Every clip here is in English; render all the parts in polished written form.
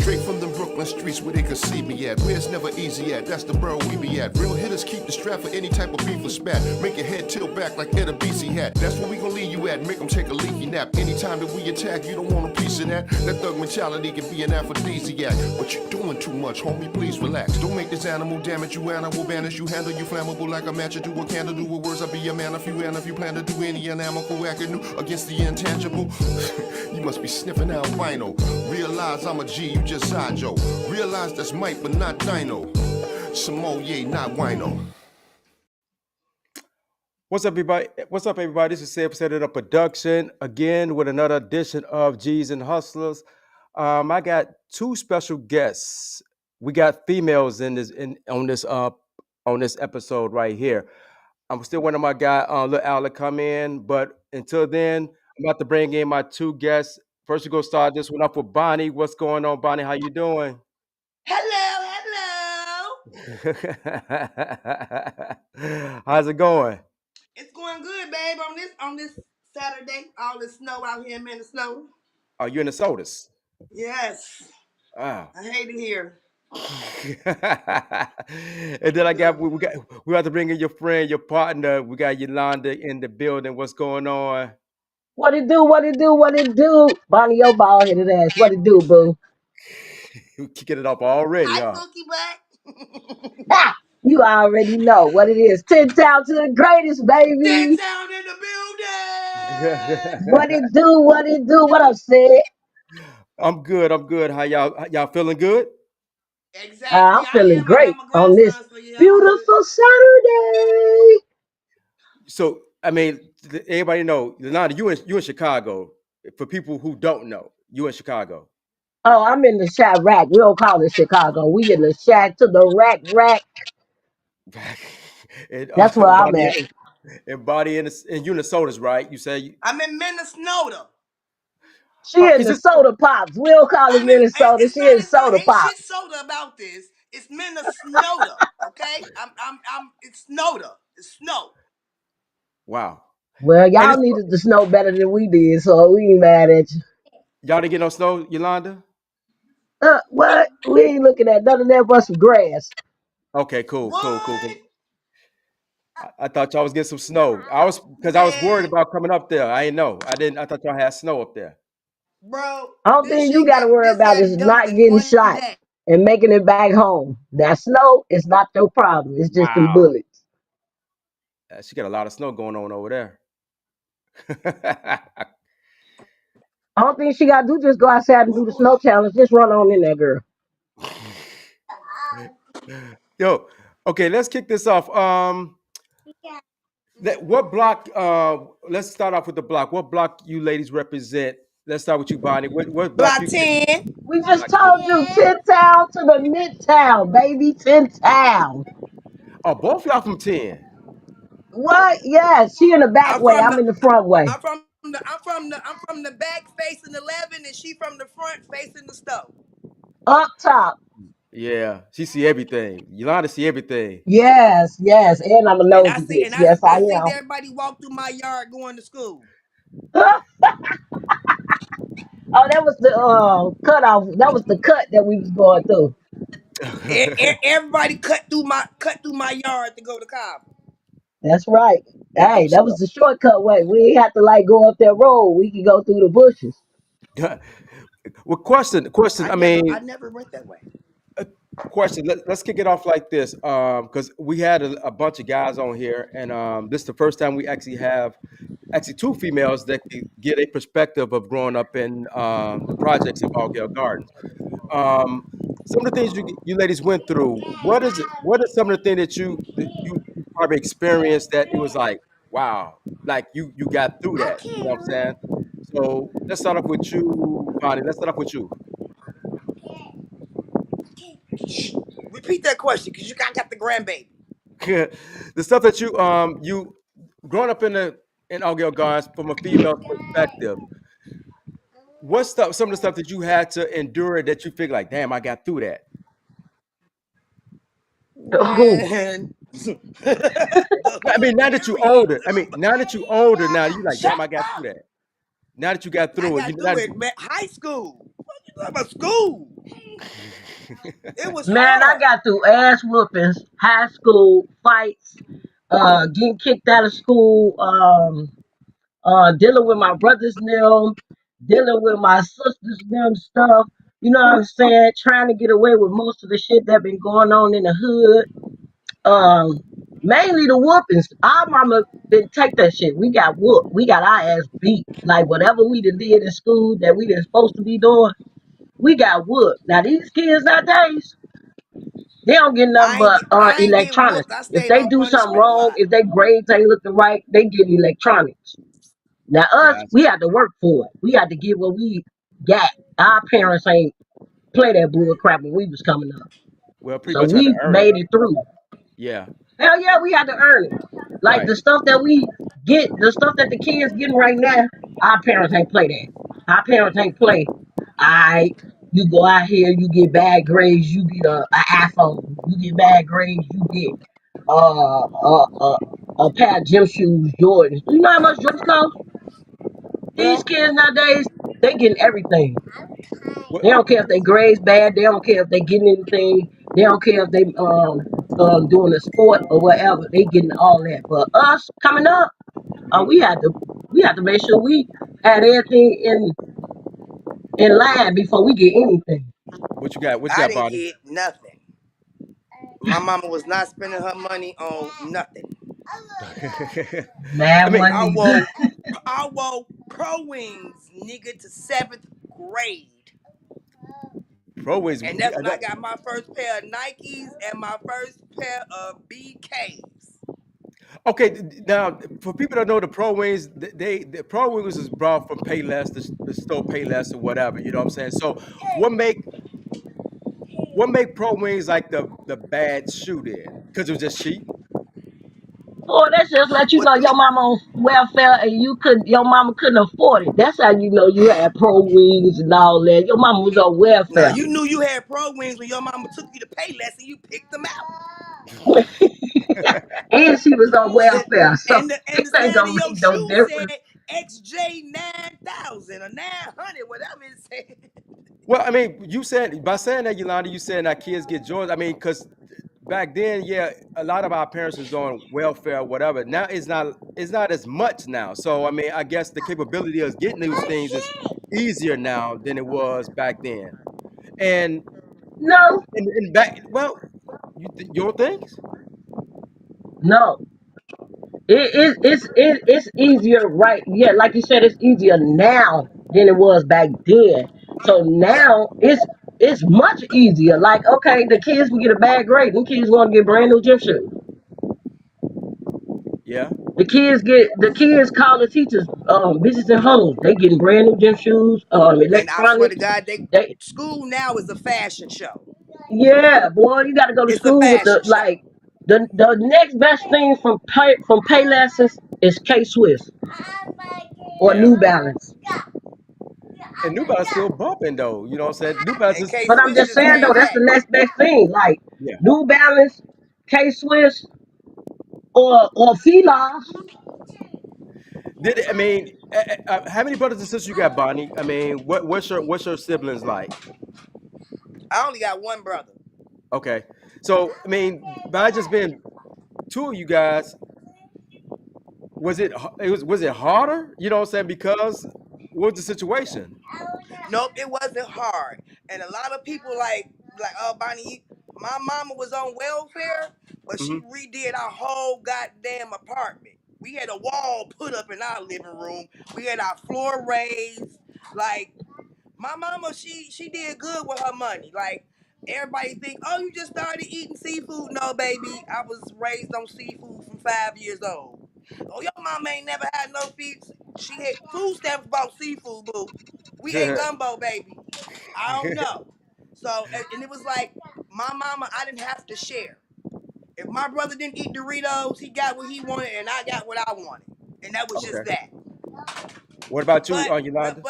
Straight from the Brooklyn streets where they could see me at. Where it's never easy at, that's the borough we be at. Real hitters keep the strap for any type of beef or spat. Make your head tilt back like Ed a BC hat. That's where we gon' leave you at, make them take a leaky nap. Anytime that we attack, you don't want a piece of that. That thug mentality can be an aphrodisiac. But you're doing too much, homie, please relax. Don't make this animal damage you, animal banish you. Handle you flammable like a match or do a candle. Do with words, I'll be a man if you plan to do any anamical acting against the intangible. You must be sniffing albino. Realize I'm a G, you just Sajo. Realize that's Mike, but not Dino. Samoye, not Wino. What's up, everybody? This is Ced It Up Production again with another edition of G's and Hustlers. I got two special guests. We got females on this episode right here. I'm still waiting on my guy, Lil Al, to come in, but until then, I'm about to bring in my two guests. First, we're gonna start this one up with Bonnie. What's going on, Bonnie? How you doing? Hello. How's it going? It's going good, babe. On this Saturday, all this snow out here in Minnesota. Are you in the sodas? Yes. Ah. I hate it here. And then we have to bring in your friend, your partner. We got Yolanda in the building. What's going on? What it do? Bonnie, your bald headed ass. What it do, boo? You kicking it up already, Hi, huh? Cookie Black. You already know what it is. 10 town to the greatest, baby. 10 town in the building. What it do? What up, Ced? I'm good. How y'all feeling good? Exactly. I'm feeling great I on this beautiful Saturday. So, I mean, everybody know, Yolanda, you in Chicago. For people who don't know, you in Chicago. Oh, I'm in the shack rack. We don't call it Chicago. We in the shack to the rack. And, That's where I'm at. And Body and you in the sodas, right? You say I'm in Minnesota. She in the soda pops. We don't call it Minnesota. She in soda pops. Ain't shit soda about this. It's Minnesota. Okay? It's Snoda. It's snow. Wow. Well, y'all needed the snow better than we did, so we ain't mad at you. Y'all didn't get no snow, Yolanda? What? We ain't looking at none of that but some grass. Okay, cool. I thought y'all was getting some snow. I was worried about coming up there. I thought y'all had snow up there. Bro, only thing you got to worry about is not getting shot and making it back home. That snow is not your problem. It's just them bullets. She got a lot of snow going on over there. Only thing she got to do just go outside and do the snow challenge. Just run on in there, girl. Yo, okay, let's kick this off. What block? Let's start off with the block. What block you ladies represent? Let's start with you, Bonnie. What block? Block 10. We just told you 10 town to the midtown, baby. 10 town. Oh, both y'all from 10. What? Yeah, she in the back way. I'm in the front way. I'm from the back facing 11, and she from the front facing the stove. Up top. Yeah, she see everything. Yolanda see everything. Yes, and I'm a nosy bitch. Yes, I am. Everybody walk through my yard going to school. Oh, that was the cutoff. That was the cut that we was going through. Everybody cut through my yard to go to college. That's right. Hey, that was the shortcut way. We ain't have to go up that road. We could go through the bushes. Well, question. I never went that way. Question. Let's kick it off like this, because we had a bunch of guys on here, and this is the first time we actually have two females that can get a perspective of growing up in the projects of Allgale Gardens. Some of the things you ladies went through. What are some of the things that you probably experienced that it was like, wow, like you got through that? You know what I'm saying? So let's start off with you, Bonnie. Let's start off with you. Repeat that question, because you got the grandbaby. The stuff that you growing up in Allgale Gardens from a female perspective. What's some of the stuff that you had to endure that you feel like, damn, I got through that? I mean, now that you're older, now you're like, damn, I got through that. Now that you got through it, man. High school. What you I'm about school. It was Man, I hard. got through ass whoopings, high school fights, getting kicked out of school, dealing with my brothers and them, dealing with my sisters and them stuff. You know what I'm saying? Trying to get away with most of the shit that been going on in the hood. Um, Mainly the whoopings. Our mama didn't take that shit. We got whooped. We got our ass beat. Like whatever we done did in school that we didn't supposed to be doing, we got whooped. Now these kids nowadays, they don't get nothing but I ain't get electronics. whooped. I If stayed they on do something punishment wrong, block. if their grades ain't looking right, they get electronics. Now us, we Gotcha. had to work for it. We had to get what we got. Our parents ain't play that bull crap when we was coming up. Well, pretty So much had to we earn it. made it through. Yeah. Hell yeah, we had to earn it. Like Right. the stuff that we get, the stuff that the kids getting right now, our parents ain't play that. Our parents ain't play. I You go out here, you get bad grades, you get a iPhone. You get bad grades, you get a pair of gym shoes, Jordans. You know how much Jordans cost? These Well, kids nowadays, they getting everything. what They don't care if they grades bad. They don't care if they getting anything. They don't care if they doing a sport or whatever. They getting all that. But us coming up, mhm. we had to make sure we had everything in line before we get anything. What you got? What you I got, didn't Bonnie? get nothing. My mama was not spending her money on nothing. I Man, mean, one I either. wore I wore Pro Wings, nigga, to seventh grade. pro wings. And that's when I got my first pair of Nikes and my first pair of BKs. Okay, now for people that know the pro wings, the pro wings is brought from Payless, the store Payless or whatever. You know what I'm saying? So, what make what make pro wings like the bad shoe then? Because it was just cheap. Oh, that's just let you What know the your me? mama on welfare and your mama couldn't afford it. That's how you know you had pro wings and all that. Your mama was on Now welfare. you knew you had Pro Wings when your mama took you to Payless and you picked them out. And she was on welfare. So And it the ain't side of gonna your make no shoe difference. said XJ 9000 or 900, whatever it said. Well, I mean, you said by saying that, Yolanda, you saying that kids get Jordans. I mean, because back then, yeah, a lot of our parents was on welfare, or whatever. Now it's not as much now. So I mean, I guess the capability of getting those things is easier now than it was back then. And No, back, well, you don't think? no. It's easier, right? Yeah, like you said, it's easier now than it was back then. So now it's much easier. Like, okay, the kids can get a bad grade. The kids want to get brand new gym shoes. Yeah. The kids call the teachers bitches and hoes. They getting brand new gym shoes, And I swear to electronics. God, they They school now is a fashion show. Yeah, boy, you got to go to It's a school with fashion show. the next best thing from pay lessons is K Swiss or Yeah. New Balance. And New Balance still bumping though. You know what I'm saying? New Balance And is K But I'm Swiss just just saying though, came that's back. the next best thing. Like yeah. New Balance, K Swiss, or Filas. Did I mean how many brothers and sisters you got, Bonnie? I mean, what's your siblings like? I only got one brother. Okay. So I mean, by just being two of you guys, was it harder? You know what I'm saying? Because what was the situation? Nope, it wasn't hard. And a lot of people like oh Bonnie, my mama was on welfare, but Hmm. she redid our whole goddamn apartment. We had a wall put up in our living room. We had our floor raised. Like my mama, she did good with her money. Like everybody think, oh, you just started eating seafood. No, baby, I was raised on seafood from 5 years old. Oh, your mama ain't never had no feet. She had food stamps about seafood, boo. We ate gumbo, baby. I don't know. So and it was like my mama, I didn't have to share. If my brother didn't eat Doritos, he got what he wanted, and I got what I wanted, and that was just Okay. that. What about you, But Yolanda?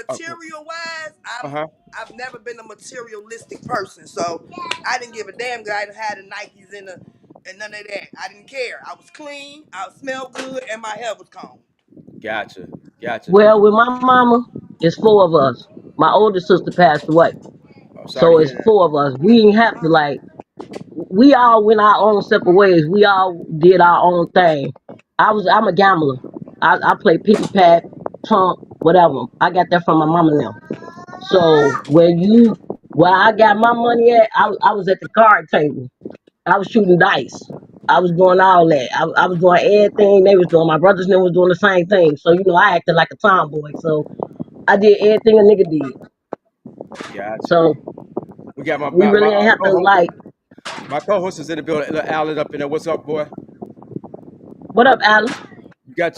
Oh, material wise, uh-huh. I've never been a materialistic person, so I didn't give a damn. Guy that had the Nikes and none of that. I didn't care. I was clean. I smelled good, and my hair was combed. Gotcha. Gotcha. Well, with my mama, it's four of us. My older sister passed away. Oh, sorry to So hear it's that. four of us. We didn't have to like we all went our own separate ways. We all did our own thing. I'm a gambler. I play picky pat, trump, whatever. I got that from my mama now. So where I got my money at, I was at the card table. I was shooting dice. I was doing all that. I was doing everything they was doing. My brothers and them was doing the same thing. So I acted like a tomboy. So I did everything a nigga did. Gotcha. So We got we really ain't have to co-host. like. My co-host is in the building. Look, Allen up in there. What's up, boy? What up, Alan? You got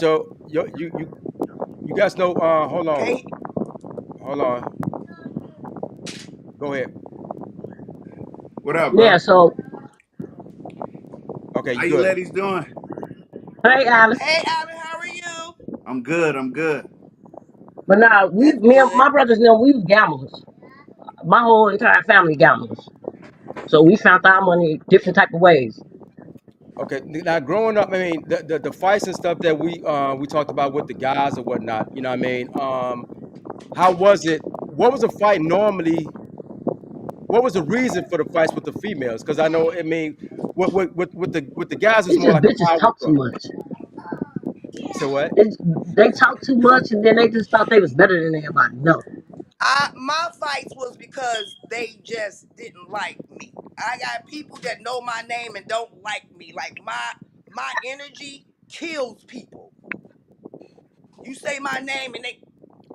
you guys know. Hold on, Can't hold on. Go ahead. What up, Yeah. bro? So Okay, How you you good? ladies doing? hey, Alan. Hey Alvin, how are you? I'm good. I'm good. But nah, That's me and good. my brothers and them, we was gamblers. My whole entire family gamblers. So we found our money different type of ways. Okay. Now, growing up, I mean, the fights and stuff that we talked about with the guys or whatnot. You know, what I mean, how was it? What was a fight normally? What was the reason for the fights with the females? Because I know, I mean, with the guys, it's It's more just like a bitches power talk too struggle. much. You said what? They talk too much, and then they just thought they was better than everybody. No, My fights was because they just didn't like me. I got people that know my name and don't like me. Like my energy kills people. You say my name and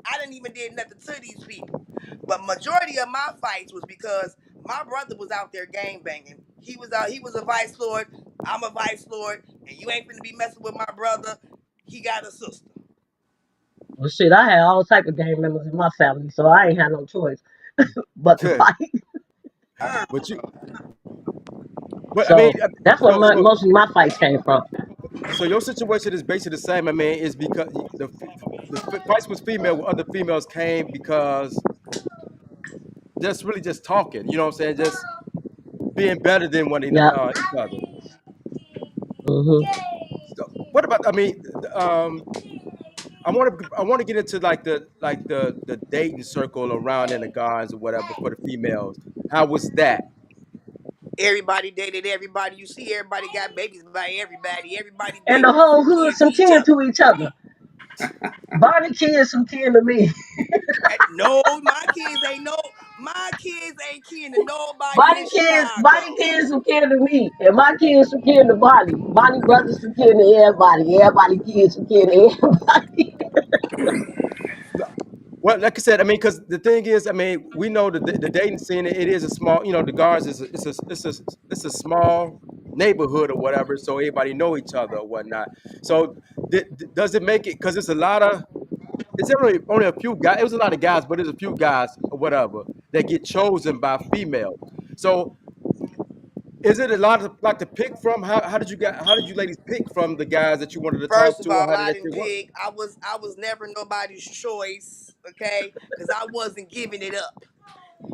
I didn't even did nothing to these people. But majority of my fights was because my brother was out there gang banging. He was a vice lord. I'm a vice lord, and you ain't finna be messing with my brother. He got a sister. well, shit, I had all type of gang members in my family, so I ain't had no choice but to fight. But you, but I mean, So that's where so so most of my fights came from. so your situation is basically the same. I mean, is because the fights with female with other females came because just really just talking. You know what I'm saying? Just being better than Yeah. each other. Hmm. So what about? I mean, I want to get into like the dating circle around in the guys or whatever for the females. How was that? Everybody dated everybody. You see, everybody got babies by everybody. Everybody And the dating whole some hood kids to some each kin other. to each other. Bonnie kids some kin to me. No, my kids ain't kin to nobody in Bonnie Chicago. kids some kin to me. And my kids some kin to Bonnie. Bonnie brothers some kin to everybody. Everybody kids some kin to everybody. Well, like I said, I mean, because the thing is, I mean, we know the dating scene. It is a small, the guards is it's a small neighborhood or whatever, so everybody know each other or whatnot. So does it make it? Because it's a lot of it's only a few guys. It was a lot of guys, but there's a few guys or whatever that get chosen by females. So is it a lot of like to pick from? How did you ladies pick from the guys that you wanted to First talk of to, or all, how did I that didn't shit work? pick. I was never nobody's choice, okay? Because I wasn't giving it up.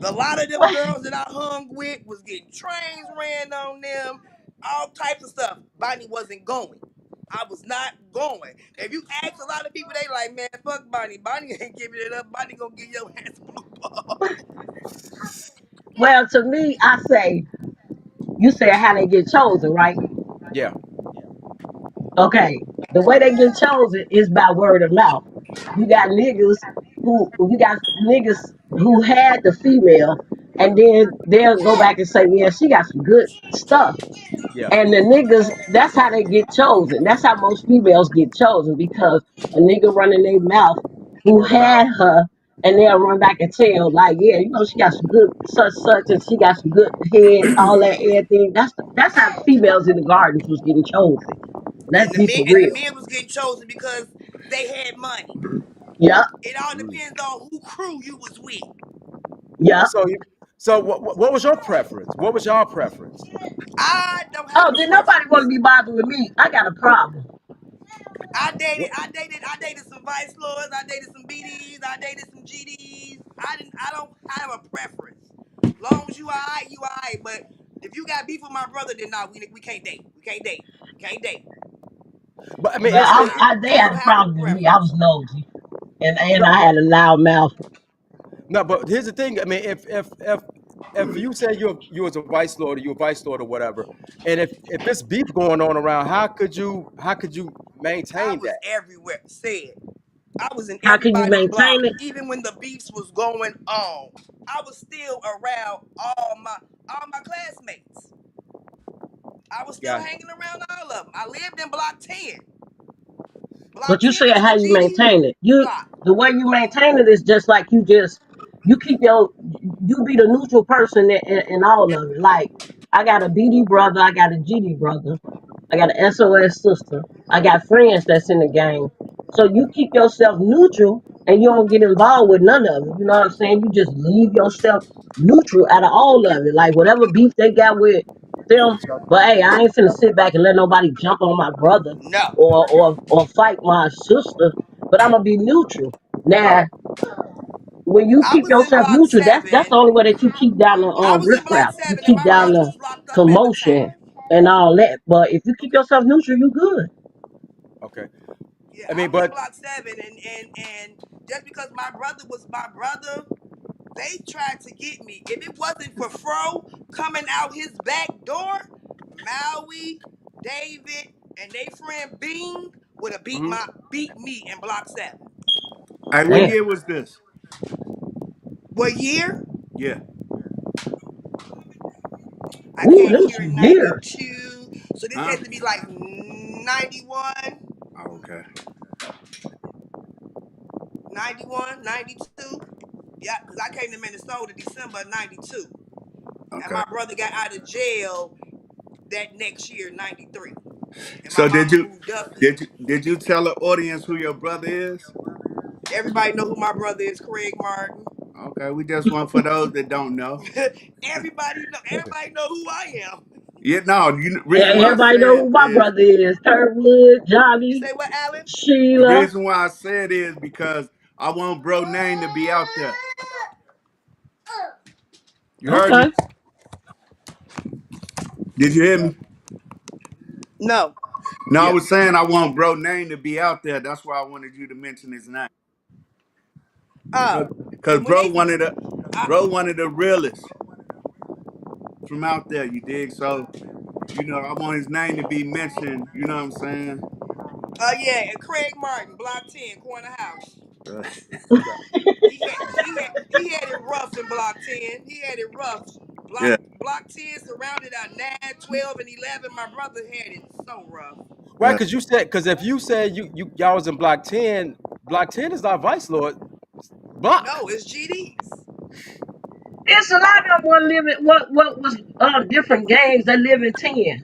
A lot of them girls that I hung with was getting trains ran on them, all types of stuff. Bonnie wasn't going. I was not going. If you ask a lot of people, they like, man, fuck Bonnie. Bonnie ain't giving it up. Bonnie gonna give your ass a blue ball. Well, to me, I say, you said how they get chosen, right? Yeah, Okay. The way they get chosen is by word of mouth. You got niggas who had the female, and then they'll go back and say, yeah, she got some good stuff. yeah, And the niggas, that's how they get chosen. That's how most females get chosen because a nigga running their mouth who word of had mouth. her, and they'll run back and tell, like, yeah, she got some good such, and she got some good head, all that everything. That's how females in the gardens was getting chosen. Let's be for And the real. men was getting chosen because they had money. Yep, It all Mm. depends on who crew you was with. yep. So, so what was your preference? What was your preference? I don't have Oh, a did nobody want to preference. be bothered with me? I got a problem. What, I dated some vice lords. I dated some BDs. I dated some GDs. I don't have a preference. Long as you alright, you alright. But if you got beef with my brother, then nah, we can't date. We can't date. Can't date. but I mean, But Well, I they don't had a have a problem with me. I preference. was nosy, and no, I had a loud mouth. No, but here's the thing. I mean, if you say you was a vice lord or you a vice lord or whatever, and if it's beef going on around, how could you I maintain was that? everywhere. Said I was in How can you everybody's block, maintain it? even when the beefs was going on. I was still around all my classmates. I was still Got hanging around all of them. I lived in block 10. Block But you 10 said is the how you GD maintain it. You block. the way you maintain it is just like you keep you be the neutral person in all of it. Like I got a BD brother, I got a GD brother, I got an SOS sister, I got friends that's in the game. So you keep yourself neutral and you don't get involved with none of it. You know what I'm saying? You just leave yourself neutral out of all of it. Like whatever beef they got with them. each other. But hey, I ain't finna sit back and let nobody jump on my brother No. or fight my sister, but I'm gonna be neutral. Now, when you I keep was in yourself block neutral, that's the 7. only way that you keep down the I was in block riffraff. You 7 and keep my down brother the was locked up at the commotion time. and all that. But if you keep yourself neutral, you good. Okay. Yeah, I I mean, was in but block 7 and just because my brother was my brother, they tried to get me. If it wasn't for Fro coming out his back door, Maui, David, and they friend Bean would have mhm. beat me in block 7. Hey, what Damn. year was this? What year? Yeah. I Ooh, came them here some in years. 92. So this Huh? had to be like 91, Oh, okay. 91, 92. Yeah, because I came to Minnesota December of 92. And Okay. my brother got out of jail that next year, 93. And my So did mama you moved up here. did you tell the audience who your brother is? Everybody know who my brother is, Craig Martin. Okay, we just want for those that don't know. Everybody know who I am. Yeah, no, reason why I Everybody know said who my is brother is. Kurtwood, You Johnny, say what, Alan? the Sheila. reason why I said is because I want bro name to be out there. You heard me? Okay. Did you hear Yeah. me? No. No, I Yeah. was saying I want bro name to be out there. That's why I wanted you to mention his name. Oh. Cause When bro they wanted the I, bro wanted the realest from out there, you dig? So, I want his name to be mentioned, you know what I'm saying? yeah, and Craig Martin, Block 10, Corner House. Uh, Right. He had it rough in Block 10. He had it rough. yeah. Block 10 surrounded our 9, 12, and 11. My brother had it so rough. Right, because if you said y'all was in block 10 is not vice lord block. No, it's GDs. It's a lot of them one living what was different games that live in 10.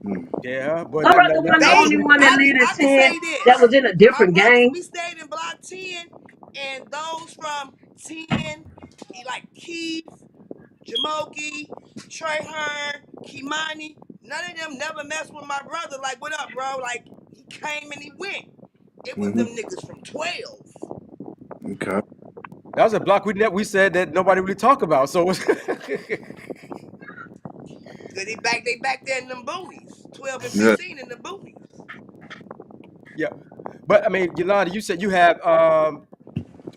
Mm. Yeah, but My brother wasn't the only one that lived I in can 10 say that this. was in a My different brothers, game. we stayed in block 10, and those from 10, like Keith, Jamoki, Trey Hearn, Kimani, none of them never messed with my brother. Like, what up, bro? Like, he came and he went. It was Hmm. them niggas from 12. Okay. that was a block we said that nobody really talk about. So Cause they back there in them boonies. 12 and Yeah. 15 in the boonies. yeah, but I mean, Yolanda, you said you have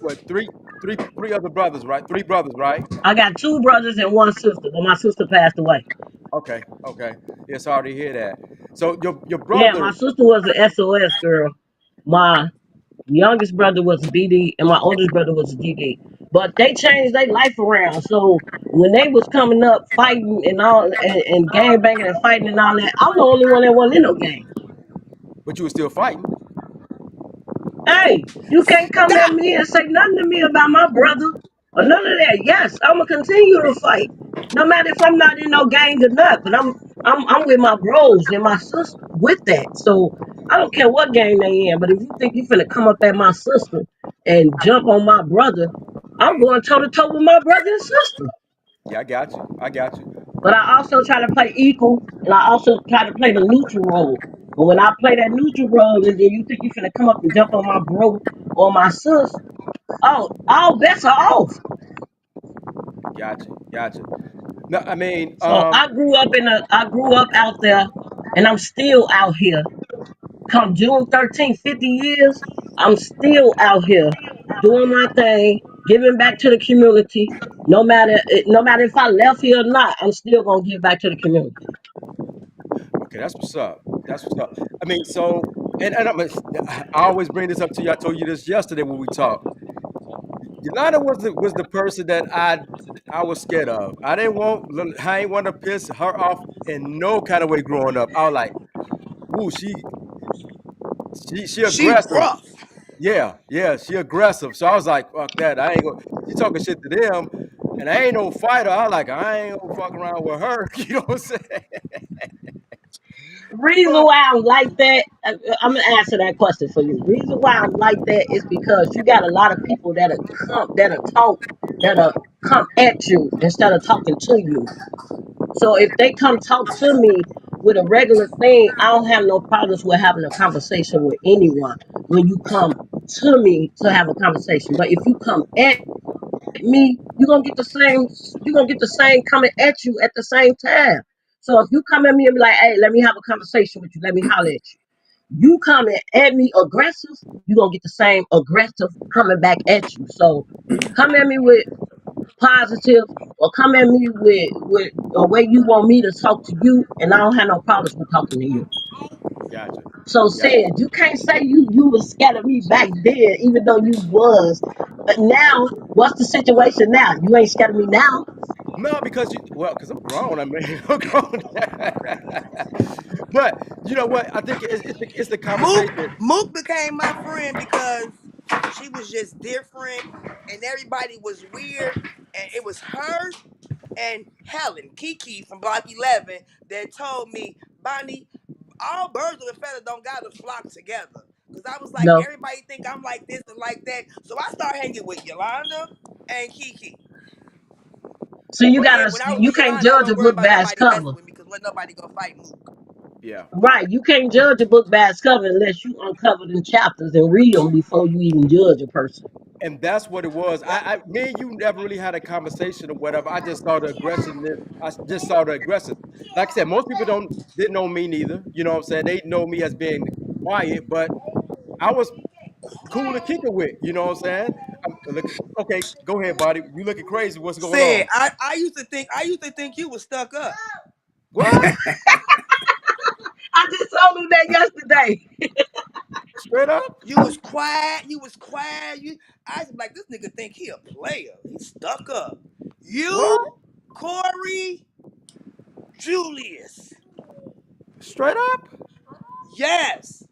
what three other brothers, right? Three brothers, right? I got two brothers and one sister, but my sister passed away. Okay, okay. Yeah, sorry to hear that. So your Yeah, my brother, sister was an SOS girl. My youngest brother was a BD, and my oldest brother was a DD. But they changed their life around. So when they was coming up fighting and all and gang banging and fighting and all that, I'm the only one that wasn't in no gang. but you were still fighting. Hey, you can't come at Stop! me and say nothing to me about my brother or none of that. Yes, I'm gonna continue to fight, no matter if I'm not in no gang or not. But I'm with my bros and my sister with that. So I don't care what gang they in. But if you think you finna come up at my sister and jump on my brother, I'm going toe to toe with my brother and sister. Yeah, I got you. I got you. But I also try to play equal, and I also try to play the neutral role. But when I play that neutral role, and then you think you finna come up and jump on my bro or my sis, oh, all bets are off. Got you. Got you. No, I mean, So I grew up out there, and I'm still out here. Come June 13th, 50 years, I'm still out here doing my thing. Giving back to the community. No matter if I left here or not, I'm still gonna give back to the community. Okay, that's what's up. That's what's up. I mean, so I always bring this up to you. I told you this yesterday when we talked. Yolanda was the person that I was scared of. I ain't want to piss her off in no kind of way growing up. I was like, ooh, she She aggressive. rough. Yeah, yeah, she aggressive. So I was like, fuck that. I ain't gonna. She talking shit to them, and I ain't no fighter. I ain't gonna fuck around with her. You know what I'm saying? Reason But why I'm like that, I'm gonna answer that question for you. Reason why I'm like that is because you got a lot of people that'll come at you instead of talking to you. So if they come talk to me with a regular thing, I don't have no problems with having a conversation with anyone when you come to me to have a conversation. But if you come at me, you're gonna get the same coming at you at the same time. So if you come at me and be like, hey, let me have a conversation with you, let me holler at you. You coming at me aggressive, you're gonna get the same aggressive coming back at you. So come at me with positive or come at me with a way you want me to talk to you, and I don't have no problems with talking to you. gotcha, So gotcha. said you can't say you was scared of me back then, even though you was. But now, what's the situation now? You ain't scared of me now. No, because I'm grown. I mean, I'm grown. But you know what? I think it's the Mook conversation. Mook became my friend because she was just different and everybody was weird and it was her and Helen Kiki from Block 11 that told me, Bonnie, all birds of a feather don't gotta flock together. Cause I was like, No. everybody think I'm like this and like that. So I started hanging with Yolanda and Kiki. So you But yeah, gotta, when I was you with can't Yolanda, I judge a wasn't worried book about by its nobody messing cover. with me because wasn't nobody gonna fight Mook. Yeah, Right? You can't judge a book by its cover unless you uncover the chapters and read them before you even judge a person. and that's what it was. Yep. Me and you never really had a conversation or whatever. I just saw the aggression. I just saw the aggression. Like I said, most people didn't know me neither. You know what I'm saying? They know me as being quiet, but I was cool to kick it with. You know what I'm saying? Look, okay, go ahead, buddy. You looking crazy? What's going Said on? I used to think you was stuck up. What? I just told him that yesterday. Straight up? You was quiet. You was quiet. I was like, this nigga think he a player. He stuck up. What? You, Corey, Julius. Straight up? Yes.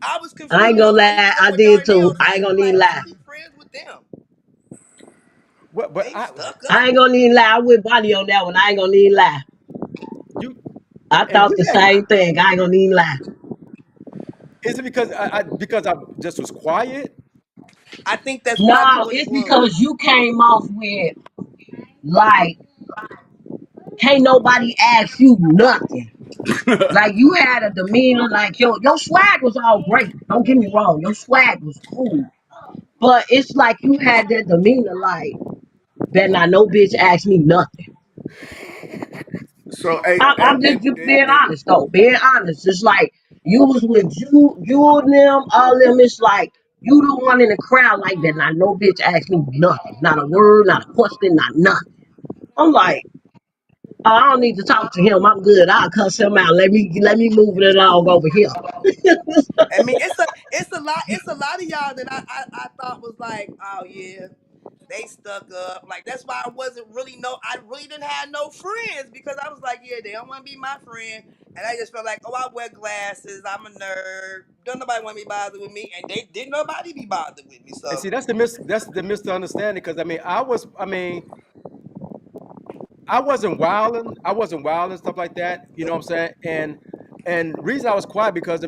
I was I ain't confused gonna why you lie, stuck I with did too. Darnell I ain't too. gonna Like, even why you lie. be friends with them? What? But They stuck I up. ain't gonna even lie. I with Bonnie on that one. I ain't gonna even lie. you I and thought we the had. same thing. I ain't gonna even lie. Is it because I just was quiet? I think that's probably No, what it it's was. because you came off with like, can't nobody ask you nothing. Like you had a demeanor, like your swag was all great. Don't get me wrong, your swag was cool. But it's like you had that demeanor, like, better not no bitch ask me nothing. So, hey, I'm just being honest though. Being honest. It's like you was with you and them, all them. It's like you the one in the crowd like that. Not no bitch asked me nothing. Not a word, not a question, not nothing. I'm like, oh, I don't need to talk to him. I'm good. I'll cuss him out. Let me move it along over here. I mean, it's a lot of y'all that I thought was like, oh yeah, they stuck up. Like that's why I really didn't have no friends because I was like, yeah, they don't want to be my friend, and I just felt like, oh, I wear glasses, I'm a nerd, don't nobody want to be bothered with me, and they didn't nobody be bothered with me. And So see, that's the misunderstanding. Because I wasn't wilding. I wasn't wild and stuff like that. You know what I'm saying? And reason I was quiet because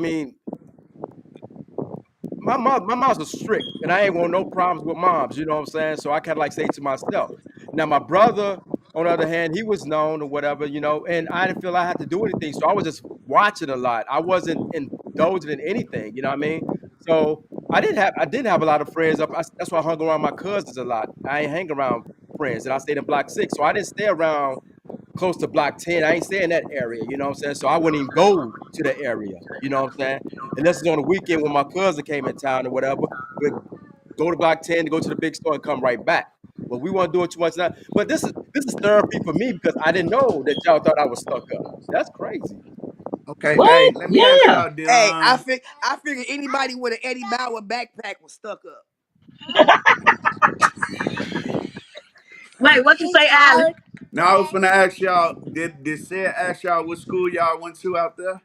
my moms was strict, and I ain't want no problems with moms. You know what I'm saying? So I kind of like say to myself. Now my brother, on the other hand, he was known or whatever, and I didn't feel I had to do anything, so I was just watching a lot. I wasn't indulging in anything. You know what I mean? So I didn't have a lot of friends. That's why I hung around my cousins a lot. I ain't hang around friends, and I stayed in Block 6, so I didn't stay around close to Block 10. I ain't stay in that area, you know what I'm saying? So I wouldn't even go to the area, you know what I'm saying? Unless it's on the weekend when my cousin came in town or whatever. But go to Block 10 to go to the big store and come right back. But we weren't doing too much now. But this is therapy for me because I didn't know that y'all thought I was stuck up. That's crazy. Okay, hey, What? let me ask Yeah. y'all, did Hey, I figure anybody with an Eddie Bauer backpack was stuck up. Wait, what you say, Alex? now I was gonna ask y'all, did Sid ask y'all what school y'all went to out there?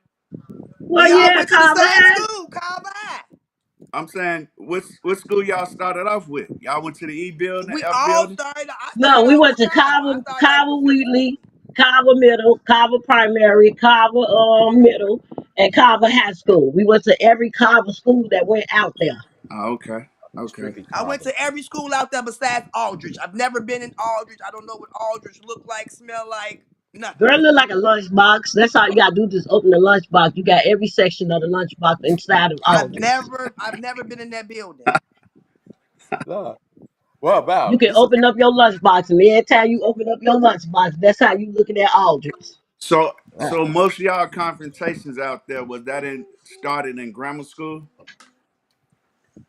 Well, We all yeah, went to the Carver same has. school, Carver High. I'm saying, what school y'all started off with? Y'all went to the E building, We F all building? started. I No, started we off went with to Carver. I Carver, started off Carver with first. Wheatley, Carver Middle, Carver Primary, Carver Middle, and Carver High School. We went to every Carver school that went out there. Oh, okay, okay. Strictly I went Carver. to every school out there besides Aldrich. I've never been in Aldrich. I don't know what Aldrich look like, smell like, nothing. Girl, look like a lunchbox. That's all you gotta do. Just open the lunchbox. You got every section of the lunchbox inside of Aldrich. I've never been in that building. Love. Well, You about can this is open up your lunchbox, and every time you open up your lunchbox, that's how you looking at Aldrich. So most of y'all confrontations out there was that in started in grammar school?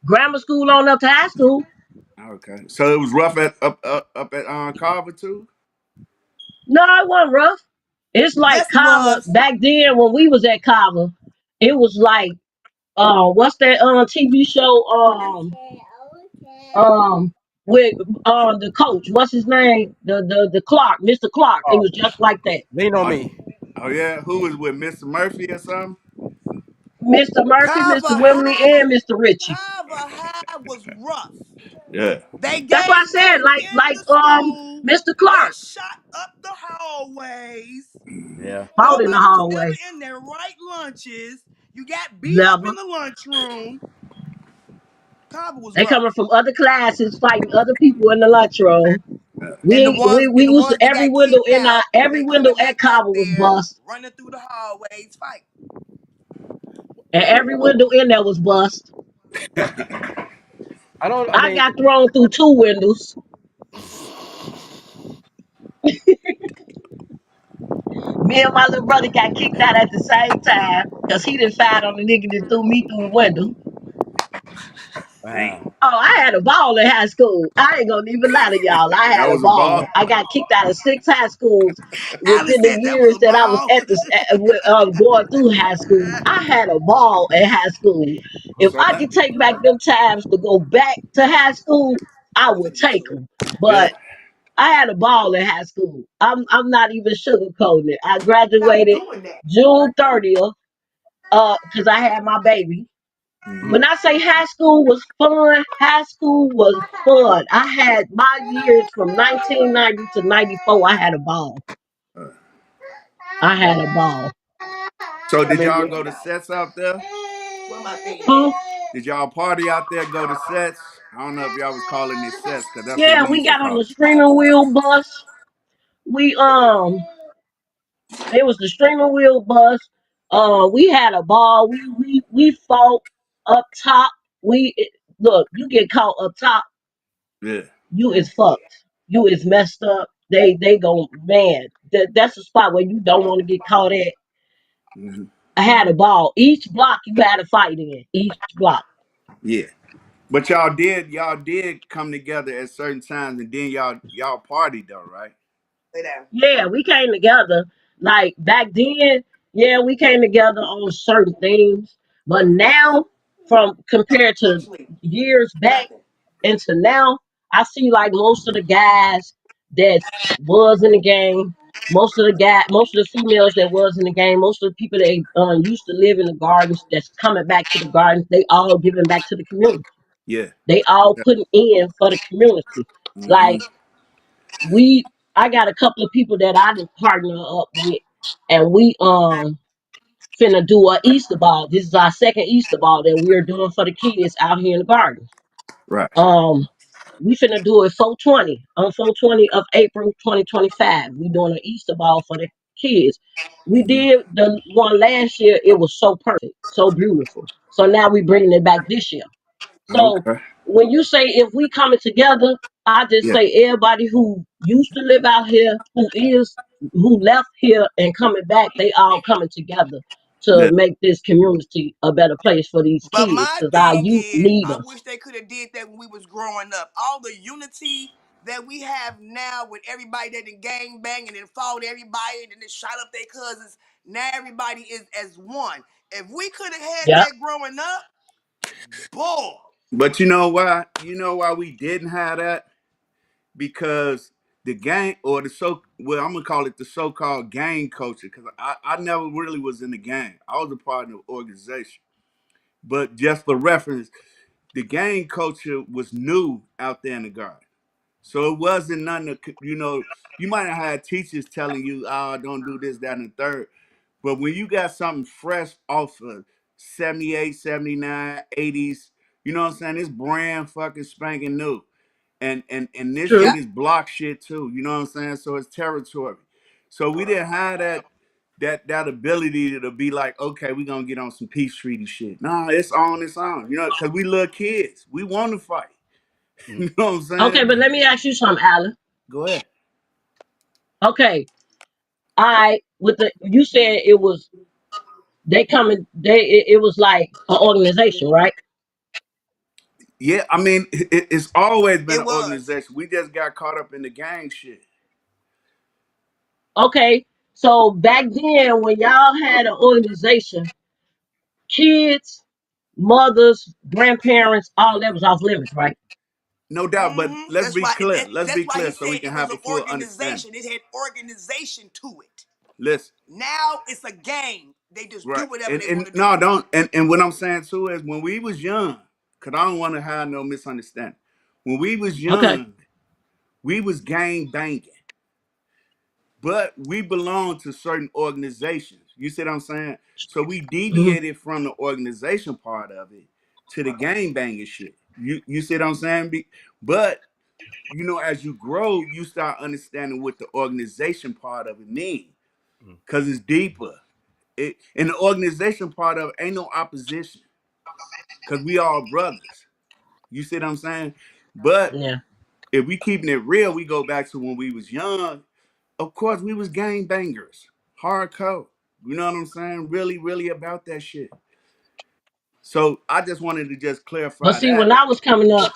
Grammar school on up to high school. Okay, so it was rough at up at Carver too. No, it wasn't rough. It's like Yes, it Carver was. back then when we was at Carver. It was like what's that TV show with the coach, what's his name, the Clark, Mr. Clark. It oh, was just like that. lean on Oh, me. oh yeah, who was with Mr. Murphy or something? Mr. Murphy, Carver Mr. Wimley, High. and Mr. Ritchie. Carver High was rough. Yeah. They That's why I gave said them in like the school. Mr. They Clark shot up the hallways. Yeah. fought in the Nobody was ever hallway. in their right lunches. You got beat up Never. in the lunchroom. Carver was They rough. coming from other classes fighting other people in the lunchroom. And the ones We and the used to ones that got kicked out, every they window coming at back up Cabo was there, bust. running through the hallways, fighting. And every window in there was bust. I I mean, got thrown through two windows. Me and my little brother got kicked out at the same time because he didn't fight on the nigga that threw me through the window. Dang. wow. Oh, I had a ball in high school. I ain't gonna even lie to y'all. I That had a was a ball. ball. I got kicked out of 6 high schools Alice within the said that was years a that I was ball. at going through high school. I had a ball in high school. If So I let could take back them times to go back to high school, I I'm would finna get take to it. them. yeah. But I had a ball in high school. I'm not even sugarcoating it. I Stop graduated doing that. June 30th, because I had my baby. Hmm. When I say high school was fun, high school was fun. I had my years from 1990 to 94. I had a ball. I had a ball. So I did mean, y'all yeah. go to sets out there? Where my thing at? Huh? Did y'all party out there? Go to sets? I don't know if y'all was calling it sets because that's what Yeah, we we used to got on call the it. streaming wheel bus. We it was the streaming wheel bus. We had a ball. We fought up top. Look, you get caught up top, Yeah. you is fucked. You is messed up. They go, man. That's a spot where you don't want to get caught at. Hmm. I had a ball. Each block you had a fight in. Each block. Yeah. But y'all did come together at certain times, and then y'all partied though, right? Lay down. Yeah, we came together. Like back then, yeah, we came together on certain things. But now, from compared Go to to sleep. years back Nothing. into now, I see like most of the guys that was in the game, most of the females that was in the game, most of the people that used to live in the gardens that's coming back to the gardens, they all giving back to the community. Yeah. They all putting in for the community. Hmm. Like I got a couple of people that I didn't partner up with, and we finna do a Easter ball. This is our second Easter ball that we're doing for the kids out here in the garden. Right. Um, we finna do it 420 on 420 of April 2025. We doing an Easter ball for the kids. We Hmm. did the one last year. It was so perfect, so beautiful. So now we bringing it back this year. So Okay. when you say if we coming together, I just Yeah. say everybody who used to live out here, who left here and coming back, they all coming together to Yeah. make this community a better place for these But kids, my because our thing youth is, need I us. wish they could have did that when we was growing up. All the unity that we have now with everybody that done gang bang and then fought everybody and then shot up their cousins. Now everybody is as one. If we could have had Yep. that growing up, boy. But you know why? You know why we didn't have that? Because the gang or the well, I'm gonna call it the so-called gang culture, because I never really was in the gang. I was a part of the organization. But just for reference, the gang culture was new out there in the garden. So it wasn't nothing to, you might have had teachers telling you, oh, don't do this, that, and the third. But when you got something fresh off of 78, 79, 80s, you know what I'm saying? It's brand fucking spanking new. And this True. shit is block shit too, you know what I'm saying? So it's territory. So we didn't have that ability to be like, okay, we gonna get on some peace treaty shit. Nah, it's on, because we little kids. We want to fight. Mm. You know what I'm saying? Okay, but let me ask you something, Alan. Go ahead. Okay, I with the you said it was they coming it was like an organization, right? Yeah, I mean, it's always been It an was. organization. We just got caught up in the gang shit. Okay, so back then when y'all had an organization, kids, mothers, grandparents, all that was off limits, right? No doubt, but Mm-hmm. let's be clear. Let's That's be why he clear so we said can it was have an a full understanding. organization. It had organization to it. Listen, Now it's a gang. They just do right. whatever And they and want to do. no, don't and what I'm saying too is when we was young, cause I don't want to have no misunderstanding. When we was Okay. young, we was gang banging. But we belong to certain organizations. You see what I'm saying? So we Mhm. deviated from the organization part of it to the gang banging shit. You see what I'm saying? But as you grow, you start understanding what the organization part of it means, Mm. because it's deeper. In the organization part of it, ain't no opposition, because we all brothers. You see what I'm saying? But Yeah. if we keeping it real, we go back to when we was young. Of course, we was gang bangers, hardcore. You know what I'm saying? Really, really about that shit. So I just wanted to just But clarify see, when that. I was coming up,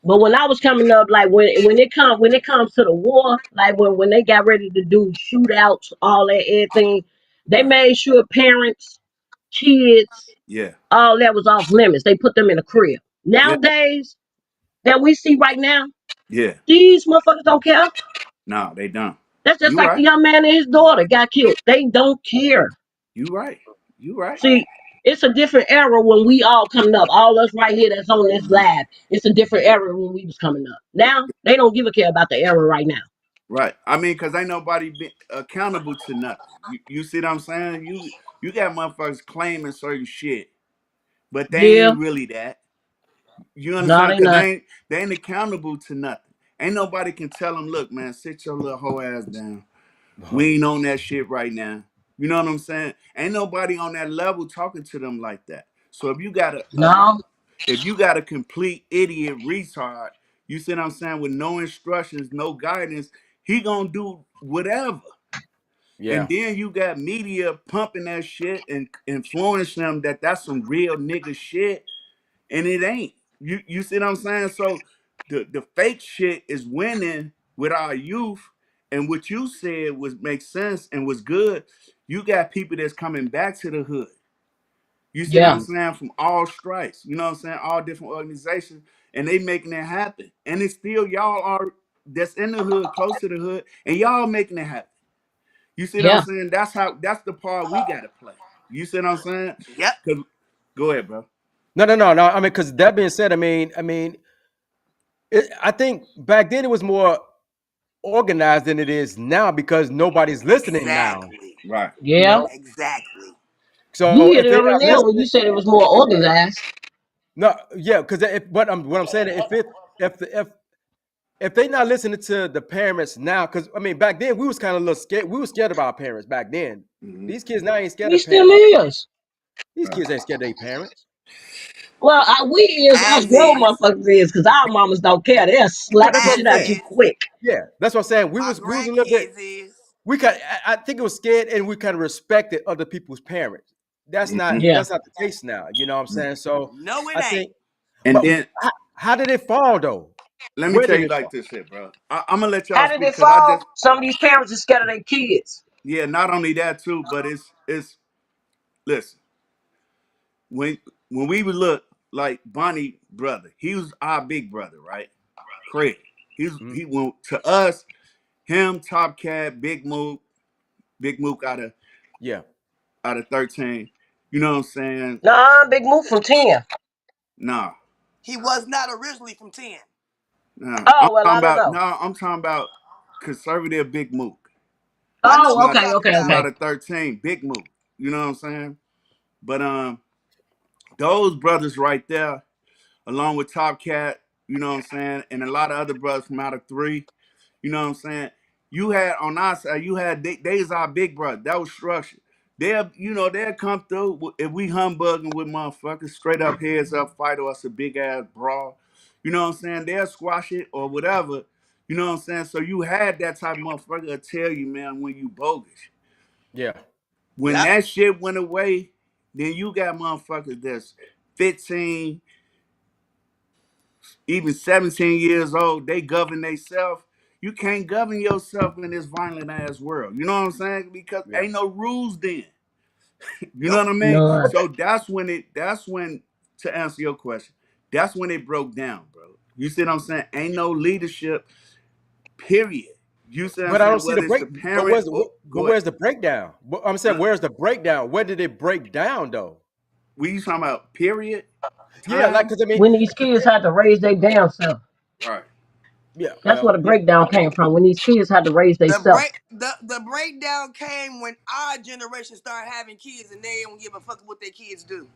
but when I was coming up, like when it comes to the war, like when they got ready to do shootouts, all that everything, they Right. made sure parents, kids, Yeah. all that was off limits. They put them in a crib. Yeah. Nowadays, that we see right now, Yeah. these motherfuckers don't care. No, they don't. That's just You like the right. young man and his daughter got killed. They don't care. You right. You right. See, it's a different era when we all coming up. All us right here that's on this lab. It's a different era when we was coming up. Now they don't give a care about the era right now. Right. I mean, cause ain't nobody been accountable to nothing. You see what I'm saying? You got motherfuckers claiming certain shit, but they Yeah, ain't really that. You no, understand? they Cause not. they ain't accountable to nothing. Ain't nobody can tell them, look, man, sit your little hoe ass down. We ain't on that shit right now. You know what I'm saying? Ain't nobody on that level talking to them like that. So No, if you got a complete idiot retard, you see what I'm saying, with no instructions, no guidance, he gonna do whatever. And Yeah. then you got media pumping that shit and influencing them that that's some real nigga shit, and it ain't. You see what I'm saying? So the fake shit is winning with our youth, and what you said was makes sense and was good. You got people that's coming back to the hood. You see what I'm yeah, saying? From all stripes, you know what I'm saying? All different organizations, and they making it happen. And it's still y'all are that's in the hood, close to the hood, and y'all making it happen. You see what I'm yeah. saying? That's the part we gotta play. You see what I'm saying? Yep. 'Cause- go ahead, bro. No, no, no, no. I mean, because that being said, I think back then it was more organized than it is now because nobody's listening now. Exactly. Right. You Yeah. know, Exactly. so You if hit it they're on the not nail when listening, you said it was more organized. no, yeah, because if what I'm saying, if they not listening to the parents now, because I mean back then we was kind of a little scared. We were scared of our parents back then. Hmm. These kids now ain't scared We of still parents. is. These Right. kids ain't scared of their parents. Well, we is us As grown is. motherfuckers is because our mamas don't care. They'll Yeah, slap that's the what I'm As shit out saying. you is. quick. Yeah, that's what I'm saying. We My was a little bit. grandkids is. we kind I think it was scared and we kind of respected other people's parents. That's not Mhm. Yeah. that's not the case now. You know what I'm saying? So No, it I ain't. think, And but then how did it fall though? let me Where tell did you it like fall? this shit, bro. I'm gonna let y'all How did speak it because I fall? just Some of these parents are scared of their kids. yeah. Not only that too, but it's listen when we would look like Bonnie brother, he was our big brother, right? Craig. Mhm. He went to us, him, Top Cat, Big Mook Yeah. out of 13. You know what I'm saying? Nah, big move from 10. Nah, He was not originally from 10. nah. Oh, well, I don't know. I'm talking about conservative Big Mook. I know who Oh, you Not okay, talking okay, about. him okay. out of 13, Big Mook. You know what I'm saying? But those brothers right there, along with Top Cat, you know what I'm saying, and a lot of other brothers from out of 3, you know what I'm saying? You had on our side, you had they's our big brother. That was structure. They'll come through if we humbugging with motherfuckers, straight up heads up, fight us a big ass brawl. You know what I'm saying? They'll squash it or whatever. You know what I'm saying? So you had that type of motherfucker to tell you, man, when you bogus. Yeah. When Yep. that shit went away, then you got motherfuckers that's 15, even 17 years old, they govern themselves. You can't govern yourself in this violent ass world. You know what I'm saying? Because Yeah. ain't no rules then. You know what Nope. I mean? None. So that's when, to answer your question, that's when it broke down, bro. You see what I'm saying? Ain't no leadership, period. You see what I'm But I don't saying? see the Whether it's break. the parent or But go ahead. where's the breakdown? I'm saying, Huh? where's the breakdown? Where did it break down though? We you talking about period? Yeah, like Time? because I mean, When these kids had to raise their damn self. Right. yeah, That's where the yeah. breakdown came from. When these kids had to raise their self. The breakdown came when our generation started having kids and they don't give a fuck what their kids do.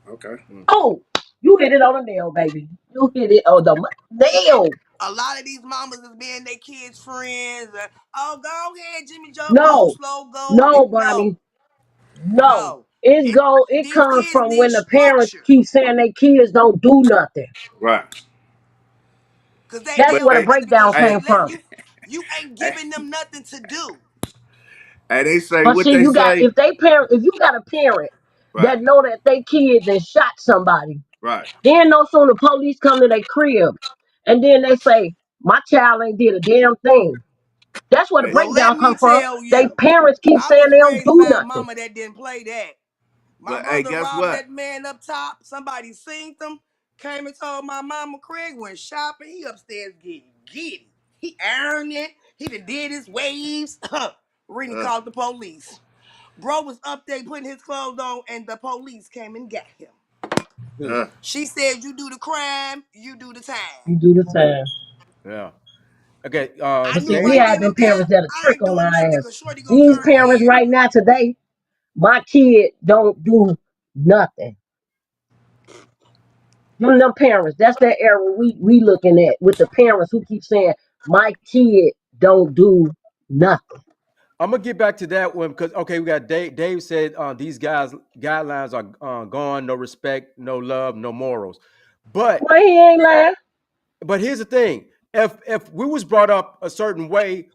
Okay. Mm. Oh, you hit it on the nail, baby. You hit it on the nail. A lot of these mamas is being their kids' friends. Oh, go ahead, Jimmy Joe, go No, slow, go. no, No, Bonnie. No. no. It's go. It These comes kids from need when the parents structure. keep saying their kids don't do nothing. Right. Cause they That's But don't where the do hey, nothing because breakdown you hey, came ain't let from. you ain't hey, giving them nothing to do. hey, they say But what see, they you got say. if you got a parent Right. that know that they kid then shot somebody, Right. then no sooner police come to their crib, and then they say my child ain't did a damn thing. That's where the Hey, Well, let breakdown me come from. tell They you, parents keep I saying was they don't raised do by a nothing. mama that didn't play that. My but hey, mother guess robbed what? that man up top. Somebody seen them, came and told my mama Craig went shopping. He upstairs getting giddy. He earned it. He done did his waves. Rini Uh, called the police. Bro was up there putting his clothes on, and the police came and got him. Hmm. uh, She said, "You do the crime, you do the time." You do the time. Yeah. Okay. I But see, knew we right Jamie. had then them and there, parents that'll I trick ain't on doing our nothing ass. because Shorty gonna These turn parents 10. right now today, my kid don't do nothing. Them parents, that's that era we looking at with the parents who keep saying my kid don't do nothing. I'm gonna get back to that one because okay, we got Dave. Dave said these guys guidelines are gone. No respect, no love, no morals. But Well, he ain't lying. here's the thing: if we was brought up a certain way,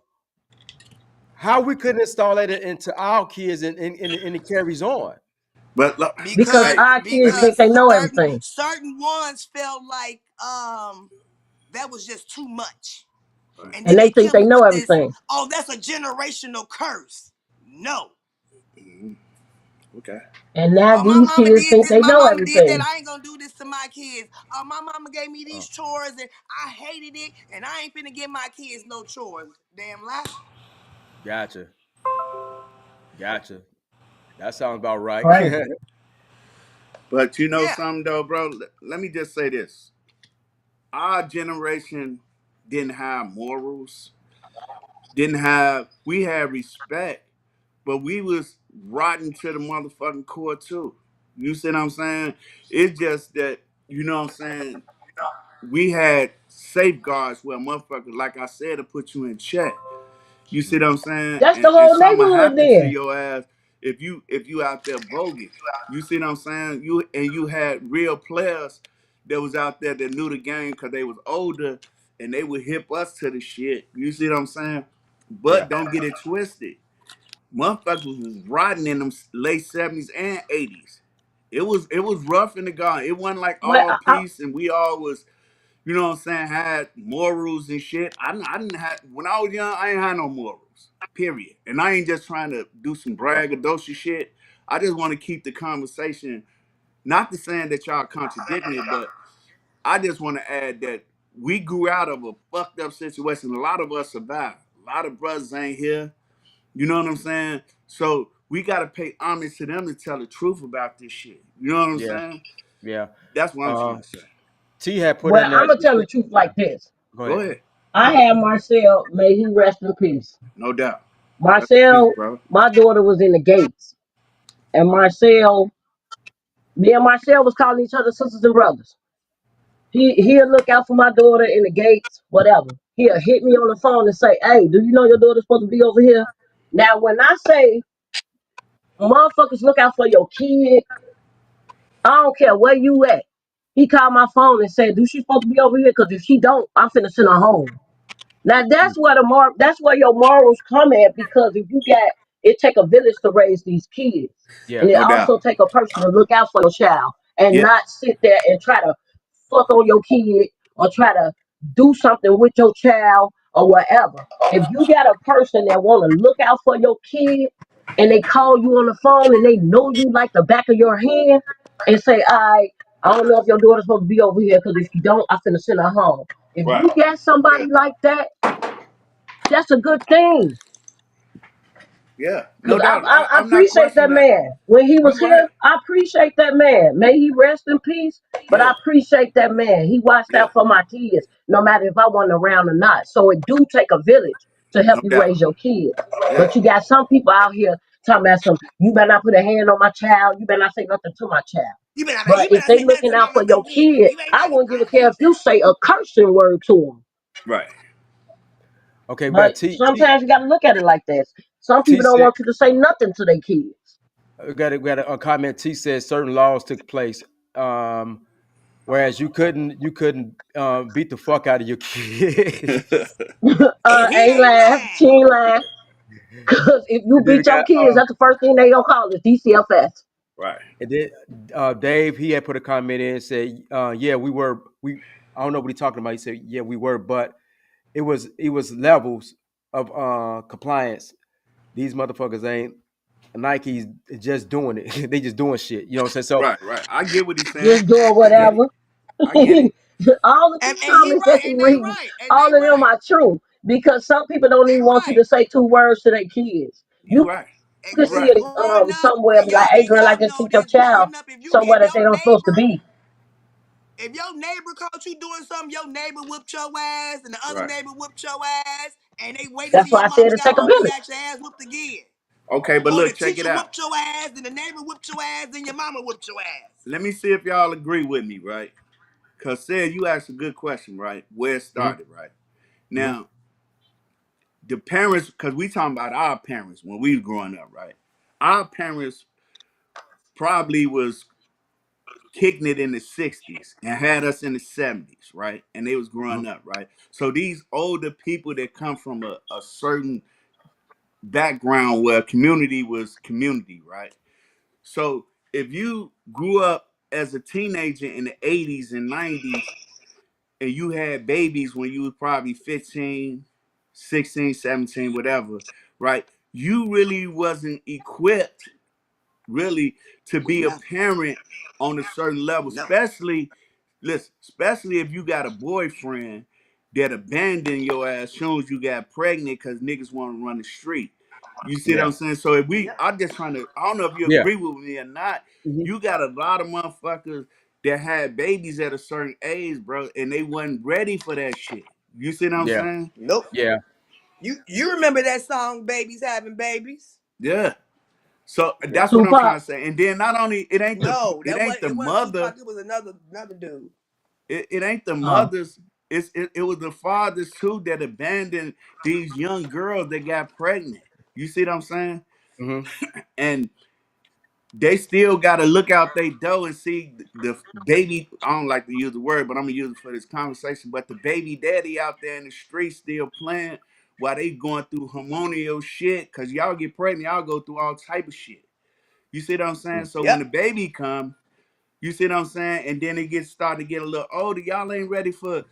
how we couldn't install it into our kids and it carries on. but look, Because because hey, our kids let me. think because they know certain everything. certain ones felt like that was just too much. Right. And then And they they think killed they me know with this, everything. oh, that's a generational curse. No. Mhm. Okay. And now Oh, my these mama kids did think this, they my know mama did that. everything. I ain't gonna do this to my kids. My mama gave me Uh, these chores and I hated it, and I ain't finna give my kids no chores. Damn lie. gotcha, gotcha. That sounds about right. Crazy. But you know Yeah. something though, bro. Let me just say this: our generation didn't have morals, didn't have. We had respect, but we was rotten to the motherfucking core too. You see what I'm saying? It's just that you know what I'm saying. We had safeguards where motherfuckers, like I said, to put you in check. You see what I'm saying? That's the And whole something neighborhood happen to then. your ass if you out there bogus. You see what I'm saying? You had real players that was out there that knew the game because they was older and they would hip us to the shit. You see what I'm saying? Yeah. But don't get it twisted. Motherfuckers was riding in them late 70s and 80s. It was rough in the garden. It wasn't like Well, all peace and we all was, you know what I'm saying, had morals and shit. I didn't have, when I was young, I ain't had no morals. Period. And I ain't just trying to do some braggadocious shit. I just want to keep the conversation, not to saying that y'all contradicting it, but I just want to add that we grew out of a fucked up situation. A lot of us survived. A lot of brothers ain't here. You know what I'm saying? So we gotta pay homage to them to tell the truth about this shit. You know what I'm Yeah. saying? Yeah. That's what I'm Uh, trying to say. T had put well, in I'm there. gonna tell the truth like this. Go Go ahead. ahead. I had Marcel, may he rest in peace. No doubt. Rest in peace, Marcel, bro. my daughter was in the gates, and Marcel, me and Marcel was calling each other sisters and brothers. He'll look out for my daughter in the gates, whatever. He'll hit me on the phone and say, "Hey, do you know your daughter's supposed to be over here?" Now, when I say motherfuckers look out for your kid, I don't care where you at. He called my phone and said, "Do she supposed to be over here? Because if she don't, I'm finna send her home." Now Mm. that's where your morals come at, because if you got, it take a village to raise these kids. Yeah. And it No doubt. also take a person to look out for your child and Yeah. not sit there and try to fuck on your kid or try to do something with your child or whatever. If you got a person that wanna look out for your kid and they call you on the phone and they know you like the back of your hand and say, I don't know if your daughter's supposed to be over here, because if you don't, I'm finna send her home. If Right. you got Yeah. somebody like that, that's a good thing. Yeah. Cause No doubt. I I'm not appreciate questioning that that. man when he was You right. here. I appreciate that man. May he rest in peace. But I Yeah. appreciate that man. He watched Yeah. out for my kids, no matter if I wasn't around or not. So it do take a village to help No you doubt. raise your kids. Yeah. But you got some people out here talking about some. You better not put a hand on my child. You better not say nothing to my child. You But if better they say nothing looking to my out for your motherfucking kid. kid, You ain't I nothing. wouldn't give a I care hate if you that. say a cursing word to them. Right. Okay, we got But T. sometimes you got to look at it like that. Some T people don't said want you to say nothing to their kids. we got a comment. T said certain laws took place, whereas you couldn't beat the fuck out of your kids. And he Ain't ain't lying. She lying. ain't lying. Because if you And then we beat your got kids, that's the first thing they gonna call is DCFS. Right. and then Dave, he had put a comment in and said, yeah, we I don't know what he's talking about. He said, yeah, we were, but it was levels of compliance. These motherfuckers ain't Nike's just doing it. They just doing shit. You know what I'm saying? So Right. Right. I get what he's saying. Just doing I get it. whatever. I get it. All of And these he comments that right. he And they reads, right. And they all of them right. are true. Because some people don't They even want you right. to say two words to their kids. You You right. And can You see right. it growing up, somewhere, be like, hey girl, I y'all just know picked your this. child Growing up, somewhere if that your they don't supposed to neighbor be. if your neighbor caught you doing something, your neighbor whooped your ass, and the other Right. neighbor whooped your ass, and they waited till That's why your I said mama it got take a home, you village. got your ass whooped again. Okay, but Or the look, check teacher it out. whooped your ass, then the neighbor whooped your ass, then your mama whooped your ass. Let me see if y'all agree with me, right? Cause said you asked a good question, right? Where it mhm, started, right? mhm, Now, the parents, because we talking about our parents when we was growing up, right? Our parents probably was kicking it in the 60s and had us in the 70s, right? And they was mhm, growing up, right? So these older people that come from a certain background where community was community, right? So if you grew up as a teenager in the 80s and 90s and you had babies when you was probably 15, 16, 17, whatever, right? You really wasn't equipped really to With be a nothing. parent on a certain level, Nothing. especially listen, especially if you got a boyfriend that abandoned your ass soon as you got pregnant because niggas want to run the street. You see what yeah, I'm saying? So if we, Yep. I'm just trying to, I don't know if you yeah, agree with me or not. mhm, You got a lot of motherfuckers that had babies at a certain age, bro, and they wasn't ready for that shit. You see what I'm yeah, saying? Nope. yeah, You remember that song, Babies Having Babies? Yeah. So yeah, that's what I'm Tupac. trying to say. And then not only it ain't the No, it that ain't was the it wasn't mother. Tupac. It was another dude. It ain't the Uh, mothers. It was the fathers too that abandoned these young girls that got pregnant. You see what I'm saying? mhm, And they still got to look out they door and see the baby. I don't like to use the word, but I'm gonna use it for this conversation. But the baby daddy out there in the street still playing while they going through hormonal shit. Cause y'all get pregnant, y'all go through all type of shit. You see what I'm saying? So when Yep. the baby come, you see what I'm saying? And then it gets started to get a little older. Y'all ain't ready for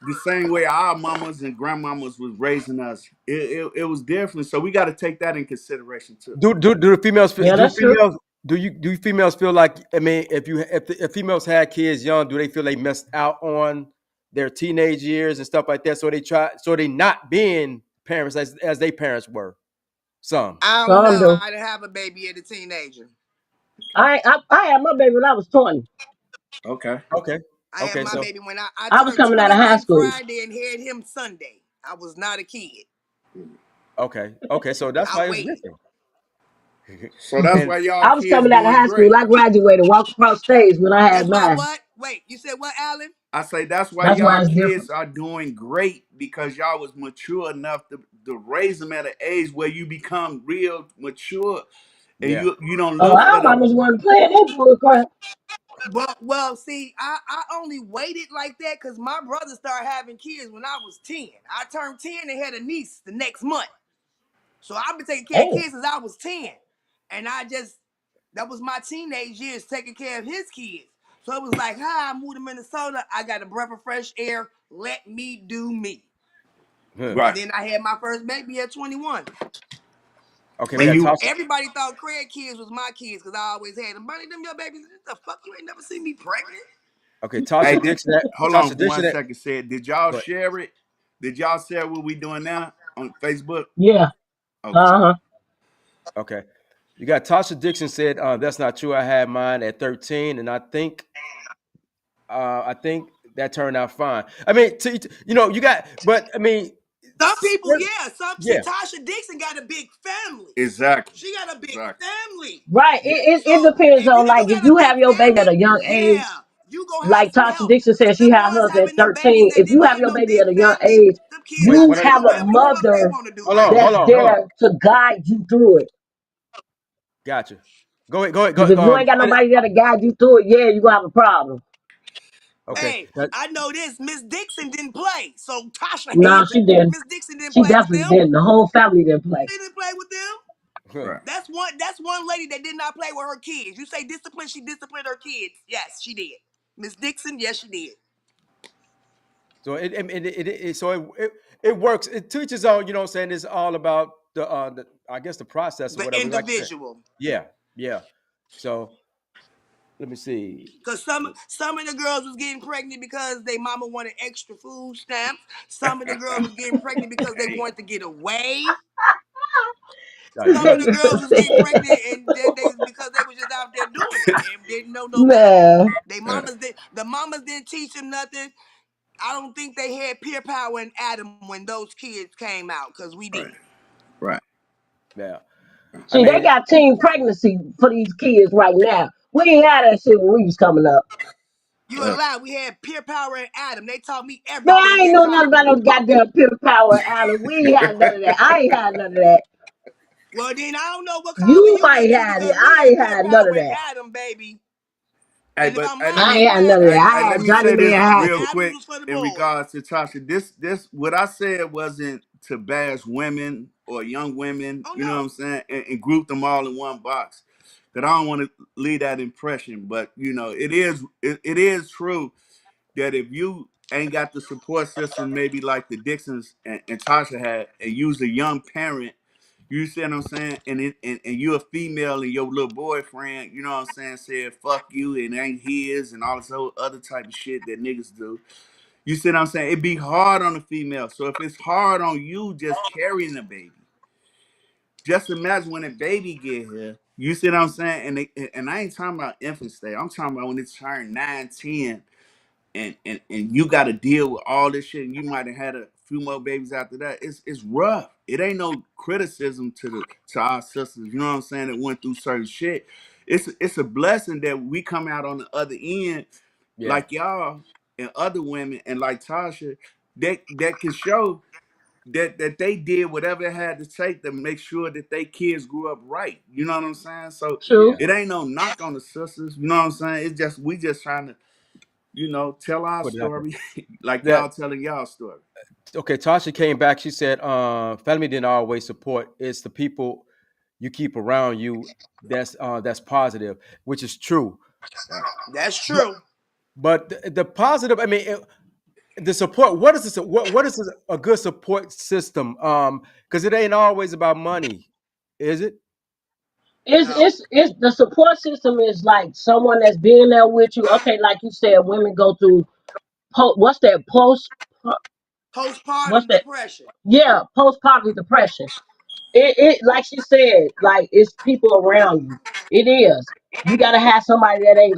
the same way our mamas and grandmamas was raising us. It was different. So we got to take that in consideration too. Do the females Yeah, do that's true. females do females feel like, I mean, if females had kids young, do they feel they missed out on their teenage years and stuff like that? So they not being parents as they parents were. Some. I don't Some know. do. I didn't have a baby as a teenager. I had my baby when I was 20. Okay. Okay. I had Okay. my So baby when I I was turned coming out of 20 high Black school. Friday and had him Sunday. I was not a kid. okay. Okay. So that's I why it's waited. different. So that's And why y'all I was kids coming out of doing high school. great. I graduated, walked across stage when I had That's why mine. what? Wait, you said what, Alan? I say that's why That's why y'all it's different. kids are doing great because y'all was mature enough to raise them at an age where you become real mature and yeah. you don't Oh, look for our the mamas wasn't playing that bull crap. Well, see, I only waited like that because my brother started having kids when I was 10. I turned 10 and had a niece the next month. So I've been taking care of Damn. kids since I was 10. And that was my teenage years taking care of his kids. So it was like, hi, I moved to Minnesota. I got a breath of fresh air. Let me do me. Huh. And right. then I had my first baby at 21. Okay. We But And got you Tasha. everybody thought Craig kids was my kids because I always had them. Bunny, them your babies. What the fuck? You ain't never seen me pregnant? Okay. hey, Tasha Dixon. hold on Tasha for one Dixon. second. Said, did y'all Go ahead. share it? Did y'all share what we doing now on Facebook? Yeah. Okay. Uh-huh. Okay. You got Tasha Dixon said, that's not true. I had mine at 13, and I think that turned out fine. I mean, you got, but I mean, Some people, yeah. See, yeah. Tasha Dixon got a big family. Exactly. She got a big Exactly. family. Right. Yeah. It So depends if you on, like, if got a you big have your baby at family, a young age, yeah, you gonna have like some Tasha help. Dixon Cause said she them had ones hers at having them babies 13. that If you didn't have have your no baby big at a young family, age, them kids Wait, you gonna wait, do have a whatever the fuck they mother want to do Hold on. later. Hold that's on. Hold on. there to guide you through it. Gotcha. Go ahead. Go ahead. Go Because ahead. if you ain't got nobody there to guide you through it, yeah, you gonna have a problem. Okay. Hey, I know this. Miss Dixon didn't play, so Tasha No, had to. she didn't. Miss Dixon didn't She play with definitely them. didn't. The whole family didn't play. She didn't play with them. right. That's one lady that did not play with her kids. You say discipline, she disciplined her kids. Yes, she did. Miss Dixon, yes, she did. So it works. It teaches all. You know what I'm saying? It's all about the I guess the process or The whatever. Like I said. individual. Yeah. Yeah. So let me see. Cause some of the girls was getting pregnant because they mama wanted extra food stamps. Some of the girls was getting pregnant because they Hey, wanted to get away. You Some of got the girls was getting pregnant and they because they was just out there doing it and didn't know no better. Man, They yeah, mamas did the mamas didn't teach them nothing. I don't think they had peer power in Adam when those kids came out, because we right, did. right. yeah. I see, they mean, got teen pregnancy for these kids right now. We ain't had that shit when we was coming up. You Uh, allowed. We had peer power in Adam. They taught me Man, I everything ain't in know nothing about college. no goddamn pure power, Allen. We ain't had none of that. I ain't had none of that. Well, then I don't know what college You you might went to have it. because we I had ain't peer had none power of in that. Adam, baby. hey, And if but I'm hey, let lying, I me ain't I'm had lying. none of But that. we hey, I had let had me Johnny say Man this Adam. real Hatchet. Adam quick was for the in boys. regards to Tasha. This what I said wasn't to bash women or young women. Oh You know what no, I'm saying, and group them all in one box. That I don't want to leave that impression, but it is true that if you ain't got the support system, maybe like the Dixons and Tasha had, and use a young parent, you see what I'm saying, and you're a female and your little boyfriend, you know what I'm saying, said fuck you and ain't his and all this other type of shit that niggas do. You see what I'm saying? It be hard on the female. So if it's hard on you just carrying a baby, just imagine when a baby get here. You see what I'm saying? And I ain't talking about infant stage. I'm talking about when it's turned 9, 10, and you got to deal with all this shit, and you might have had a few more babies after that. It's rough. It ain't no criticism to our sisters. You know what I'm saying? That went through certain shit. It's a blessing that we come out on the other end, yeah. like y'all and other women, and like Tasha, that can show that they did whatever it had to take to make sure that they kids grew up right. You know what I'm saying? So Yeah. True. it ain't no knock on the sisters. You know what I'm saying? It's just we just trying to tell our Put it out there. story like That y'all telling y'all story. okay. Tasha came back. She said, "Family didn't always support. It's the people you keep around you that's positive, which is true. Right. That's But true. the positive. I mean, the support. What is this? What is a good support system? Because it ain't always about money, is it? No. It's the support system is like someone that's being there with you. Okay, like you said, women go through what's that what's Postpartum that? depression. Yeah, postpartum depression. It like she said, like it's people around you. It is. You gotta have somebody that ain't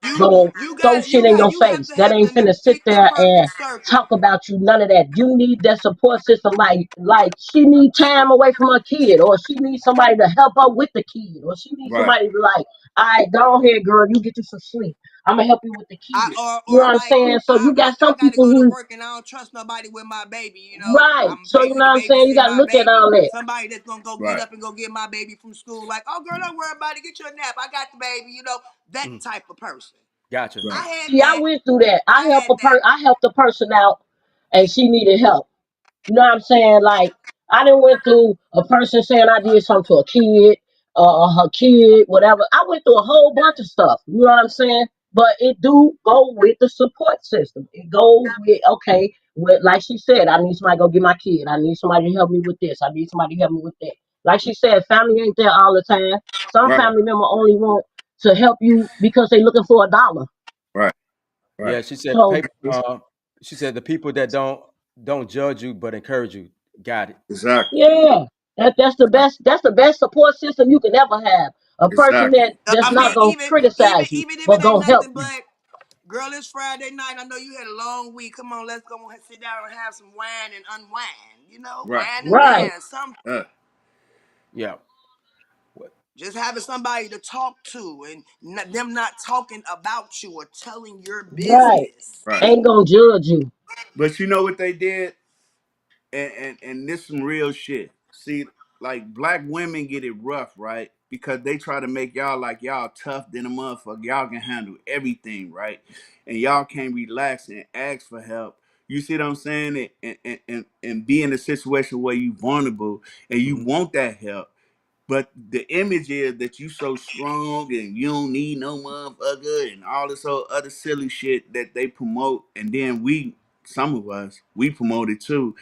You gonna you throw got shit in your you have face. to That have ain't to finna sit pick the there and perfect circle. talk about you. None of that. You need that support system. Like she need time away from her kid, or she needs somebody to help her with the kid, or she needs Right. somebody to be like, all right, go ahead, girl, you get you some sleep. I'm gonna help you with the I kid. You know or what I'm like saying? So you got I some gotta people go to who work and I don't trust nobody with my baby. right. I'm So you know basically what I'm saying? You babysit gotta my look at baby. all that. Somebody that's gonna go get Right. up and go get my baby from school. Like, oh girl, don't worry about it. Get your nap. I got the baby. That Mm, type of person. gotcha. I Right. had See, I that. went through that. I had that. I helped a person out, and she needed help. You know what I'm saying? Like I didn't went through a person saying I did something to a kid, or her kid, whatever. I went through a whole bunch of stuff. You know what I'm saying? But it do go with the support system. It goes with okay, with like she said, I need somebody to go get my kid. I need somebody to help me with this. I need somebody to help me with that. Like she said, family ain't there all the time. Some Right. family member only want to help you because they looking for a dollar. Right. Yeah, Right. she said So paper. She said the people that don't judge you but encourage you. Got it. Exactly. yeah, that's the best. That's the best support system you can ever have. A person Exactly. that's I not mean, gonna criticize you, even if but it ain't gonna help nothing you. but, girl, it's Friday night. I know you had a long week. Come on, let's go and sit down and have some wine and unwind. Right. Wine and Right, dine. Something. Uh, Yeah. What- Just having somebody to talk to and them not talking about you or telling your right. business. right. Ain't gonna judge you. But you know what they did? And this some real shit. See, like black women get it rough, right? Because they try to make y'all like y'all tough than a motherfucker. Y'all can handle everything, right? And y'all can't relax and ask for help. You see what I'm saying? And be in a situation where you vulnerable and you mhm. want that help. But the image is that you so strong and you don't need no motherfucker and all this other silly shit that they promote. And then some of us, we promote it too.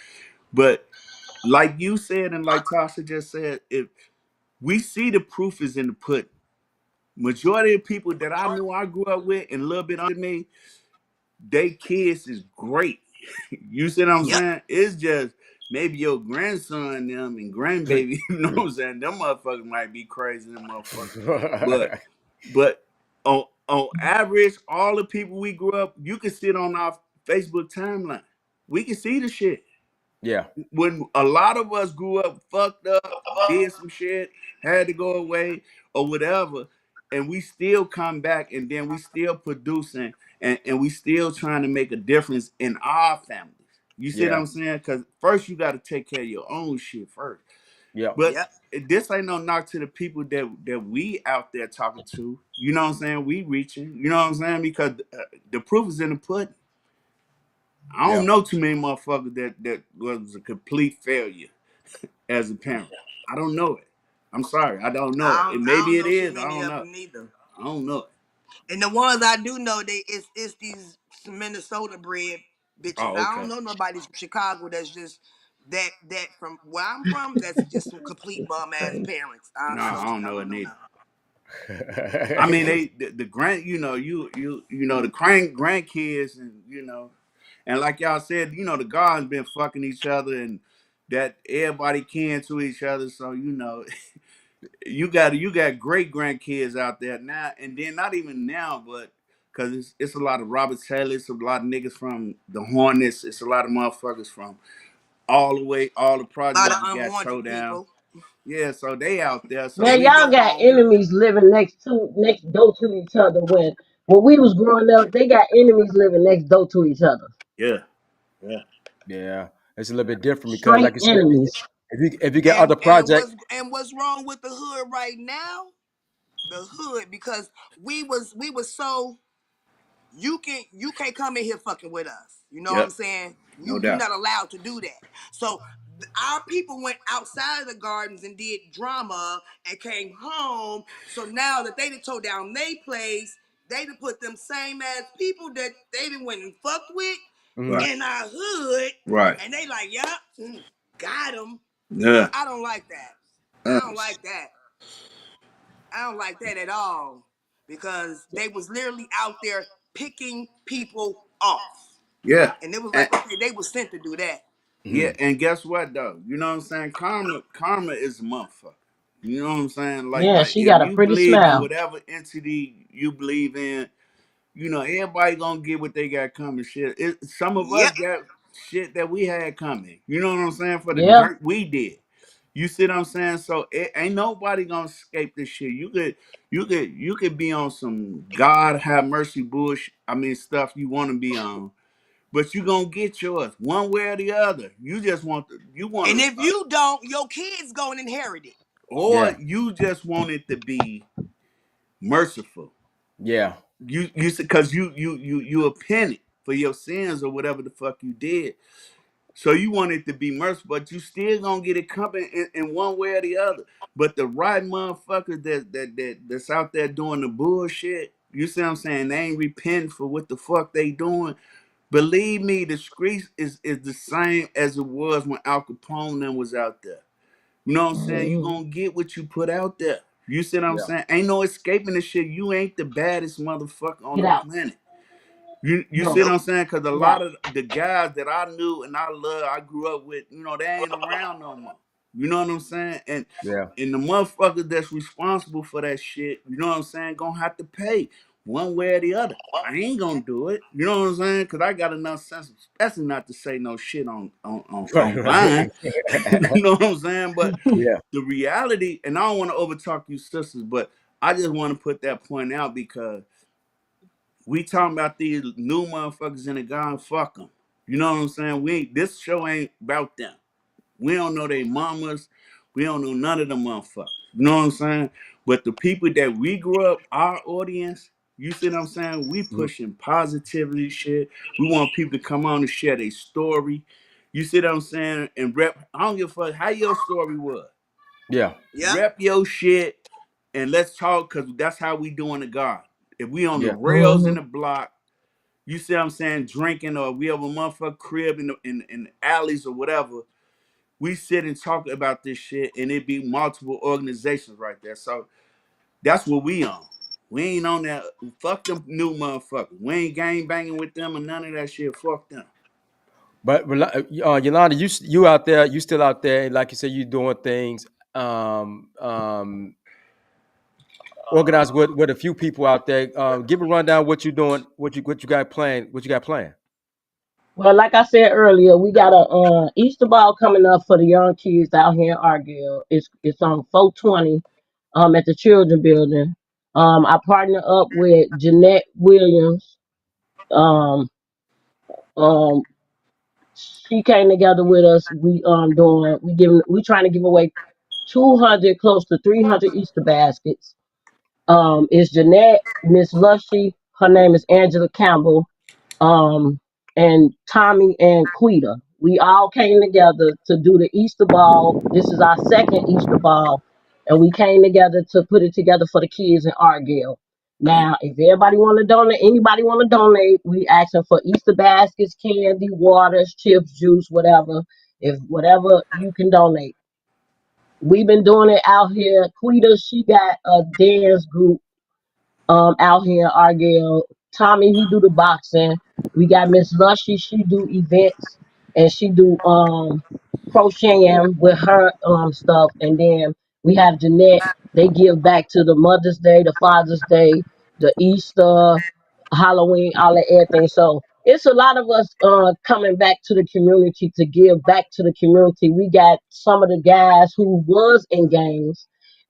But like you said, and like Tasha just said, if we see the proof is in the pudding. Majority of people that I knew I grew up with and a little bit under me, they kids is great. You see what I'm Yep. saying? It's just maybe your grandson them and grandbaby, you know what I'm saying? Them motherfuckers might be crazy, them motherfuckers. But but on average, all the people we grew up, you can sit on our Facebook timeline. We can see the shit. Yeah. When a lot of us grew up fucked up, did some shit, had to go away or whatever, and we still come back and then we still producing and we still trying to make a difference in our families. You see what Yeah. I'm saying? Because first you got to take care of your own shit first. Yeah. But Yep. this ain't no knock to the people that we out there talking to. You know what I'm saying? We reaching. You know what I'm saying? Because the proof is in the pudding. I Yeah. don't know too many motherfuckers that was a complete failure as a parent. I don't know it. I'm sorry, I don't know it. And I maybe don't it know too is. I many don't of know. them neither. I don't know it. And the ones I do know, it's these Minnesota bred bitches. Oh, I don't okay. know nobody from Chicago that's just that from where I'm from. That's just some complete bum ass parents. No, I don't I know it don't know neither. none. I mean, the grand, the grandkids, and and like y'all said, the guards been fucking each other, and that everybody can to each other. So you got great grandkids out there now, and then not even now, but because it's a lot of Robert Taylor, it's a lot of niggas from the Hornets, it's a lot of motherfuckers from all the A lot of projects that got tore unwanted down. people. Yeah, so they out there. So Man, Baby y'all go got home. enemies living next door to each other. When we was growing up, they got enemies living next door to each other. yeah, yeah, Yeah. It's a little bit different because, Straight like you said, enemies. if you get other And project, what's wrong with the hood right now? The hood, because we was so you can't come in here fucking with us. You know what I'm Yep. saying? No You're doubt. not allowed to do that. So our people went outside of the gardens and did drama and came home. So now that they done tore down their place, they done put them same ass people that they done went and fucked with Hmm. Right. in our hood, Right. and they like, yup, got them. Yeah. I don't like that. Uh, I don't like that. I don't like that at all because they was literally out there picking people off, yeah. and it was And, like, okay, they was sent to do that. yeah. Hmm. And guess what though? You know what I'm saying? Karma is a motherfucker. You know what I'm saying? Yeah, Like she if got a you pretty believe in smile. whatever entity you believe in, you know, everybody gonna get what they got coming. Shit, some of us Yep. got shit that we had coming. You know what I'm saying? For the Yeah. dirt we did. You see what I'm saying? So it ain't nobody gonna escape this shit. You could be on some God have mercy bullshit. I mean stuff you want to be on, but you gonna get yours one way or the other. You just want you want And to, if you don't, your kids gonna inherit it. or Yeah. you just want it to be merciful. Yeah. You because you a penny for your sins or whatever the fuck you did. So you want it to be merciful, but you still gonna get it coming in one way or the other. But the right motherfuckers that's out there doing the bullshit, you see what I'm saying? They ain't repenting for what the fuck they doing. Believe me, the streets is the same as it was when Al Capone then was out there. You know what I'm saying? You Mhm. gonna get what you put out there. You see what I'm Yeah. saying? Ain't no escaping the shit. You ain't the baddest motherfucker on Get the out. planet. You see No. what Nope. I'm saying? Because a Get lot out. of the guys that I knew and I love, I grew up with, you know, they ain't around no more. You know what I'm saying? Yeah. And the motherfuckers that's responsible for that shit, you know what I'm saying, gonna have to pay one way or the other. I ain't gonna do it. You know what I'm saying? Because I got enough sense, especially not to say no shit on Right. online. You know what I'm saying? But Yeah. the reality, and I don't want to overtalk you sisters, but I just want to put that point out because we talking about these new motherfuckers in the God, fuck them. You know what I'm saying? This show ain't about them. We don't know their mamas. We don't know none of them motherfuckers. You know what I'm saying? But the people that we grew up, our audience, you see what I'm saying? We Mhm. pushing positivity shit. We want people to come on and share their story. You see what I'm saying? And rep, I don't give a fuck how your story was. Yeah. Yep. Rep your shit and let's talk because that's how we doing the God. If we on the Yeah. rails in Mhm. the block, you see what I'm saying, drinking, or we have a motherfucker crib in the alleys or whatever, we sit and talk about this shit and it be multiple organizations right there. So that's what we on. We ain't on that. Fuck them new motherfuckers. We ain't gang banging with them and none of that shit. Fuck them. But Yolanda, you out there, you still out there, and like you said, you doing things, um, um, organized with a few people out there. Give a rundown what you doing, what you got playing, what you got playing. Well, like I said earlier, we got a Easter ball coming up for the young kids out here in Argyle. It's on 420 at the Children Building. I partner up with Jeanette Williams. Um um she came together with us. We trying to give away 200, close to 300 Easter baskets. It's Jeanette, Miss Lushy. Her name is Angela Campbell, um, and Tommy and Quita. We all came together to do the Easter ball. This is our second Easter ball, and we came together to put it together for the kids in Argyle. Now, if everybody want to donate, anybody want to donate, we asking for Easter baskets, candy, waters, chips, juice, whatever. If whatever you can donate. We've been doing it out here. Quita, she got a dance group out here in Argyle. Tommy, he do the boxing. We got Miss Lushy, she do events and she do crocheting with her stuff. And then we have Jeanette, they give back to the Mother's Day, the Father's Day, the Easter, Halloween, all that everything. So it's a lot of us coming back to the community to give back to the community. We got some of the guys who was in gangs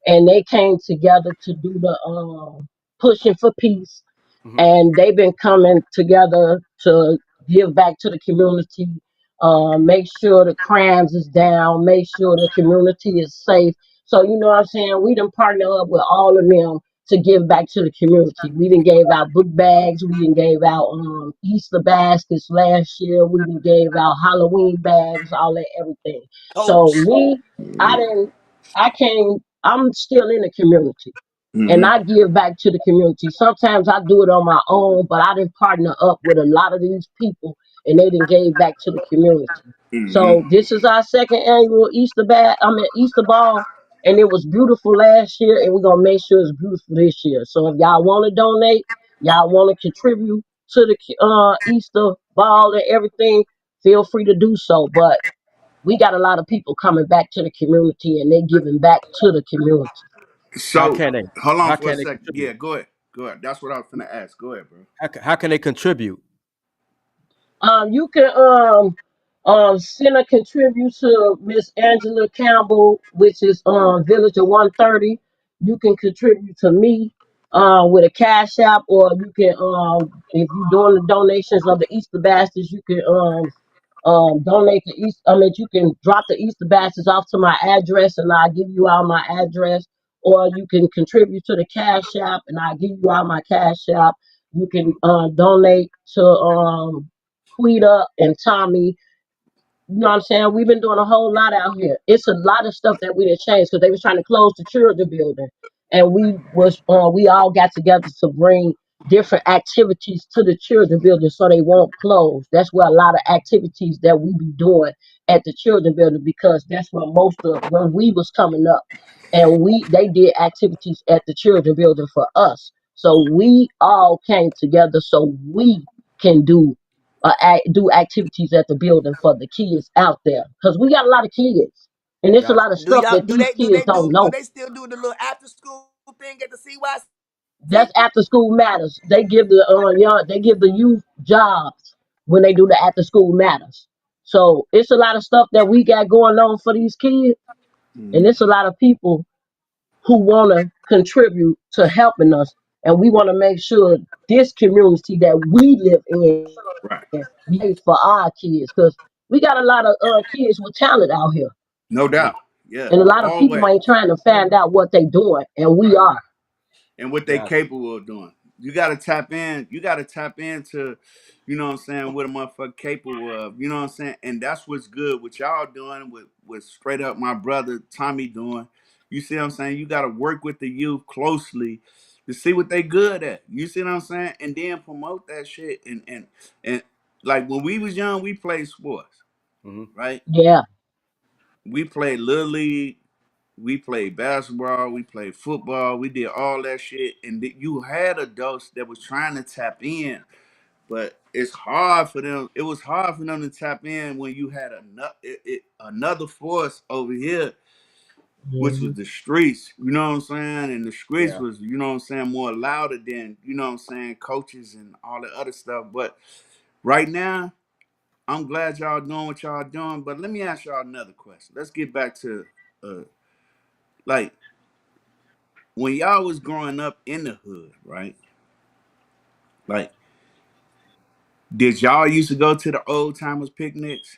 and they came together to do the pushing for peace, Hmm. and they've been coming together to give back to the community, make sure the crimes is down, make sure the community is safe. So you know what I'm saying? We done partner up with all of them to give back to the community. We didn't gave out book bags. We didn't gave out Easter baskets last year. We didn't gave out Halloween bags, all that, everything. So Coach. me, I didn't. I came. I'm still in the community, and Mm-hmm. I give back to the community. Sometimes I do it on my own, but I didn't partner up with a lot of these people, and they didn't gave back to the community. So Mm-hmm. this is our second annual Easter ball, and it was beautiful last year, and we're gonna make sure it's beautiful this year. So if y'all want to donate, y'all want to contribute to the Easter ball and everything, feel free to do so. But we got a lot of people coming back to the community, and they giving back to the community. How So can they? hold on How for a can they second. contribute? Yeah, go ahead. Go ahead. That's what I was gonna ask. Go ahead, bro. How can they contribute? You can send a contribute to Miss Angela Campbell, which is Village of 130. You can contribute to me with a cash app, or you can if you're doing the donations of the Easter baskets, you can donate the Easter. I mean, you can drop the Easter baskets off to my address, and I'll give you out my address. Or you can contribute to the cash app, and I'll give you out my cash app. You can donate to Quita and Tommy. You know what I'm saying? We've been doing a whole lot out here. It's a lot of stuff that we didn't change because they was trying to close the children building, and we all got together to bring different activities to the children building so they won't close. That's where a lot of activities that we be doing at the children building, because that's where most of when we was coming up, and they did activities at the children building for us. So we all came together so we can do activities at the building for the kids out there, because we got a lot of kids, and there's a Gotcha. lot of Do stuff y'all that these kids don't do know. they still do the little after school thing at the That's CYC? after school matters. They give the youth jobs when they do the after school matters. So it's a lot of stuff that we got going on for these kids, and Mm-hmm. it's a lot of people who want to contribute to helping us, and we want to make sure this community that we live in Right. be safe for our kids, because we got a lot of kids with talent out here, No Mhm. doubt. Yeah. and a lot of people Always. ain't trying to find out what they doing, and we Right. are. And what they Gotcha. capable of doing. You gotta tap in. You gotta tap into, you know what I'm saying, what a motherfucker capable of. You know what I'm saying? And that's what's good. What y'all doing with straight up my brother Tommy doing. You see what I'm saying? You gotta work with the youth closely to see what they good at. You see what I'm saying? And then promote that shit. And like when we was young, we played sports, Hmm. right? Yeah. We played little league, we played basketball, we played football, we did all that shit, and you had adults that was trying to tap in, but it's hard for them. It was hard for them to tap in when you had another force over here, which was Hmm. the streets. You know what I'm saying? And the streets Yeah. was, you know what I'm saying, more louder than, you know what I'm saying, coaches and all the other stuff. But right now, I'm glad y'all doing what y'all doing. But let me ask y'all another question. Let's get back to uh, like when y'all was growing up in the hood, right? Like, did y'all used to go to the old timers picnics?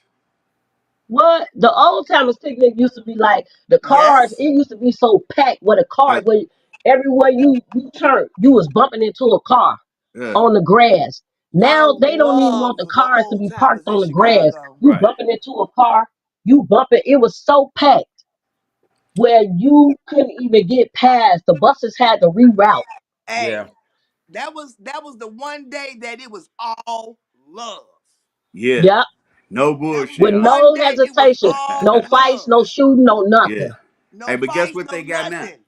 What the old timers picnic used to be like, the cars, Yes. it used to be so packed where the cars Like, where everywhere you turned, you was bumping into a car yeah, on the grass. I Now they don't even want love the the cars to old be timers parked in on the grass. Chicago. You right. bumping into a car, you bumping. It was so packed where you couldn't even get past. The buses had to reroute. Yeah. Hey, that was the one day that it was all love. Yeah, Yep, no That was with bullshit, the huh? one no day it was hesitation, all no fights, love. no shooting, no Yeah. nothing. Hey, No but guess fights, what no they got now? nothing.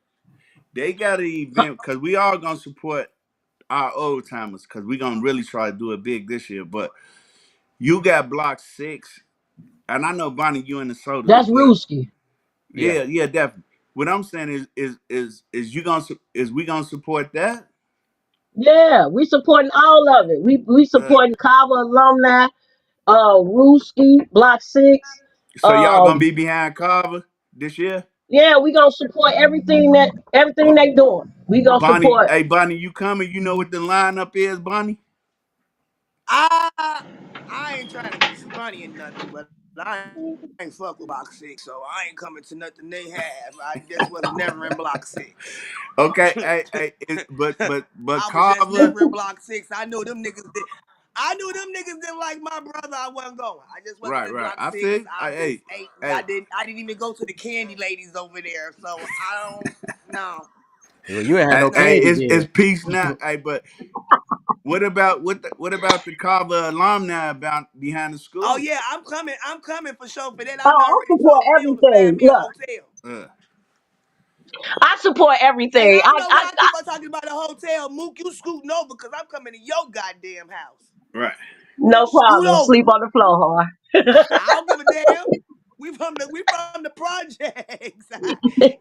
They got an event because we all gonna support our old timers because we gonna really try to do it big this year. But you got Block 6, and I know Bonnie, you in the soda, That's but Rooski. Yeah. yeah, yeah, definitely. What I'm saying is you gonna is we gonna support that? Yeah, we supporting all of it. We Uh, supporting Kava alumni, Rooski, Block 6. so y'all gonna Um, be behind Carver this year? yeah, we gonna support everything Oh, they doing. We gonna Bonnie, support. hey Bonnie, you coming? You know what the lineup is, Bonnie? I I ain't trying to see Bonnie in nothing, but I ain't fuck with Block 6, so I ain't coming to nothing they have. I just was never in Block 6. Okay, but I was just Carver, never in Block 6. I knew them niggas did. I knew them niggas didn't like my brother. I wasn't going. I just wasn't right, in right. Block I 6. feel, I just ain't. hey, I didn't even go to the candy ladies over there. So I don't. No. Well, you ain't had no hey, candy it's then. peace now. Hey, but what about the Carver alumni about behind the Oh school? yeah, I'm coming. I'm coming for sure for that. I done Oh, I already support told Phil to everything. find me a Look, hotel. Uh, I support And I everything. don't know why I keep on talking about a hotel. Mook, you scooting over because I'm coming to your goddamn house. right. No Scoot problem. over. Sleep on the floor, I don't give a damn. We from the projects.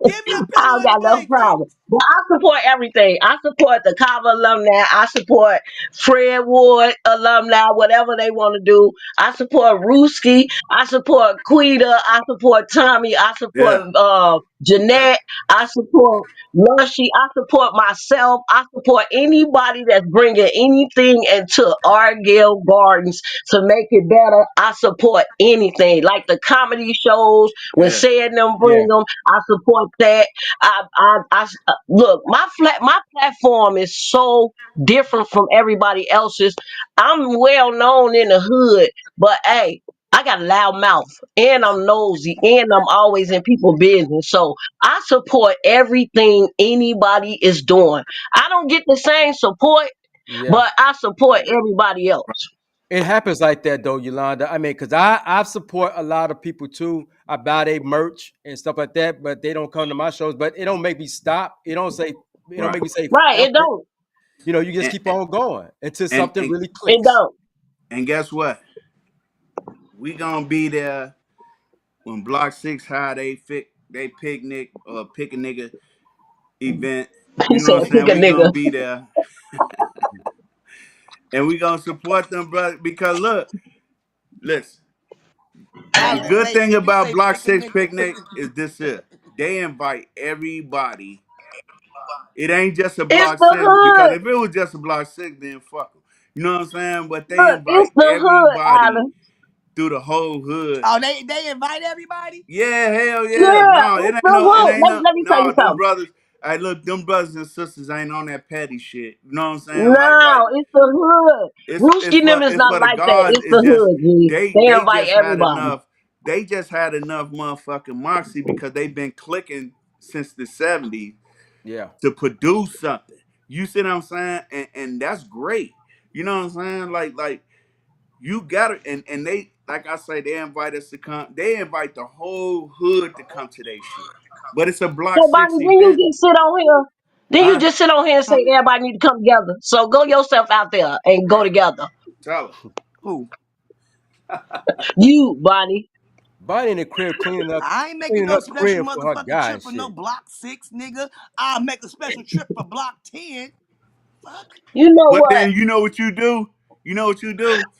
Give me a I pillow don't and a got no blanket. problem. But I support everything. I support the Kava alumni. I support Fred Ward alumni, whatever they want to do. I support Ruski. I support Quita. I support Tommy. I support Yeah, yeah, Jeanette. I support Lushy. I support myself. I support anybody that's bringing anything into Argyle Gardens to make it better. I support anything. Like the comedy shows, when yeah, saying them Yeah, bring them, I support that. Look, my platform is so different from everybody else's. I'm well known in the hood, but hey, I got a loud mouth and I'm nosy and I'm always in people business. So I support everything anybody is doing. I don't get the same support, yeah. but I support everybody else. It happens like that though, Yolanda. I mean, because I support a lot of people too. I buy their merch and stuff like that, but they don't come to my shows. But it don't make me stop. It don't right. make me say Right, F it it. don't. You just And keep on going until and something and, really It clicks. don't. and guess what? We gonna be there when Block Six had they picnic or pick a nigga event. He You know what I'm said saying? pick a We gonna nigga. be there and we gonna support them, brother. Because look, listen. The good thing Did you about say Block pick a Six nigga? Picnic is this here. They invite everybody. It ain't just a It's Block the Six because hood. if it was just a Block Six, then fuck them. You know what I'm saying? But they Look, it's invite the hood, everybody Alan. through the whole hood. Oh, they invite everybody? Yeah, hell yeah. Yeah, No, it it's ain't the no, it hood. ain't no, Let me tell you no. Them something. brothers. Hey, look, them brothers and sisters ain't on that petty shit. You know what I'm saying? No, it's the hood. It's Ruski them for is it's not for the like that. guards. It's It's the just hood, G. They they invite just had everybody. enough. They just had enough motherfucking moxie because they've been clicking since the '70s Yeah. to produce something. You see what I'm saying? And that's great. You know what I'm saying? Like you got it. And they like I say, they invite us to come. They invite the whole hood to come to their shit. But it's a Block So, Bonnie, Six then you event, just sit on here. Then you huh? just sit on here and say everybody need to come together. So go yourself out there and go together. Tell her. Who? You, Bonnie. Bonnie in the crib I ain't making cleaning no up special crib for her motherfucking guy trip and for no shit. Block 6, nigga. I'll make a special trip for Block 10. Fuck. You know But what? then you know what you do? You know what you do?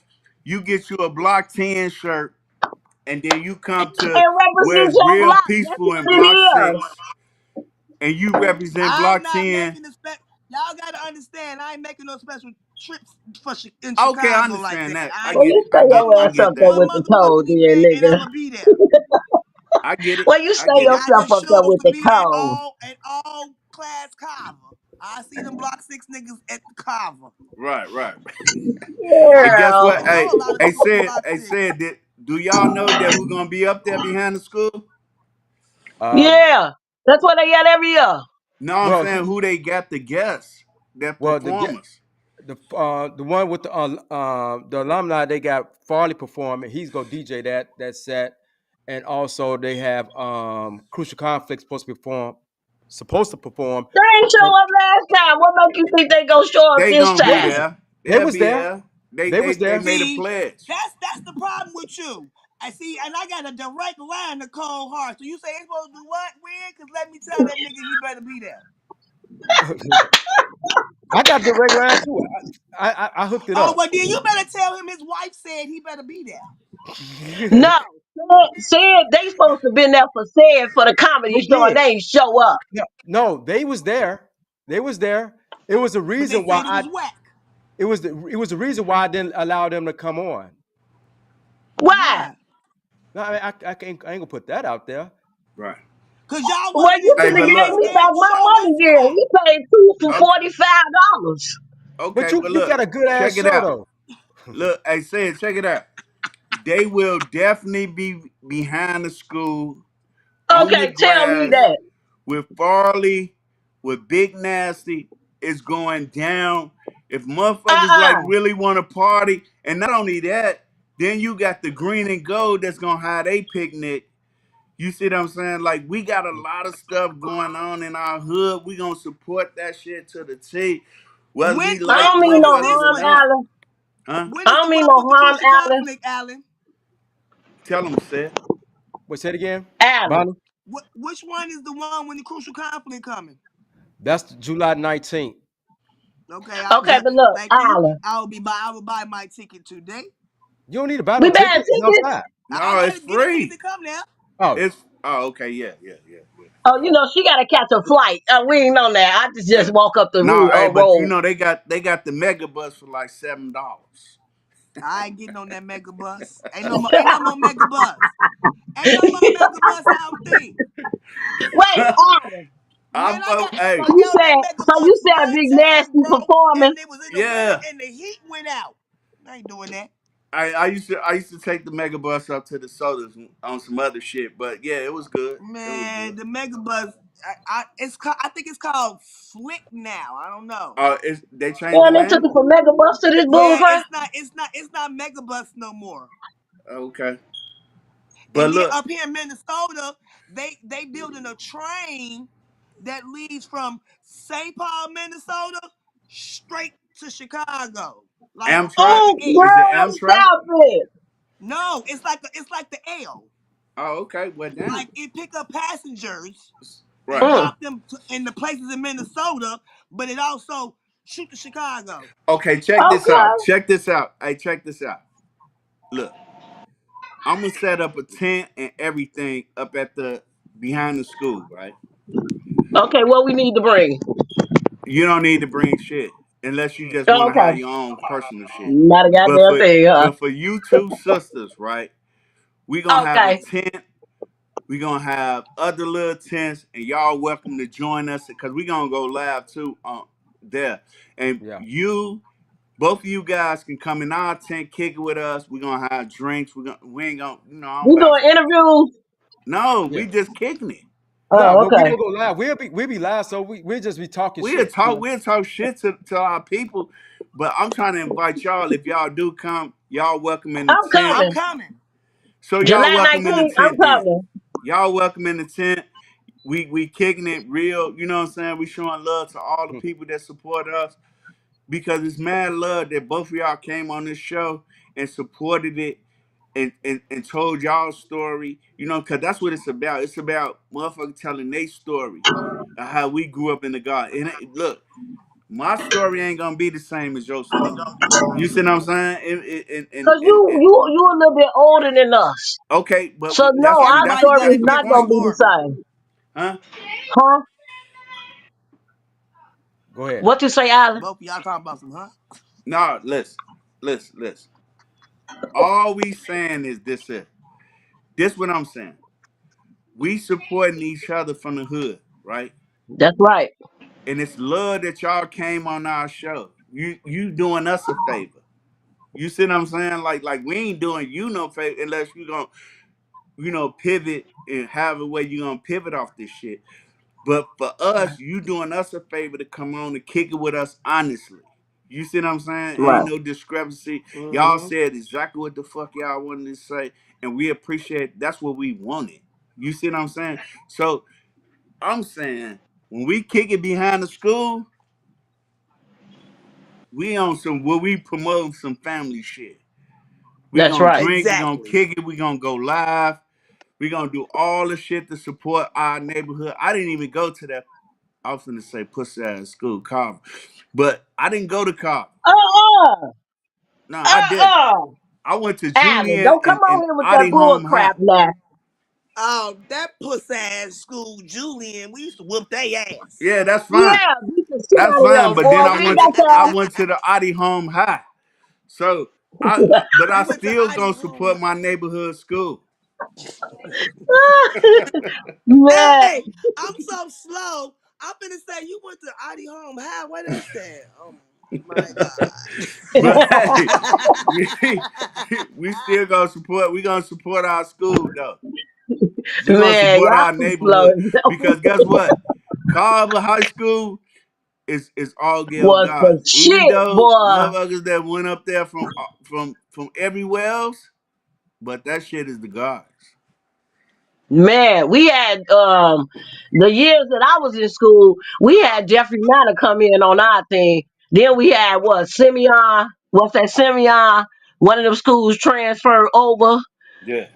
You get you a Block 10 shirt, and then you come to And where represent it's your real block. That's peaceful in what it Block is. 6, and you represent I'm Block not 10. making the spec. Y'all gotta understand, I ain't making no special trips in Okay, I Chicago like understand that. that. I I Well, get you it. stay I get I'm it. your I going ass to up get the there that. one with the motherfucking cold, then, event and nigga. I'ma be there. I get it. Well, you I stay get And it. I yourself just up there shows with to the be cold. at all class Carver. I see them Block 6 niggas at the Carver. Right, right. And guess Girl. what? I know a lot of people from Block 6. That do y'all know that we're gonna be up there behind the school? Uh, Yeah. That's what they get every year. No, I'm well, saying who they got the guests, their well, the get performers. the one with the alumni, they got Farley performing. He's gonna DJ that set, and also they have Crucial Conflict supposed to perform. They ain't show And up last time. What make you think they gonna show up They this gonna be time? there. they They'll was be there. there. They They they was they there. made a See, pledge. that's the problem with you. I see, and I got a direct line to Cold Heart. So you say they supposed to do what? When? Cause let me tell that nigga he better be there. I got the regular line too. I hooked it Oh up. well, then you better tell him his wife said he better be there. No. Said they supposed to been there for said for the comedy They show and did. they ain't show up. No, no, they was there. They was there. It was a But they reason why said it was whack. it was the reason why I didn't allow them to come on. Why? Why? No, I mean, I ain't gonna put that out there. Right. Cause y'all Well, wanted you to Hey, should do have but it gave look. me instead back of my show money us then. off. We paid two for Okay. $45. But Okay, you but you look. got a good ass Check it show out. though. Look, hey, say it. Check it out. They will definitely be behind the school on the Okay, tell me grass that. with Farley, with Big Nasty. It's going down. If motherfuckers like Uh-uh. really want to party, and not only that, then you got the green and gold that's gonna have a picnic. You see what I'm saying? Like we got a lot of stuff going on in our hood. We gonna support that shit to the T, whether When we I when like don't mean when no is motherfuckers this or harm, one? not. Alan. Huh? When I is the don't mean one no with the harm, crucial Alan. conflict, Alan? Tell them, said. Wait, say it again, Alan. Bonnie. Which one is the one when the crucial conflict coming? That's July 19th. Okay, Okay, but look, thank you. Alan. I will buy my ticket today. You don't need to buy no We buying ticket. It's tickets. outside. I No, it's gotta get a ticket free. to come now. Oh, It's okay, yeah, yeah, yeah, yeah, Oh, you know, she got to catch a flight. We ain't on that. I just yeah. walk up the No, hey, but you road. know they got the mega bus for like $7. I ain't getting on that mega bus. Ain't no more mega bus. Ain't no more mega bus. I don't think. Wait, Alan. Man, So Hey, I you got on that said, mega so you bus said one Big time, Nasty bro, performing. and it was in the winter yeah. and the heat went out. I ain't doing that. I used to take the mega bus up to the sodas on some other shit, but yeah, it was good. It was Man, good. the mega bus. I think it's called Flick now. I don't know. They changed the And they took name. it from Megabus to this bull Yeah, crap. it's not mega bus no more. Okay, but And then look, up here in Minnesota, they building a train that leads from St. Paul, Minnesota, straight to Chicago, like Amtrak the Oh, is L. it girl, Amtrak? stop it. No, it's like the L. Oh, okay. Well, damn. Like it pick up passengers and Right. Mm. drop them in the places in Minnesota, but it also shoot to Chicago. Okay, check this Okay. out. Check this out. Hey, check this out. Look, I'm gonna set up a tent and everything up at the behind the school, right? Okay, what we need to bring. You don't need to bring shit unless you just want to have Okay. your own personal shit. Not a But goddamn for thing, huh? but for you two sisters, right? We gonna have a Okay. tent. We gonna have other little tents, and y'all welcome to join us because we gonna go live too there. And yeah. both of you guys can come in our tent, kick it with us. We're gonna have drinks. We ain't gonna, I don't We buy. doing interviews. No, Yeah. we just kicking it. No, Oh, but we okay. gonna go live. We'll be live, so we'll just be talking We'll shit. You talk, know. we'll talk shit to our people. But I'm trying to invite y'all. If y'all do come, y'all welcome in the I'm tent. I'm coming. coming. So y'all July welcome in the 19th, I'm tent then. coming. Y'all welcome in the tent. We kicking it real. You know what I'm saying? We showing love to all the Hmm. people that support us because it's mad love that both of y'all came on this show and supported it and told y'all story, because that's what it's about. It's about motherfuckers telling their story of how we grew up in the God. And look, my story ain't gonna be the same as your story. You see what I'm saying? Cause you a little bit older than us. Okay, but So no, our that's Everybody story got that's a is the not different gonna point, be the story. same. huh? Huh? Go ahead. What you say, Alan? Both of y'all talking about some, huh? No, listen. All we saying is this here. This what I'm saying. We supporting each other from the hood, right? That's right. And it's love that y'all came on our show. You doing us a favor. You see what I'm saying? Like we ain't doing you no favor unless you gonna, pivot and have a way you gonna pivot off this shit. But for us, you doing us a favor to come on and kick it with us honestly. You see what I'm saying? Ain't Right. no discrepancy. Y'all Mm-hmm. said exactly what the fuck y'all wanted to say, and we appreciate. That's what we wanted. You see what I'm saying? So I'm saying when we kick it behind the school, we on some where we promote some family shit. We That's gonna right. drink, we gonna Exactly. kick it, we gonna go live, we gonna do all the shit to support our neighborhood. I didn't even go to that. I was gonna say pussy ass school, Carver, but I didn't go to Carver. Uh-uh. No, I didn't. Uh-uh. I went to Alan, Julian don't come on and here with that Audi bull Home crap High. now. Oh, that puss ass school, Julian. We used to whoop their ass. Yeah, that's fine. Yeah, beat the shit That's out of fine. them, But boy. then I We ain't went got I time. went to the Audi Home High. So but You I went to still Idy gonna home. support my neighborhood school. Man, Hey, I'm so slow. I'm finna say you went to Audi Home. How? What is that? Oh my But hey, God. we still gonna support. We gonna support our school though. We gonna man, support y'all our too slow. neighborhood because guess what? Carver High School is all give Was God. the Even shit, though boy. motherfuckers that went up there from everywhere else, but that shit is the gods. Man, we had the years that I was in school, we had Jeffrey Manor come in on our thing. Then we had what Simeon? What's that Simeon? One of them schools transferred over. Yeah.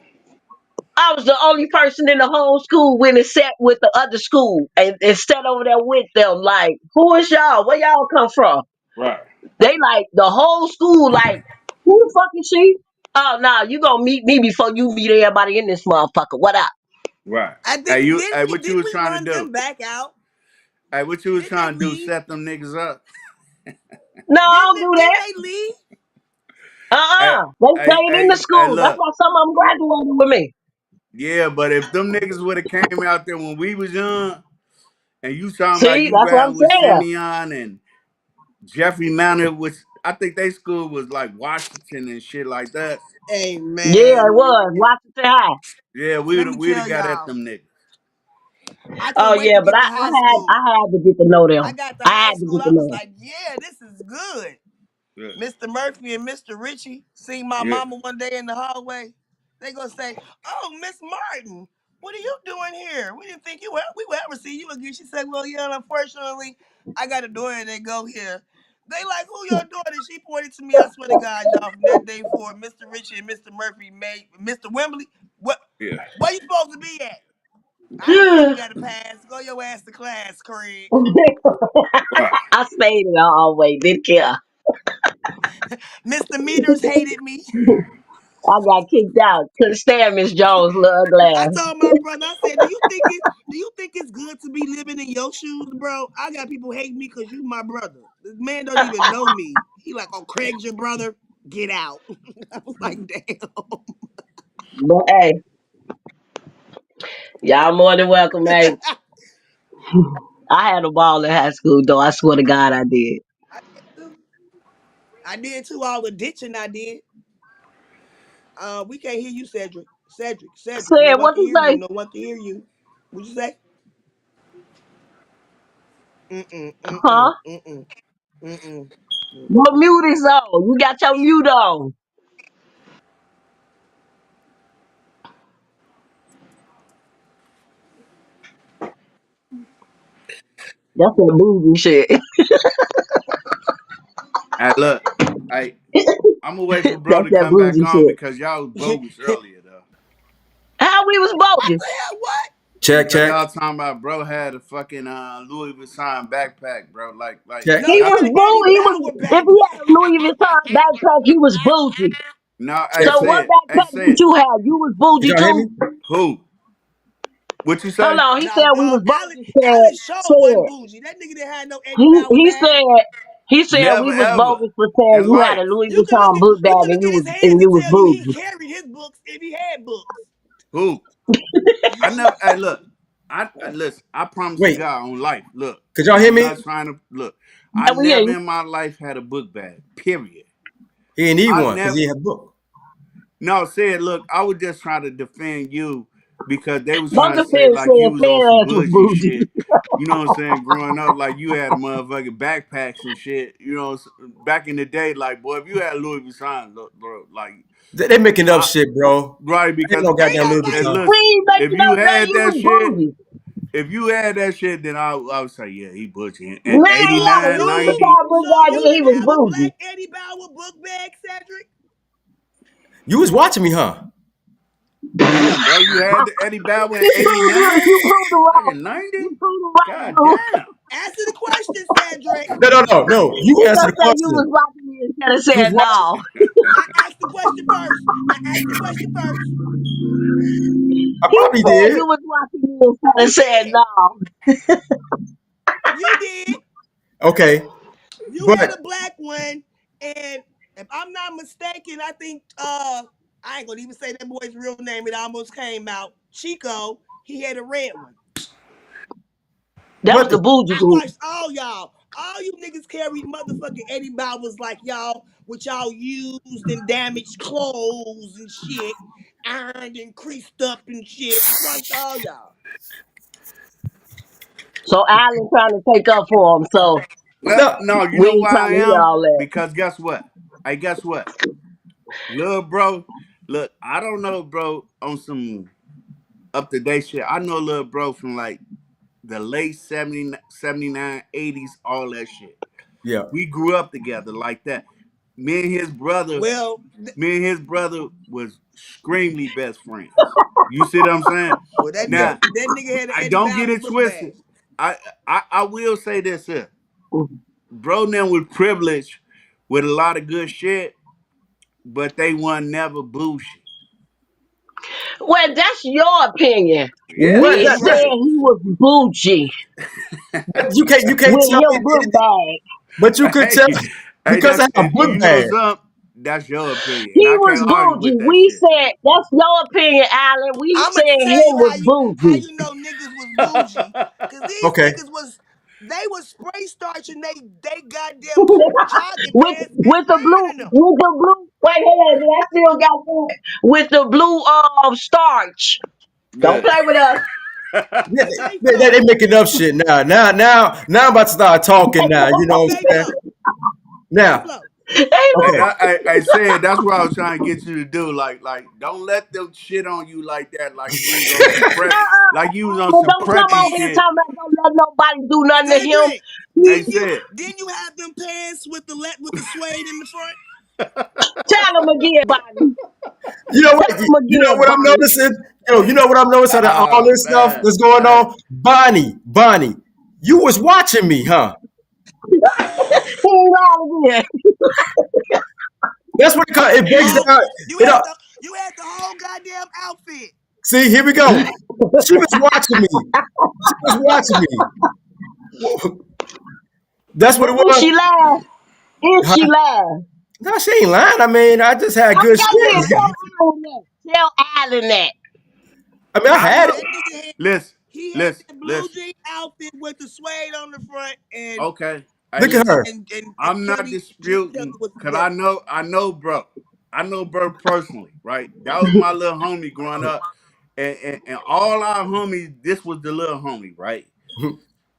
I was the only person in the whole school when it sat with the other school and sat over there with them. Like, who is y'all? Where y'all come from? Right. They like the whole school. Like, who the fuck is she? Oh, no, you gonna meet me before you meet everybody in this motherfucker. What up? Right. I Hey, think you. Hey, what you didn't was we trying to run do? them back out? Hey, what you was Didn't they trying to do? leave? Set them niggas up. No, I don't do Didn't that. they leave? Hey, They hey, stayed in the hey, school. That's look. why some of them graduated with me. Yeah, but if them niggas would have came out there when we was young, and you talking about See, you that's what I'm ran with saying. Simeon and Jeffrey Manor, which I think they school was like Washington and shit like that. Hey Yeah, it man, was. Washington High. Yeah, let me we'd tell have got at y'all. them niggas. I Oh couldn't wait yeah, to but get to high I school. had to get to know I them. got to I high had to school. get to I know was them. like, yeah, this is good. Yeah, Mr. Murphy and Mr. Ritchie seen my yeah, mama one day in the hallway. They gonna say, "Oh, Miss Martin, what are you doing here? We didn't think we would ever see you again." She said, "Well, yeah, unfortunately, I got a daughter that go here." They like, "Who your daughter?" She pointed to me. I swear to God, y'all, from that day forward, Mr. Ritchie and Mr. Murphy made Mr. Wembley. What? yeah. Where you supposed to be at? I ain't say you got to pass. Go your ass to class, Craig. Right. I stayed in the hallway, didn't care. Mr. Meters hated me. I got kicked out. Couldn't stand Miss Jones' little I glass. told my brother, I said, do you think it's good to be living in your shoes, bro? I got people hating me because you my brother. This man don't even know me. He like, oh, Craig's your brother? Get out. I was like, damn. But hey, y'all more than welcome, hey. I had a ball in high school though. I swear to God I did. I did too. I did too. All the ditching I did. We can't hear you, Cedric. Cedric. No Said one what can you hear you. say? No one can hear you. What'd you say? Mm-mm, Huh? mm-mm, mm-mm, mm-mm, What mm-mm. mute is on? You got your mute on. That's that bougie shit. Hey, look. Hey, I'm gonna wait for bro That's to that come back bougie on shit. because y'all was bogus earlier though. How we was What bogus? the hell? What? Check, Because check, y'all talking about bro had a fucking Louis Vuitton backpack, bro. Like check. No, He he y'all. had was an Eddie bougie. He was Bauer if he had a backpack. Louis Vuitton backpack, he was bougie. No, I Check. So what said, I backpack did said, you have? You was Did bougie y'all hear me? too? who? What you Hold say? on, he said No, we was Alan, bogus. Said Alan Shaw wasn't said bougie. That nigga didn't have no Eddie he Bauer he bag. said he said Never we was ever bogus for saying in you had a life. Louis Vuitton book You bag can look at his and hands you and was tell you he bougie. carried his books if he had books. Who? I never. Hey, look. I listen. I promise to Wait, God on life. Look, could y'all hear I'm me? not trying to look. I Yeah, we hear never you. in my life had a book bag. Period. He didn't need I one because never. he had a book. No, said look. I was just trying to defend you because they was Don't trying to defend say like you said was on some fair ass was bougie bougie. shit. You know what I'm saying? Growing up, like you had a motherfucking backpacks and shit. You know, back in the day, like boy, if you had Louis Vuitton, look, bro, like They making up I, shit, bro. right Ain't because no Ain't goddamn Louis nobody. and Vuitton. We listen, ain't if making you up that had you that was shit, bougie. if you had that shit, then I would say, yeah, he butchering. Man, And I So had a 89, Louis you, 90, Vuitton book so bag you and he didn't was have a black bougie. Eddie Bauer book bag, Cedric? You was watching me, huh? damn, bro, you had the Eddie Bauer in You 89? proved it Like wrong. in 90? You proved it wrong, God Lou. damn. Answer the question, Cedric. No. You He answer gonna the say you question. was watching me instead of You was saying watching no. me. I asked the question first. I asked the question first. I He probably said did. you was watching me instead of You saying did. no. You did. Okay, You but had a black one, and if I'm not mistaken, I think I ain't gonna even say that boy's real name. It almost came out. Chico, he had a red one. That was What? the bougie I group. watched all y'all. All you niggas carried motherfucking Eddie Bowers like y'all with y'all used and damaged clothes and shit, ironed and creased up and shit. I watched all y'all. So Allen trying to take up for him. So Well, No. no, you we know ain't why trying I to hear am? all that. Because guess what? Hey, guess what? Little bro, look, I don't know, bro, on some up to date shit. I know little bro from like the late 70, 79, 80s, all that shit. Yeah. We grew up together like that. Me and his brother, Well, me and his brother was extremely best friends. You see what I'm saying? well, that Yeah. nigga, Now, that nigga had an I Eddie don't get Bauer it book bag. twisted. I will say this here. Bro them was privileged with a lot of good shit, but they weren't never bullshit. Well, that's your opinion. Yeah, Well, We that's that, said that, right. he was bougie but you can't with tell me. him book bag. But you could Hey, tell hey, because I that's have a and book you know bag. something? That's your opinion, and He I was can't argue with bougie. that We shit. said that's your opinion, Allen. We I'ma said tell him you was how bougie. you know niggas was bougie. Cause these Okay. niggas was they was spray starching they goddamn jogging pants and ironing them. With the blue. Wait, I still got that with the blue starch. Don't Good. play with us. Yeah, Say they so. making up shit now. Now I'm about to start talking now. You know what Say I'm saying? so. Say Now, so. Hey, okay. I said that's what I was trying to get you to do. Like, don't let them shit on you like that. Like you was on some prep. Like you was on but some don't come preppy over here Hey, shit. talking about don't let nobody do nothing to him. Cedric, I He, said, didn't you have them pants with with the suede in the front? tell him again, Bonnie. You know what? Tell him You know again, what I'm Bonnie. noticing? You know what I'm noticing out of all oh this stuff man, that's going hey, on? Bonnie, you was watching me, huh? He ain't lying again. That's what it breaks Oh, down. you It had up. the whole goddamn outfit. See, here we go. She was watching me. She was watching me. That's what But it do she was. laugh? If Huh? she laugh. No, she ain't lying. I mean, I just had good Okay, shit. then tell Allen that. Tell Allen that. I mean, I I had know. it. That nigga had Listen, he had listen, that blue listen. jean outfit with the suede on the front Okay, hey, Look at listen. her. and I'm not Kelly G Kelly disputing was because together. I know bro personally, right? That was my little homie growing up, and all our homies. This was the little homie, right?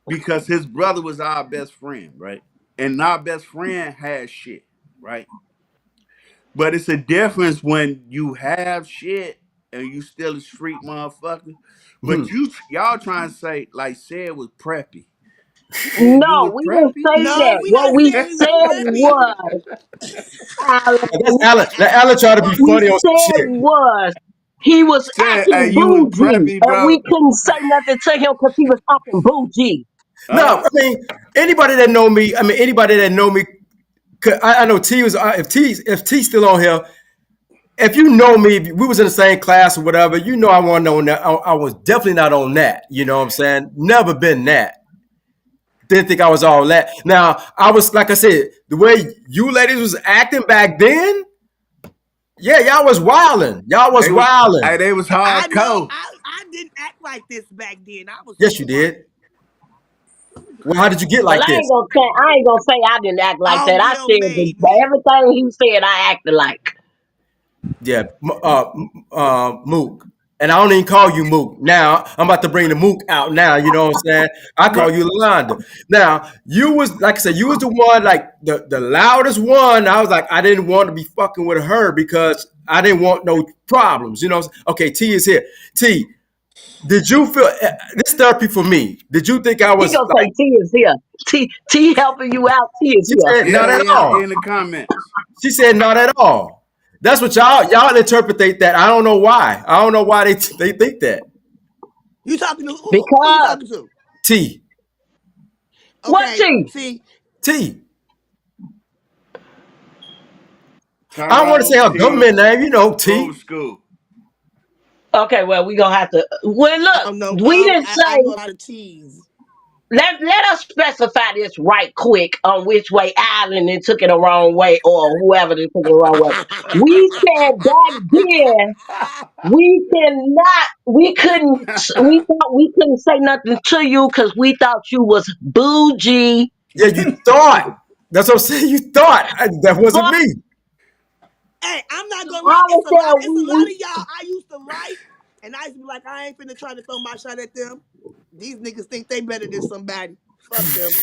Because his brother was our best friend, right? And our best friend had shit, right? But it's a difference when you have shit and you still a street motherfucker. But y'all trying to say like said was preppy. Said you No, was we didn't preppy. say No, that. we What not we saying he was said preppy. was, That's Allen, Alan. Now, Alan trying to be what we funny on some said shit. was he was Said hey, acting you was bougie, preppy, and we bro. couldn't say nothing to him because he was acting bougie. No, I mean, anybody that know me, anybody that know me, 'cause I know T was, if T still on here, if you know me, if we was in the same class or whatever, you know I wasn't on that. I was definitely not on that. You know what I'm saying? Never been that. Didn't think I was all that. Now, I was, like I said, the way you ladies was acting back then, yeah, y'all was wilding. Y'all was wilding. They was I know hardcore. I didn't act like this back then. I was Yes, you smart. did. Well, how did you get Well, like this? I ain't gonna say I didn't act like All that. I well said made, man. everything he said, I acted like. Yeah, Mook. And I don't even call you Mook. Now, I'm about to bring the Mook out now, you know what I'm saying? I call Right. you Lalonda. Now, you was, like I said, you was the one, like, the loudest one. I was like, I didn't want to be fucking with her because I didn't want no problems, you know? Okay, T is here. T, did you feel, this therapy for me, did you think I He was, gonna like, say T is here. T helping you out. T is she here. said, Yeah, not at yeah, all. in the comments. She said not at all. That's what y'all interpret that. I don't know why. I don't know why they think that. You talking to who you Because talking to? T what Okay, T? see, T. I don't want to say Tyrone her T. government name. You know T. Old school. Okay, well we gonna have to. Well, I look, don't know. we didn't I know say a lot of T's. let us specify this right quick on which way Island and took it the wrong way or whoever they took it the wrong way. We said back then we thought we couldn't say nothing to you because we thought you was bougie. Yeah, you thought. That's what I'm saying. You thought. That wasn't But me. Hey, I'm not gonna lie. I said It's a lot of y'all I used to like, and I used to be like, I ain't finna try to throw my shot at them. These niggas think they better than somebody. Fuck them.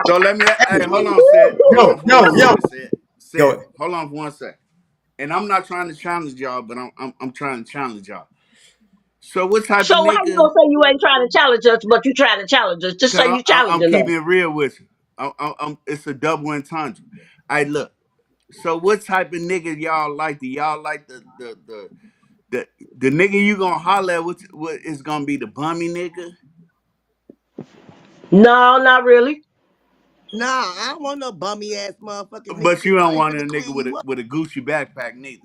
So let me. Hey, hold on, Sid. Hold on Yo, for yo, one yo, second, Sid. Sid, yo. hold on for one second. And I'm not trying to challenge y'all, but I'm trying to challenge y'all. So what type so of how you nigga? gonna say you ain't trying to challenge us, but you trying to challenge us? Just Cause say you I'm challenging keeping us. it real with you. It's a double entendre. I look. So what type of nigga y'all like? Do y'all like the the nigga you gonna holler at? What is gonna be the bummy nigga? No, not really. Nah, I don't want no bummy ass motherfucking nigga But because you don't I ain't want a finna nigga clean you up. with a Gucci backpack neither.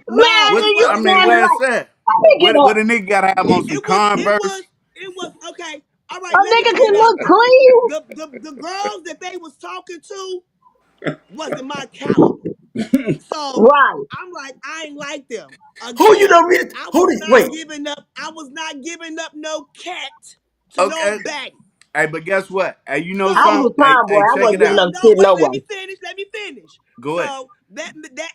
Man, No, What it you I wasn't. mean, It man, where was. it's like at? nigga, What a nigga gotta have on some It was. It Converse? was. It was. Okay. All a right. Let me nigga put it can out look there. clean. The girls that they was talking to wasn't my caliber. So Right. I'm like, I ain't like them. Who you Again, don't read? I Who? was not Wait. giving up. I was not giving up no cat to no Okay. baddie. Hey, but guess what? Hey, you know I So was something? a Hey, tomboy. hey, I check wasn't it giving out. no, up no, shit wait. no Let way. me finish. Let me finish. Go ahead. So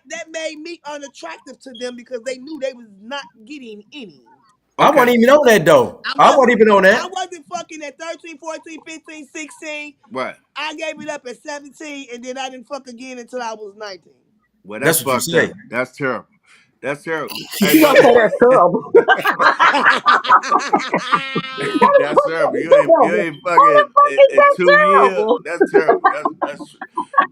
that made me unattractive to them because they knew they was not getting any. I Okay. wasn't even on that though. I I wasn't wasn't even on I that. wasn't fucking at 13, 14, 15, 16. What? I gave it up at 17 and then I didn't fuck again until I was 19. Well, that's That's what you fucked say. up. That's terrible. That's terrible. Hey, You gonna but say look, that's terrible? that's terrible. You Terrible. ain't How the fucking fuck is in that 2 years. terrible? That's terrible. That's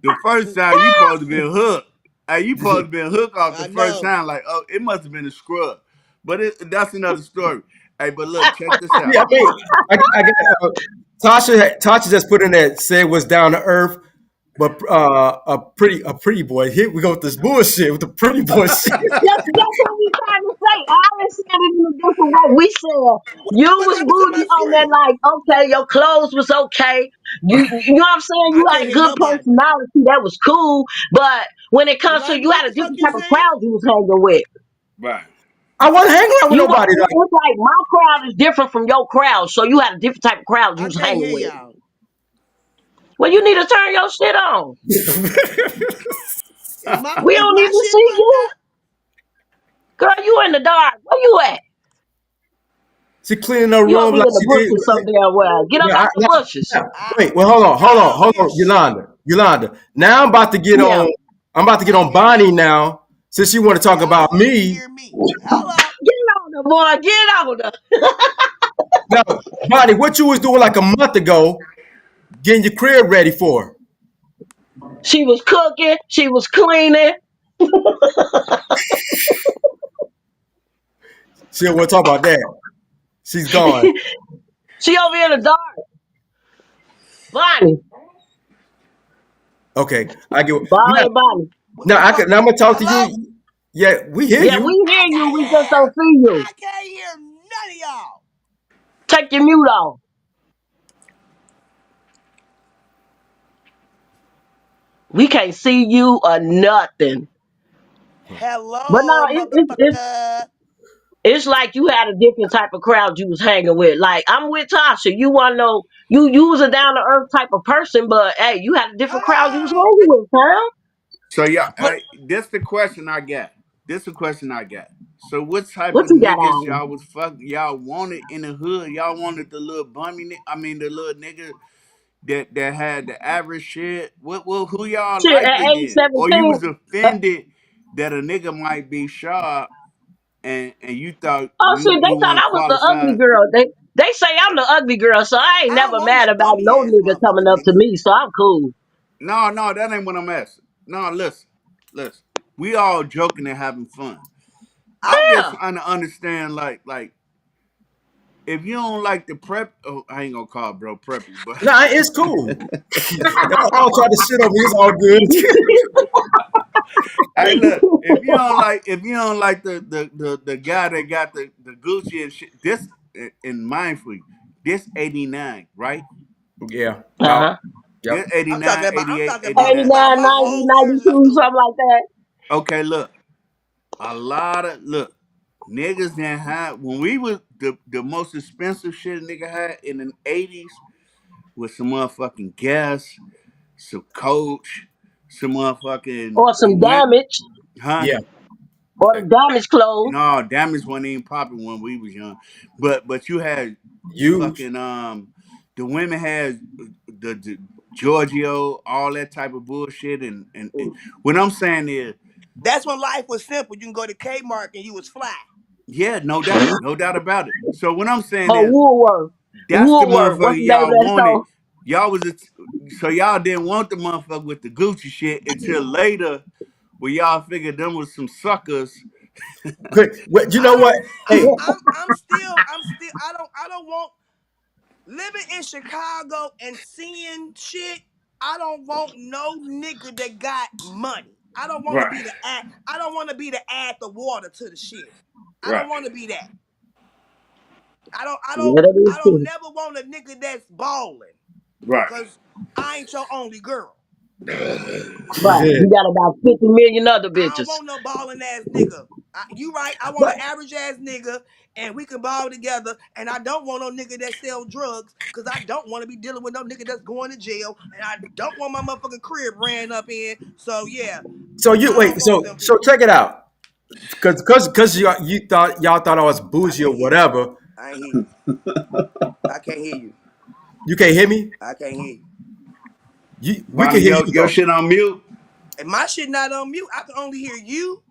the first time you supposed to be a hook. Hey, you supposed to be a hook off the I first know. time. Like, oh, it must have been a scrub. But that's another story. Hey, but look, check this out. Yeah, I mean, I got Tasha just put in that said was down to earth, but a pretty boy. Here we go with this bullshit with the pretty boy shit. That's what we trying to say. I done said it in a different way. We said you What was happened to my bougie on that, screen? like, okay, your clothes was okay. You know what I'm saying? I You can't had hear good nobody. personality. That was cool. But when it comes to Yolanda, you what had the a fuck different you type of saying? crowd you was hanging with. Right. I wasn't hanging out with You nobody. know, it's like my crowd is different from your crowd. So you had a different type of crowd you I was can't hanging hear with. y'all. Well, you need to turn your shit on. Is my We is don't my need to shit see fucked you. up? Girl, you in the dark. Where you at? She cleaning her You gonna room be like in the she did. bushes someday or where? Get up Yeah, out the bushes. I wait. Well, hold on, hold I on, don't hold hear on, shit. Yolanda. Now I'm about to get Yeah. on. I'm about to get on Bonnie now, since you want to talk Y'all about don't even me. hear me. Hello. Get on the boy. Get on the. Now, Bonnie, what you was doing like a month ago, getting your crib ready for her. She was cooking. She was cleaning. She don't want to talk about that. She's gone. She over here in the dark. Bonnie. Okay, I get. Ball Now, head Bonnie. What now the I fuck? can. Now I'm gonna talk to Hello? you. Yeah, we hear Yeah, we you. hear I you. can't We just hear. don't see you. I can't hear none of y'all. Take your mute off. We can't see you or nothing. But no, Hello, it's motherfucker. it's like you had a different type of crowd you was hanging with. Like I'm with Tasha. You wanna know you was a down to earth type of person, but hey, you had a different crowd you was Hello. hanging with, huh? So yeah, But this the question I got. This the question I got. So what type What of you got niggas on? y'all was fuck y'all wanted in the hood? Y'all wanted the little bummy I mean the little nigga that had the average shit. What who y'all Shit, liked at it age then? Or you 17. was offended that a nigga might be sharp and you thought Oh you shit, they you thought weren't I was the ugly qualified? girl. They say I'm the ugly girl, so I ain't I don't never want mad no about bummy no ass nigga coming motherfucking up to nigga. me, so I'm cool. No, that ain't what I'm asking. No, listen. We all joking and having fun. I I'm just Yeah. trying to understand, like if you don't like the prep, oh, I ain't gonna call bro preppy, but Nah, it's cool. Y'all all try to shit on me. It's all good. hey, look, if you don't like the guy that got the Gucci and shit, this in mindfully, this 89, right? Yeah. About. Uh-huh. Yep. This 89, I'm 88, talking about 89. 89, my 90, whole years in 92, school. something like that. Okay, look. A lot of look, niggas that had when we was the most expensive shit a nigga had in the 80s was some motherfucking gas, some coach, some motherfucking Or some damage. huh? Yeah. Or Okay. the damage clothes. No, damage wasn't even popping when we was young. But you had Used. fucking the women had the Giorgio, all that type of bullshit and what I'm saying is, That's when life was simple. You can go to Kmart and you was fly. yeah, no doubt about it. So what I'm saying Or is Woolworth. that's the Woolworth. What's motherfucker the name of y'all that wanted. store? Y'all was so y'all didn't want the motherfucker with the Gucci shit until later, when y'all figured them was some suckers. You know I what? don't. Hey, I'm still. I don't want living in Chicago and seeing shit. I don't want no nigga that got money. I don't want to Right, be the add. I don't want to be the add the water to the shit. I right, don't want to be that. I don't. I don't. Yeah, that is I don't true. never want a nigga that's balling. right. Cause I ain't your only girl. Right. You got about 50 million other I don't bitches. want no balling ass nigga. You right. I want an but average ass nigga, and we can ball together. And I don't want no nigga that sell drugs, cause I don't want to be dealing with no nigga that's going to jail, and I don't want my motherfucking crib ran up in. So yeah, so you I don't wait. want So them so people. check it out. Because y'all thought I was I bougie can't or hear you. whatever. I ain't hear you. I can't hear you. You can't hear me. I can't hear you. We can Bonnie, hear you your though. shit on mute. And my shit not on mute. I can only hear you,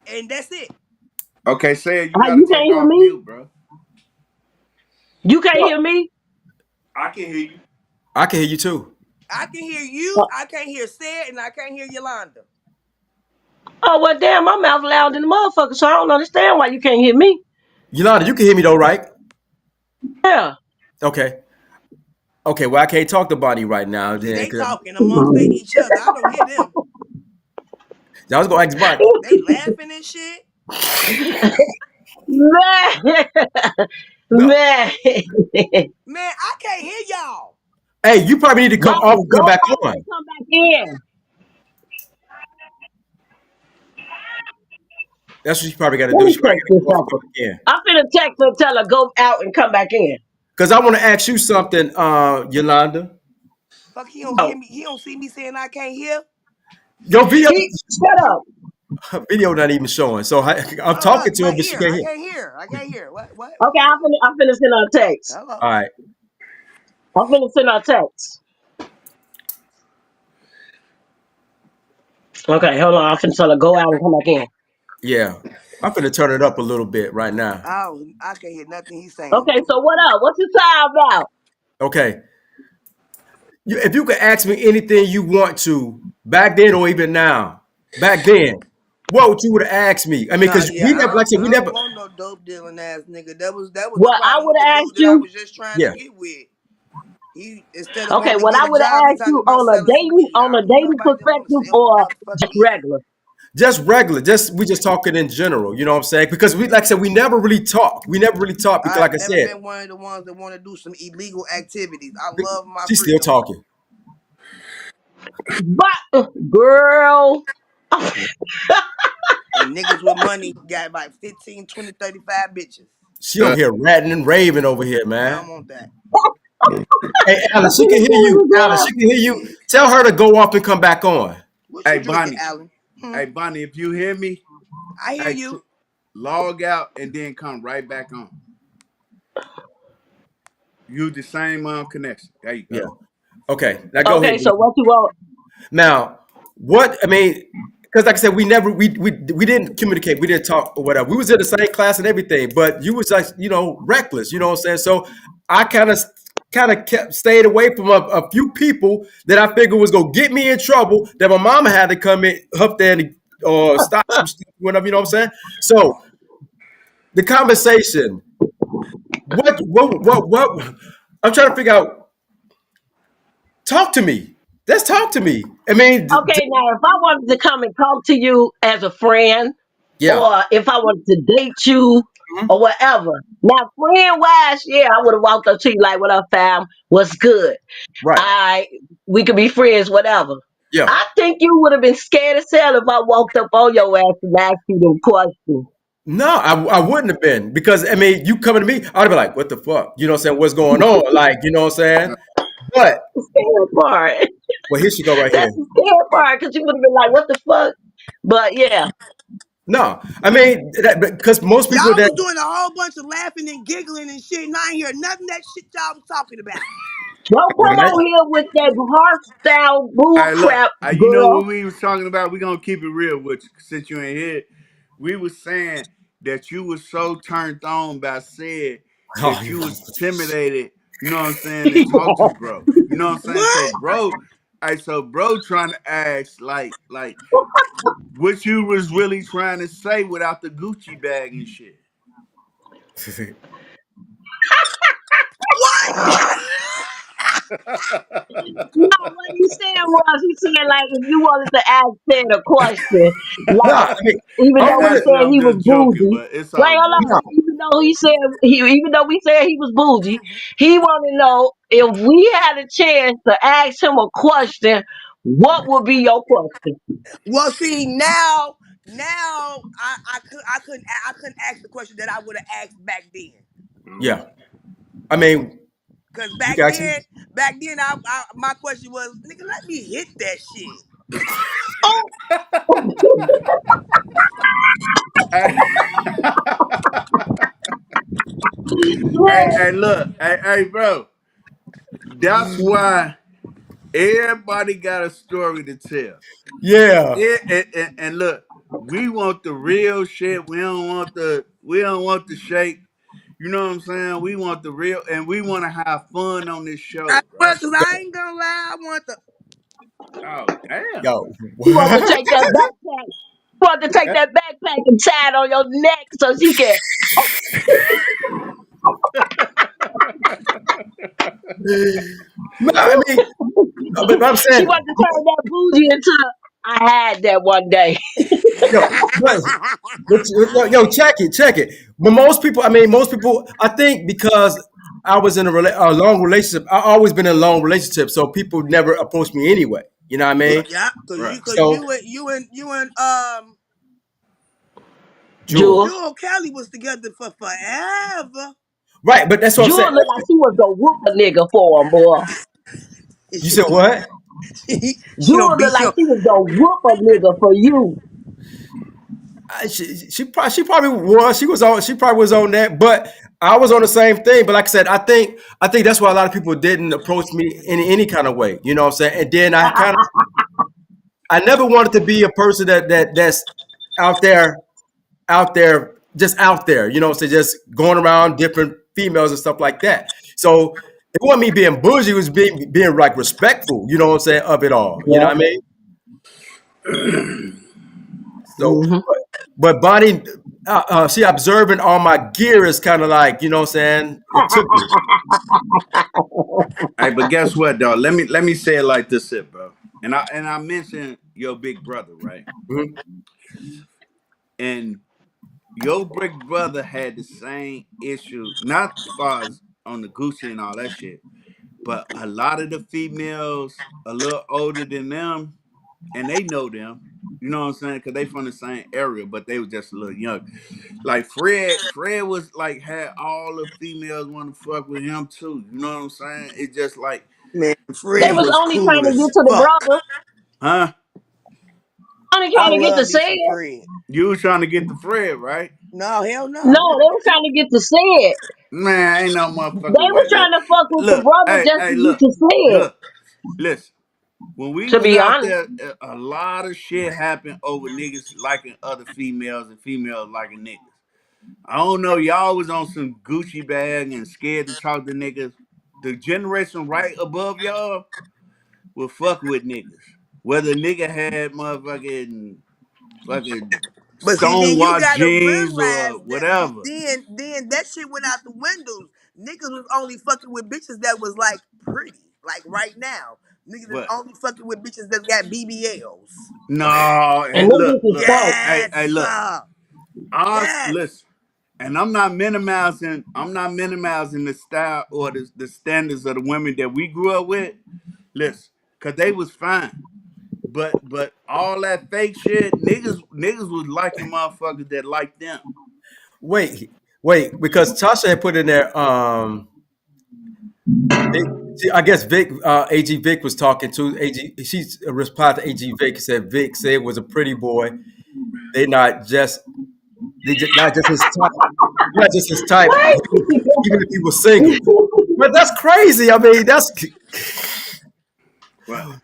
and that's it. Okay, say it. You How got to you can't take hear off me? mute, bro. You can't hear me? I can hear you. I can hear you too. I can hear you. Uh, I can't hear Ced, and I can't hear Yolanda. Oh, well, damn, my mouth loud than the motherfucker, so I don't understand why you can't hear me. Yolanda, you can hear me though, right? Yeah. Okay. Okay. Well, I can't talk to Bonnie right now. See, Then, they 'cause talking amongst each other. I don't hear them. I was gonna ask Bonnie. They laughing and shit. Man. No. Man. Man, I can't hear y'all. Hey, you probably need to come off Right. and Go come back out on. and come back in. That's what you probably got to Let do. me She probably text got to this come off and up. come back in. I'm finna text her and tell her go out and come back in. Because I want to ask you something, Yolanda. Fuck, he don't hear Oh, me. He don't see me saying I can't hear. Your video, shut up. her video not even showing. So I'm Oh look, talking to her, my but she ear. can't I hear. can't hear. I can't hear. What? What? Okay, I'm finna send her a text. All Hello. right. I'm finna send her a text. Okay, hold on. I'm finna tell her go out and come back in. Yeah. I'm going to turn it up a little bit right now. I can't hear nothing he's saying. Okay, so what up? What's the time about? Okay. If you could ask me anything you want to back then or even now, back then, what would you would have asked me? I mean, Nah, because yeah, we never, like I said, we I don't never, want no dope dealing ass nigga. That was the What I problem would with the have dude asked that I you? was just trying to yeah. get with. He instead of Okay, wanting to what get I a would job, have he asked you talking about on a selling some dating weed. I don't need nobody that want to perspective sell no or motherfucking just weed. regular? Just regular. We just talking in general. You know what I'm saying? Because we, like I said, we never really talked. We never really talked because, I've like I never said, been one of the ones that want to do some illegal activities. I love my she's still freedom. talking. But girl, And niggas with money got like 15, 20, 35 bitches. She over here ratting and raving over here, I don't man. want that. Hey, Alan, I'm she can finna hear tell you. you, Alan, girl. she can hear you. Tell her to go off and come back on. What Hey you drinking, Bonnie, Alan? Hmm? hey Bonnie, if you hear me, I hear hey, you. log out and then come right back on. Use the same connection. There you Yeah. go. Okay. Now go ahead. Okay, so what you want? Now, what I mean, because like I said, we didn't communicate, we didn't talk or whatever. We was in the same class and everything, but you was like, reckless, you know what I'm saying? So I kind of kept stayed away from a few people that I figured was gonna get me in trouble, that my mama had to come in up there and stop some stuff, whatever, you know what I'm saying? So the conversation, what I'm trying to figure out, talk to me. Let's talk to me. I mean, Okay, now if I wanted to come and talk to you as a friend, yeah. or if I wanted to date you, or whatever. Now, friend wise, yeah, I would have walked up to you like, "What up, fam? What's good? Right. I We could be friends, whatever." Yeah. I think you would have been scared as hell if I walked up on your ass and asked you them questions. No, I wouldn't have been because I mean, you coming to me, I'd be like, "What the fuck?" You know what I'm saying? What's going on? Like, you know what I'm saying? But The scared part. well, here she go right here. That's the scared part because you would have been like, "What the fuck?" But yeah, No, I mean because most people Y'all that was doing a whole bunch of laughing and giggling and shit, and I ain't hear none of that shit y'all was talking about. don't well, come now, on here with that heart style bull Hey, look, crap, you know girl. what we was talking about? We gonna keep it real with you, since you ain't here. We was saying that you was so turned on by said oh, that you was intimidated. You know what I'm saying? To talk to bro. You know what I'm saying? So What? bro, so bro trying to ask like what you was really trying to say without the Gucci bag and shit. What? No, what he said was he said like if you wanted to ask Ted a question, no, like I mean, even I'm though we really Actually, said I'm he was just joking, bougie. but it's Wait, all hold good. no, on. Even though we said he was bougie, he wanted to know if we had a chance to ask him a question, what would be your question? Well, see now I couldn't ask the question that I would have asked back then. Mhm. yeah. I mean, Cause you can actually, back then, my question was, nigga, let me hit that shit. Oh, Hey, look, hey, bro. That's why everybody got a story to tell. yeah, Yeah, and look, we want the real shit. We don't want the shake. You know what I'm saying? We want the real, and we want to have fun on this show, Well, right? cause I ain't gonna lie, I want the Oh damn! yo, he wanted to what? take that backpack. He wanted to take That- that backpack and tie it on your neck so she can. No, I mean, but I'm She saying, wanted to turn that bougie into. I had that one day. yo, but, yo, check it. But most people, I mean, most people, I think because I was in a long relationship, I always been in a long relationship, so people never approach me anyway. You know what I mean? yeah, cause right. So, you and Jewel, Jules. Jewel Kelly was together for forever. right? But that's what I'm saying. Jewel looked like she was gonna whoop a nigga for him, boy. You said what? She gonna Jewel looked beat like your. she was gonna whoop a nigga for you. She probably was. She probably was on that, but I was on the same thing. But like I said, I think that's why a lot of people didn't approach me in any kind of way. You know what I'm saying? And then I never wanted to be a person that's out there, just out there. You know what I'm saying? Just going around different females and stuff like that. So it wasn't me being bougie. It was being like respectful. You know what I'm saying, of it all. You know Yeah. what I mean? So, Hmm. but Bonnie, she observing all my gear is kind of like, you know what I'm saying? It took me. Hey, but guess what, dog? Let me say it like this, here, bro. And I mentioned your big brother, right? Mhm. And your big brother had the same issue, not as far as on the Gucci and all that shit, but a lot of the females a little older than them, and they know them. You know what I'm saying? Because they from the same area, but they was just a little young. Like Fred was like had all the females want to fuck with him too. You know what I'm saying? It's just like Man, They Fred was was only trying cool to as get to the fuck. brother. huh? Only I trying to get to love me say some it. Fred. You was trying to get the Fred, right? No, hell No, no. they was trying to get to say it. Man, ain't no They motherfucking was way. trying Look, to fuck with the look, brother hey, just to hey, get look, to say it. look, listen. When we To was be out honest. there, a lot of shit happened over niggas liking other females and females liking niggas. I don't know, y'all was on some Gucci bag and scared to talk to niggas. The generation right above y'all will fuck with niggas. Whether a nigga had motherfucking fucking But see, then you stonewashed gotta jeans realize or that whatever. then that shit went out the windows. Niggas was only fucking with bitches that was like pretty. Like right now, niggas is But only fucking with bitches that got BBLs. no, And and them look, bitches look, stank. hey, Yes, look. yes. Listen. And I'm not minimizing the style or the standards of the women that we grew up with. Listen, cause they was fine. But all that fake shit, niggas was liking motherfuckers that liked them. Wait, wait, because Tasha had put in there. I guess Vic, AG Vic was talking to AG. She replied to AG Vic and said Vic said was a pretty boy. They not just not just his type, not just his type, even if he was single. But that's crazy. I mean, that's Right.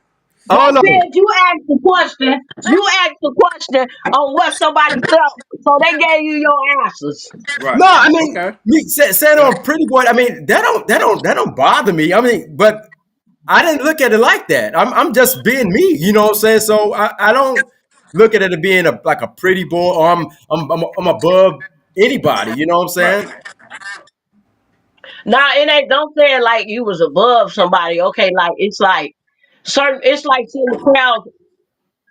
I They don't know. said you asked the question. You asked the question on what somebody felt, so they gave you your answers. Right. No, I mean, Okay. me saying Yeah. on pretty boy. I mean, that don't bother me. I mean, but I didn't look at it like that. I'm just being me. You know what I'm saying? So I don't look at it as being like a pretty boy or I'm above anybody. You know what I'm Right. saying? Now it ain't. Don't say it like you was above somebody. Okay, like it's like certain. It's like certain crowds.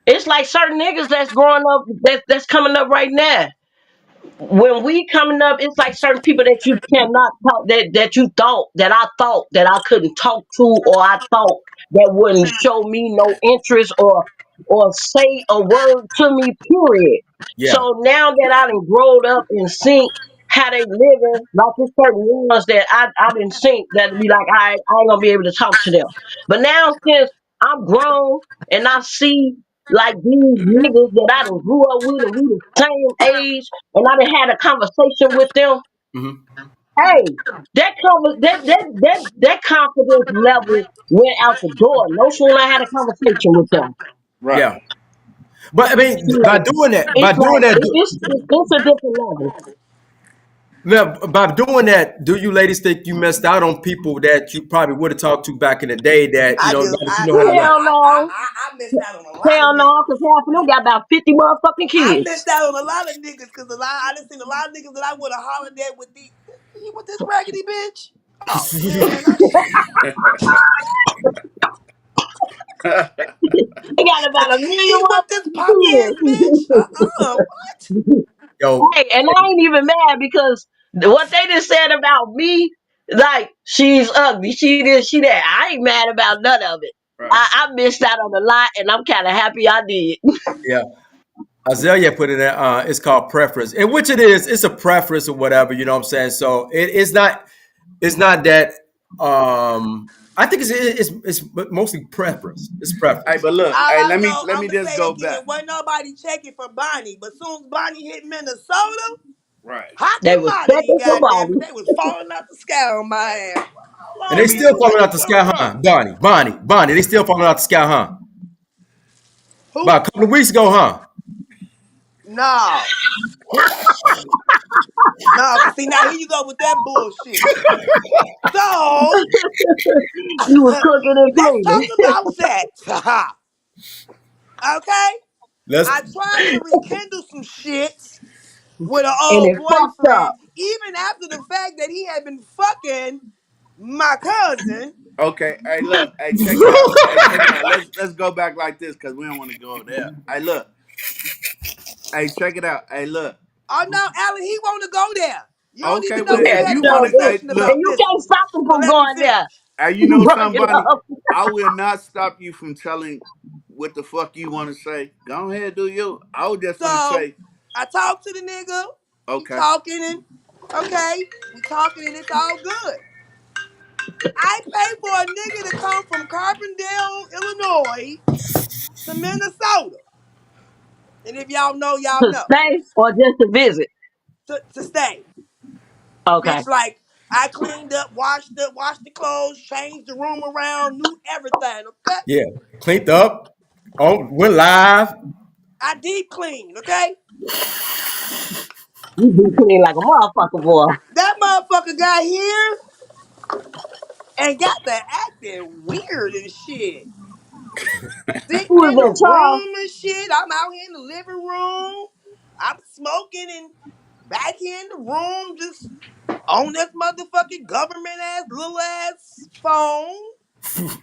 It's like certain niggas that's growing up. That's coming up right now. When we coming up, it's like certain people that you cannot talk that you thought that I thought that I couldn't talk to, or I thought that wouldn't show me no interest or say a word to me, period. Yeah. So now that I done growed up and seen how they living, like there's certain ones that I didn't think that be like, I ain't gonna be able to talk to them. But now since I'm grown and I see like these niggas that I done grew up with and we the same age and I done had a conversation with them, Hmm. hey, that confidence level went out the door. No sooner I had a conversation with them. Right. Yeah. But I mean, by So doing that, it's like it's a different level. now, by doing that, do you ladies think you missed out on people that you probably would have talked to back in the day that I now just, that you I, know how to I, love? Hell I, I, no. I missed out on a lot of Hell niggas. no, because half of them got about 50 motherfucking I kids. missed out on a lot of niggas because I done seen a lot of niggas that I would have hollered at with the, you with this raggedy bitch? Oh man, They got about a million he with this motherfucking punk ass bitch? What? kids. Yo, Hey, and I ain't even mad because what they just said about me, like she's ugly, she this, she that. I ain't mad about none of it. Right. I missed out on a lot, and I'm kind of happy I did. yeah. Azalea put it in. It's called preference, and which it is. It's a preference or whatever. You know what I'm saying? So it's not. It's not that. I think it's mostly preference. It's Hey, preference. but look, All hey, I let me know, let I'm me gonna just say go again, back. wasn't nobody checking for Bonnie, but soon as Bonnie hit Minnesota, Right. hot They was commodity, checking for goddamn it, Bobby. they was falling out the sky on my ass. And Hold they Let on, me still Sue, where falling you out the come sky, from? huh? Bonnie. They still falling out the sky, huh? Who? About a couple of weeks ago, huh? No, no, cause see now here you go with that bullshit. So You was cooking and let's talk cleaning. about sex. Okay, Let's. I tried to rekindle some shit with an And old it fucked boyfriend, up. even after the fact that he had been fucking my cousin. Okay. Hey, look. Hey, check it out. Hey, check it out. Let's go back like this because we don't want to go there. Hey, look. Hey, check it out. Hey, look. Oh no, Alan, he want to go there. You don't Okay. even Well, know we Yeah, if had he a you want does to, it. hey, conversation And look. about you this can't one. stop him But from let me going there. finish. Hey, you know Bring something, it Bunny? up. I will not stop you from telling what the fuck you want to say. Go ahead, do you? I was just gonna So say, I talked to the nigga. We okay. talking and okay, we talking and it's all good. I pay for a nigga to come from Carbondale, Illinois to Minnesota. And if y'all know, y'all To know. stay or just to visit. To stay. Okay. Bitch, like I cleaned up, washed the clothes, changed the room around, knew everything, okay? Yeah, cleaned up. Oh, we're live. I deep cleaned, okay? You be clean like a motherfucker, boy. That motherfucker got here and got to acting weird and shit. Who Sitting was in the in charge? room and shit. I'm out here in the living room. I'm smoking and back here in the room just on this motherfucking government ass little ass phone.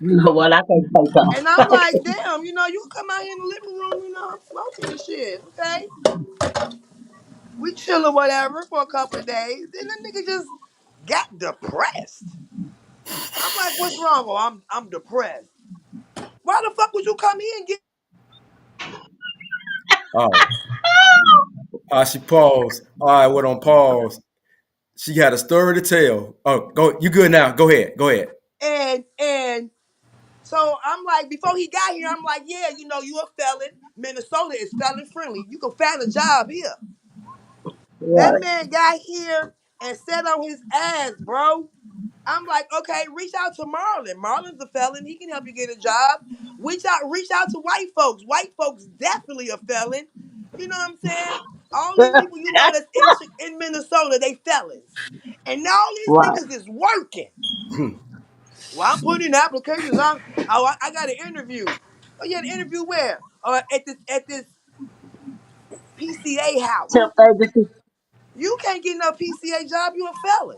You know what? I can't say And I'm something. like, damn, you know, you can come out here in the living room, you know, I'm smoking and shit, okay? We chill or whatever for a couple of days. Then the nigga just got depressed. I'm like, what's wrong? Oh, I'm depressed. Why the fuck would you come here and get Oh, she paused. All right, went on pause. She had a story to tell. Oh, go. You good now? Go ahead. Go ahead. and so I'm like, before he got here, I'm like, yeah, you know, you a felon. Minnesota is felon friendly. You can find a job here. That Right. man got here and sat on his ass, bro. I'm like, okay, reach out to Marlon. Marlon's a felon. He can help you get a job. Reach out to white folks. White folks definitely a felon. You know what I'm saying? All these people you know that's in Minnesota, they felons. And now all these Right. niggas is working. Well, I'm putting in applications. I got an interview. Oh, you had an interview where? At this PCA Temp house. agency. You can't get no PCA job. You a felon.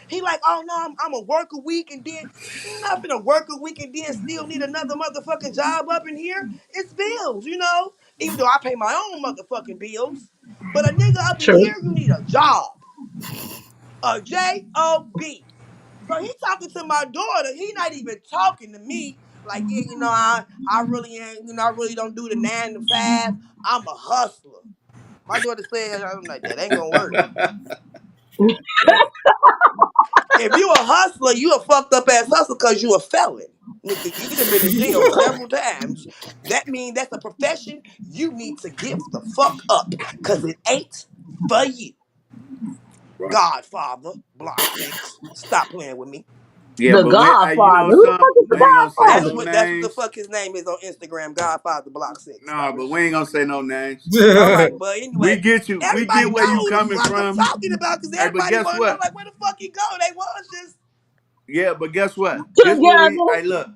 He like, oh no, I'm a work a week and then you're not gonna work a week and then still need another motherfucking job up in here. It's bills, you know. Even though I pay my own motherfucking bills, but a nigga up in True. here, you need a job, a job. So he talking to my daughter. He not even talking to me. Like, yeah, you know, I really ain't, you know, I really don't do the 9 to 5. I'm a hustler. My daughter said, I'm like, that ain't gonna work. If you a hustler, you a fucked up ass hustler because you a felon. Nigga, you done been in jail several times. That means that's a profession you need to give the fuck up. Cause it ain't for you. Right. Godfather, block 6. Stop playing with me. Yeah, The but you Godfather. know Who the something? fuck is the We ain't gonna say That's no Godfather? what the names. fuck his name is on Instagram. Godfather block 6. Nah, Stop but it. we ain't gonna say no names. All right, but We anyway, get you. We everybody get where you know who the coming fuck I'm from. talking about because Hey, but everybody guess wanna know what? like where the fuck he go. They was just Yeah, but guess what? This what we. Together. Hey, look.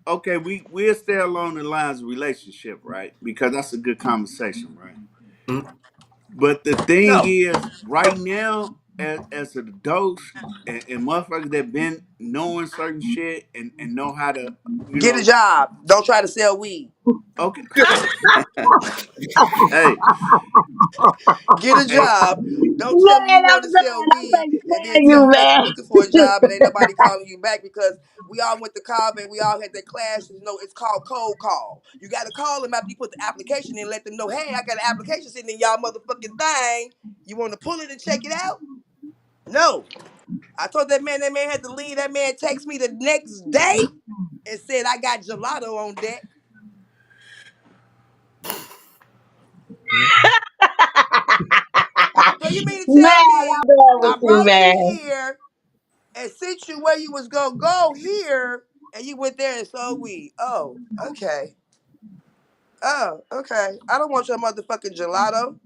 Okay, we'll stay along the lines of relationship, right? Because that's a good conversation, right? But the thing no. is, right now, as adults and motherfuckers that been knowing certain shit and know how to, you Get a know, job. Don't try to sell weed. okay. Hey, Get a hey, job. Don't tell me Man, you want I'm to sell done. I weed can't and then stand tell you, me that man. you're looking for a job and ain't nobody calling you back because we all went to college and we all had that class. You know, it's called cold call. You got to call them after you put the application in and let them know, hey, I got an application sitting in y'all motherfucking thing. You want to pull it and check it out? No. I told that man had to leave. That man texted me the next day and said, I got gelato on deck. So you mean to Man, tell I'm me done with I you, brought you man. here and sent you where you was gonna go here, and you went there and sold weed. Oh, okay. Oh, okay. I don't want your motherfucking gelato.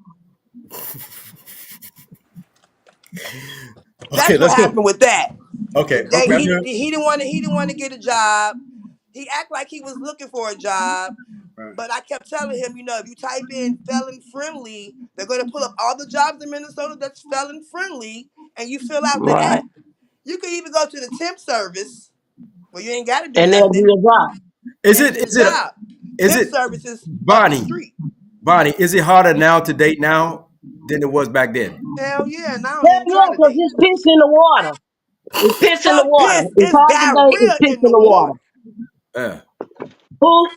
Okay, That's what let's go. happened with that. Okay, They, okay. he didn't want to get a job. He act like he was looking for a job, right. but I kept telling him, you know, if you type in felon friendly, they're gonna pull up all the jobs in Minnesota that's felon friendly, and you fill out the Right. app. You can even go to the temp service where you ain't got to do And they'll do nothing your job. Is and it? get a Is it? job. Is Temp it? services up the Bonnie, street. Bonnie, is it harder now to date now than it was back then? Hell yeah, and I don't Hell even yeah, try to because date. it's piss in the water. It's piss in the Fuck water. piss, It's it's hard to date. It's diarrhea piss in in the the water. water. Uh, And Poop.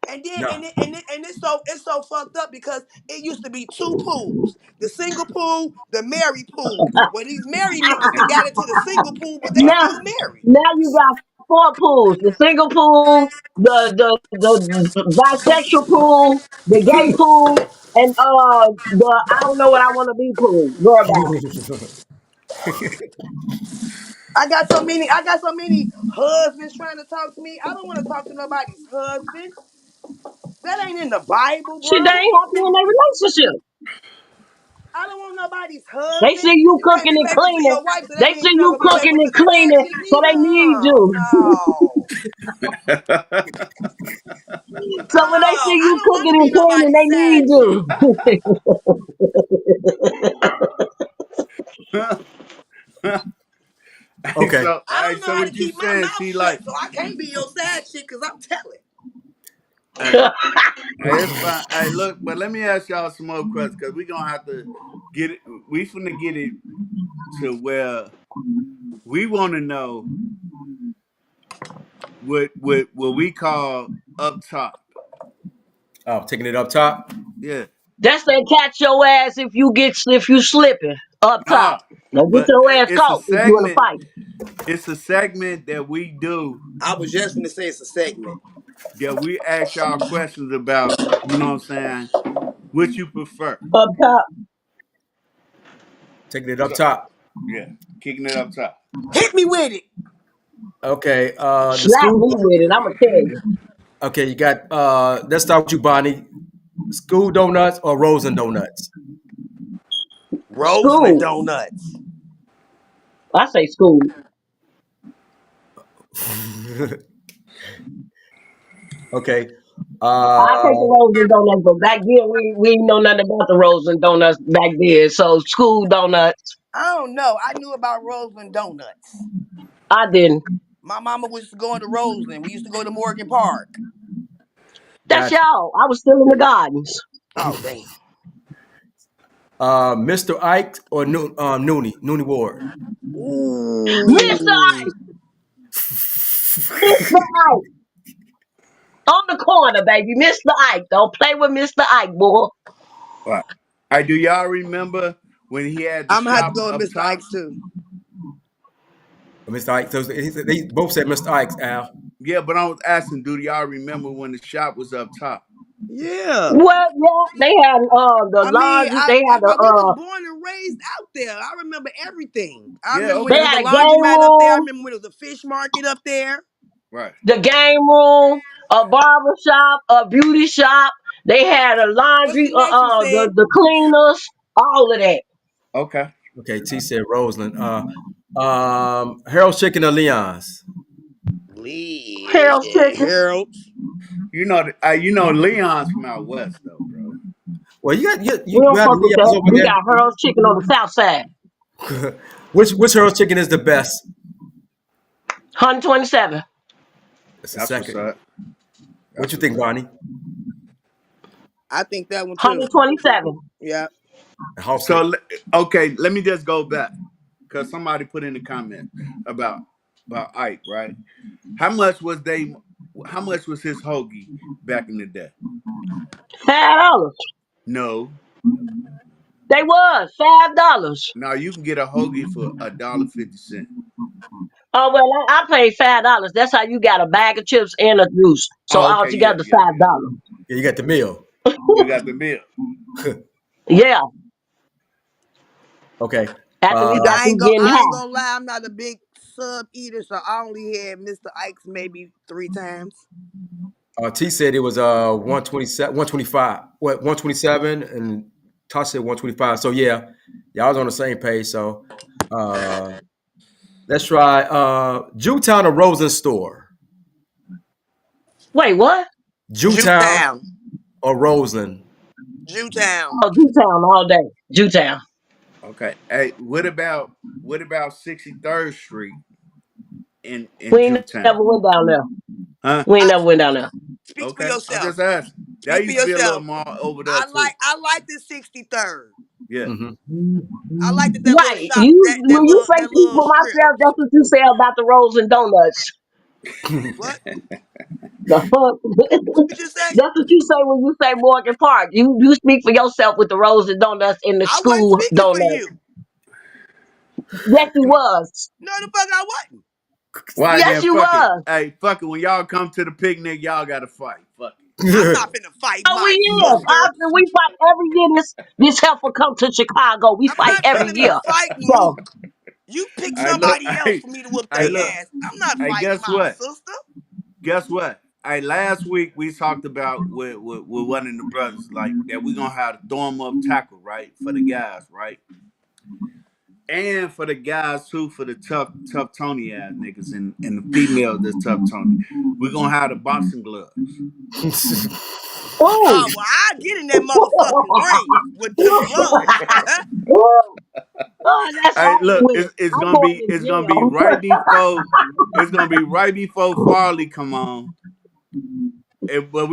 and then no. and it's so fucked up because it used to be two pools. The single pool, the married pool. Well, these married niggas that got into the single pool, but they Now, still married. now you got four pools: the single pool, the bisexual pool, the gay pool, and the I don't know what I want to be pool. Girl, bye. I got so many husbands trying to talk to me. I don't want to talk to nobody's husband. That ain't in the Bible, Shit, they bro. ain't happy in their relationship. I don't want nobody's They see husband. you You can't cooking be and faithful to cleaning. your wife, so that They means see you're not you gonna be faithful cooking to and the sad cleaning, chick so they neither. need Oh you. no. So No, when they see I you don't want cooking to be and cleaning, nobody's they need side chick. you. Okay. I don't know So how to what you keep my saying? mouth See, shut, like, so I can't be your side chick because I'm telling. Hey, hey, it's fine. Hey, look, but let me ask y'all some more questions because we're gonna have to get it. We finna get it to where we want to know what we call up top. Oh, taking it up top. Yeah, That's that catch your ass if you slipping up top. nah, Don't get but your ass it's a caught if you in a segment. fight. It's a segment that we do I was just gonna say it's a segment. that we ask y'all questions about. You know what I'm saying? Which you prefer? Up top. Taking it up So top. yeah, kicking it up top. Hit me with it. Okay. The Slap school. me with it. I'ma tell you. Okay, you got. Let's start with you, Bonnie. School donuts or Rosen donuts? Roseland School. donuts. I say school. Okay. I take the rose and donuts, but back then we didn't know nothing about the rose and donuts back then. So school donuts, I don't know. I knew about Roseland donuts. I didn't. My mama was going to Roseland. We used to go to Morgan Park. That's Gotcha. y'all. I was still in the gardens. Oh damn. Mr. Ike or Noonie Ward? Mr. Ooh. Ike, Mr. Ike. On the corner, baby. Mr. Ike. Don't play with Mr. Ike, boy. Right. Hey, do y'all remember when he had the I'm gonna have to shop go with up Mr. top? Ikes too. Mr. Ike. So they both said Mr. Ike's, Al. Yeah, but I was asking, do y'all remember when the shop was up top? Yeah. Well, yeah, they had the I mean, laundry. They had we was the born and raised out there. I remember everything. I Yeah, remember when they it okay. was a had a game laundromat up there. I room, remember when it was a fish market up there. Right. the game room, a barber shop, a beauty shop. They had a What's laundry, the next one said? the cleaners, all of that. Okay. Okay, T said Roseland. Harold Chicken or Leon's? Lee Harold Chicken. Harold's. You know Leon's from out west though, bro. Well, We you don't have fuck with Leon's that. over We got Harold Chicken on the south side. there. Which Harold Chicken is the best? 127. That's the That's what's second. up. What That's you what's think, up. Bonnie? I think that one too. 127. Yeah. House So it. okay, let me just go back because somebody put in the comment about Ike, right? How much was they? How much was his hoagie back in the day? $5. No, They was $5. now you can get a hoagie for $1.50. Oh well, I paid $5. That's how you got a bag of chips and a juice. So Oh, okay, yeah, altogether yeah, yeah. $5. Yeah, you got the meal. You got the bill. Yeah. Okay. After we got through getting I ain't high. gonna lie, I'm not a big sub eater, so I only had Mr. Ike's maybe 3 times. T said it was 127, 125. What 127 and Tosh said 125. So yeah, y'all was on the same page. So uh let's try Jewtown or Rosen store. Wait, what? Jewtown Jewtown. or Roseland. Jewtown. Oh, Jewtown all day. Jewtown. Okay. Hey, what about 63rd Street in We ain't Jewtown? never went down there. Huh? We ain't I, never went down there. speak for Okay. I'm yourself. just asking. That Speak for used to be a little yourself. mall over there too. I like the 63rd. Yeah. Hmm. I like that little Right. shop, You when you say that speak little for strip. myself, that's what you say about the rolls and donuts. What? The fuck? What did you say? That's what you say when you say Morgan Park. You speak for yourself with the rolls and donuts and the I wasn't school speaking for donuts. you. Yes, you was. No, the fuck I wasn't. Why Yes, then? you Fuck it. was. Hey, fuck it. When y'all come to the picnic, y'all gotta fight. Fuck it. I'm not finna fight Oh, we my is. sister. We fight every year. This heifer come to Chicago. We I'm fight not every finna year. fight So, you. You pick I look. somebody else for me to whoop I their look. ass. I'm not Hey, fighting guess my what? sister. Guess what? Hey, last week we talked about with one of the brothers like that. We gonna have to throw 'em up tackle right for the guys, right? And for the guys too, for the tough Tony ass niggas and the females that's tough Tony. We're gonna have the boxing gloves. ooh. Oh well, I get in that motherfucking ring with them gloves. Oh, that's Hey, over look, with. it's I'm gonna going be to it's gonna be jail. right before Farley come on. but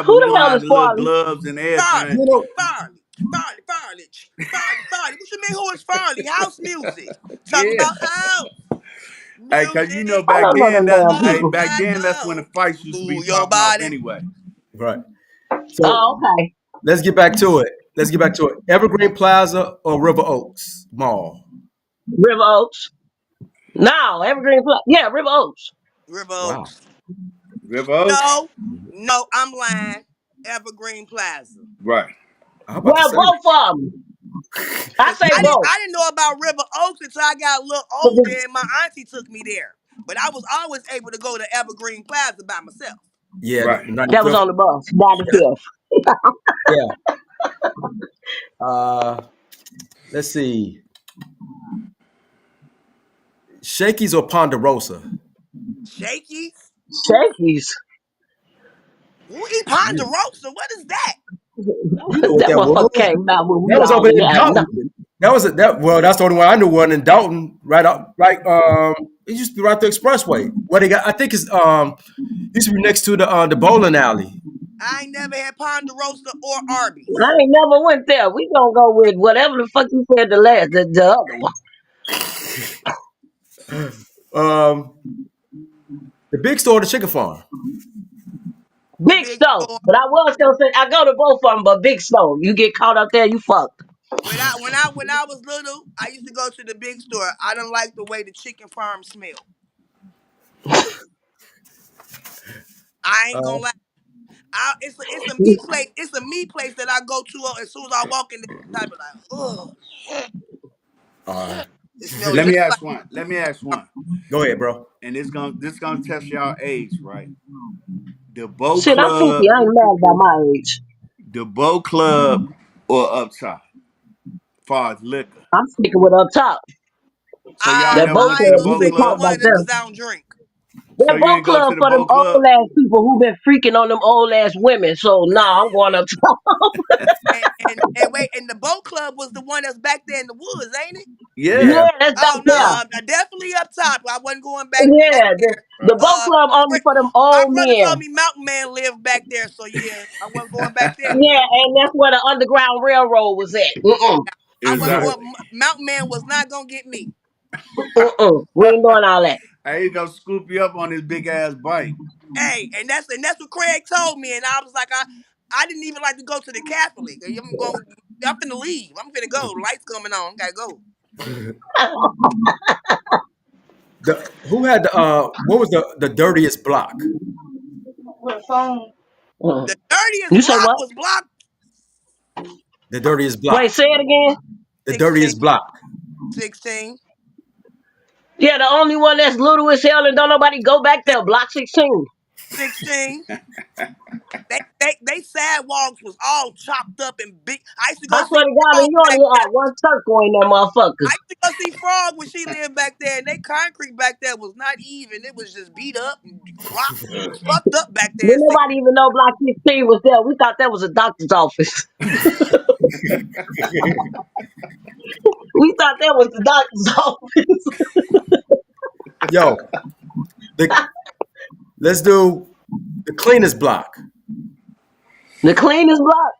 Who we the gonna hell have is the little Farley? gloves and everything. Farley, You know, Farley, Farley, Farley, Farley, Farley. What you mean? Who is Farley? House music. Talk Yeah. about house Hey, cause you know music. I back don't know then them that's damn hey All people. back night then that's when the long. fights used to be Move your popping off body. anyway. right. So Oh, okay. let's get back to it. Let's get back to it. Evergreen Plaza or River Oaks Mall? River Oaks. No, Evergreen. Yeah, River Oaks. River Wow. Oaks. River Oaks, No, no, I'm lying. Evergreen Plaza. right? I'm about to Well, say. both of them. I Cause say both. I didn't know about River Oaks until I got a little older and my auntie took me there. But I was always able to go to Evergreen Plaza by myself. Yeah, Right. That was 95th. on the bus. 95th. Yeah. Uh, let's see. Shakey's or Ponderosa? Shakey's? Shakey's. Who eat Ponderosa? What is that? You know what That that motherfucker was? came out when we That was all over didn't in have nothing. Dalton. That was that. Well, that's the only one I knew. One in Dalton, right up, right. It used to be right the expressway. Where they got, I think it's used to be next to the bowling alley. I ain't never had Ponderosa or I Arby's. ain't never went there. We gonna go with whatever the fuck you said the other one. Um, the big store, the chicken farm. The Big big Stone. store. But I was gonna say I go to both of them, but Big Stone. You get caught up there, you fucked. When I was little, I used to go to the big store. I don't like the way the chicken farm smell. I ain't gonna lie. It's a meat place. It's a meat place that I go to as soon as I walk in. I be like, oh shit. Uh, It smells Let just me like ask one. Let me ask one. Go ahead, bro. And this gonna test y'all age, right? The Bow Shit, I'm 50. Club, I ain't mad about my age. the Bow Club, or up top, far as liquor. I'm sticking with up top. So y'all That never boat went I to ain't the club, gonna you Bow say get either caught Club. back one of them there. because I don't drink. So That you boat ain't go club to the for them Bow Club. old ass people who been freaking on them old ass women. So nah, I'm going up top. And wait, and the boat club was the one that's back there in the woods, ain't it? Yeah. Yeah. Yeah, that's back Oh no, there. I'm definitely up top. I wasn't going back Yeah, the, there. the Right. boat club only Wait, for them my old brother told men. me Mountain Man lived back there, so yeah, I wasn't going back there. Yeah, and that's where the Underground Railroad was at. I wasn't Exactly. going. Mountain Man was not gonna get me. We ain't doing all that. I ain't gonna scoop you up on this big ass bike. Hey, and that's what Craig told me, and I was like, I didn't even like to go to the Catholic. I'm going. I'm finna leave. I'm finna go. Lights coming on. Gotta go. Who had the what was the dirtiest block? Mm. The dirtiest You say block what? was block The dirtiest Wait, block. say it again. The 16, dirtiest block. 16, Yeah, the only one that's little as hell and don't nobody go back there. Block 16. 16. They sidewalks was all chopped up and big. I used to go I swear see to God, and Frog you only back there. had one circle in that motherfucker. I used to go see Frog when she lived back there, and they concrete back there was not even. It was just beat up and rock. It was fucked up back there. Didn't nobody even know Block 16 was there. We thought that was a doctor's office. We thought that was the doctor's office. Yo, the let's do the cleanest block. The cleanest block,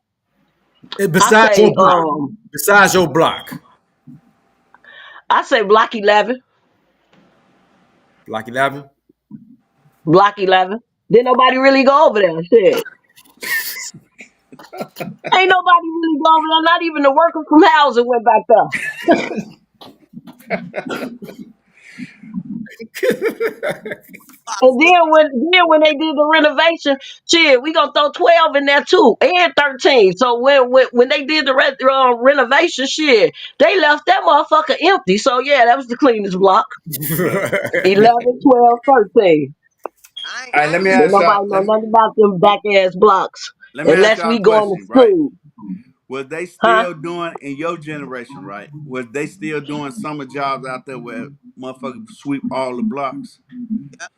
I Besides say, your block. Besides your block. Block 11. Block 11. Block 11. Didn't nobody really go over there. Shit. Ain't nobody really go over there. Not even the workers from housing went back there. Block And full. then when they did the renovation, shit, we gonna throw 12 in there too, and 13. So when they did the renovation, shit, they left that motherfucker empty. So yeah, that was the cleanest block. Right. 11, 12, 13. All right, I let ain't me never. But ask y'all. nobody know nothing about them back ass blocks unless A we going to question, right? school, Was they huh? still doing in your generation, right? Was they still doing summer jobs out there where motherfuckers sweep all the blocks? Yep,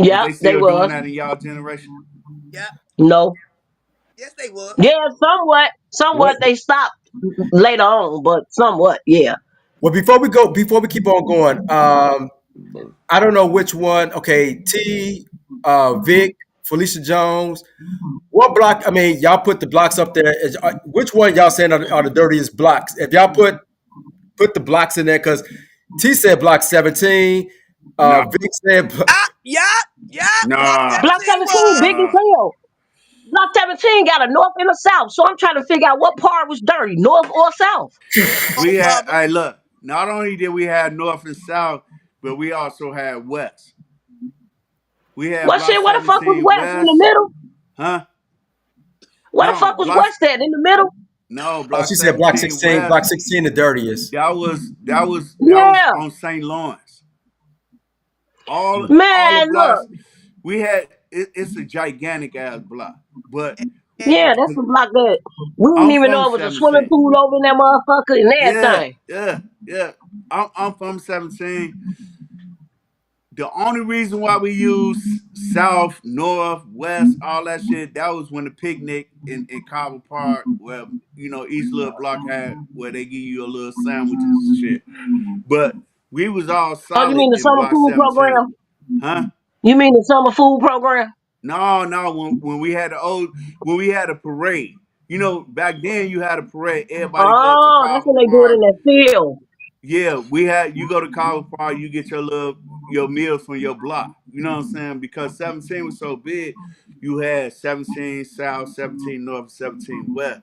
Was Yep, they they still doing was. that in y'all generation? yep. No, Yes, they was. yeah, somewhat What? they stopped later on, but somewhat, yeah. Well, before we keep on going, I don't know which one. Okay, T, Vic, Felicia Jones. What block? I mean, y'all put the blocks up there. Which one y'all saying are the dirtiest blocks? If y'all put the blocks in there, because T said block 17. No, Vic said Ah, yeah. Block nah, Block 17 17 was. big as nah. hell. Block 17 got a north and a south. So I'm trying to figure out what part was dirty, north or south. We Both had. of them. I look. Not only did we have north and south, but we also had west. We had What block shit? What the fuck was 17 west in the west, middle? huh? What the No, fuck was west at in the middle? block she said block 17 16. Block west. 16 the dirtiest. That was Yeah. on St. Lawrence. All the Man, blocks look. we had. It's a gigantic ass block, but And Yeah, that's the block that we didn't I'm even from know it was a swimming 17. pool over in that motherfucker and Yeah, everything. yeah. I'm from 17. The only reason why we use south, north, west, all that shit, that was when the picnic in Cobble Park, where each little block had where they give you a little sandwiches and shit. But we was all Oh, you solid mean the in summer block food 17. program? Huh? You mean the summer food program? No. When we had when we had a parade, back then you had a parade. Everybody go to Oh, that's Cobble when they do it in Park. that field. Yeah, we had you go to College Park, you get your meals from your block. You know what I'm saying? Because 17 was so big, you had 17 South, 17 North, 17 West.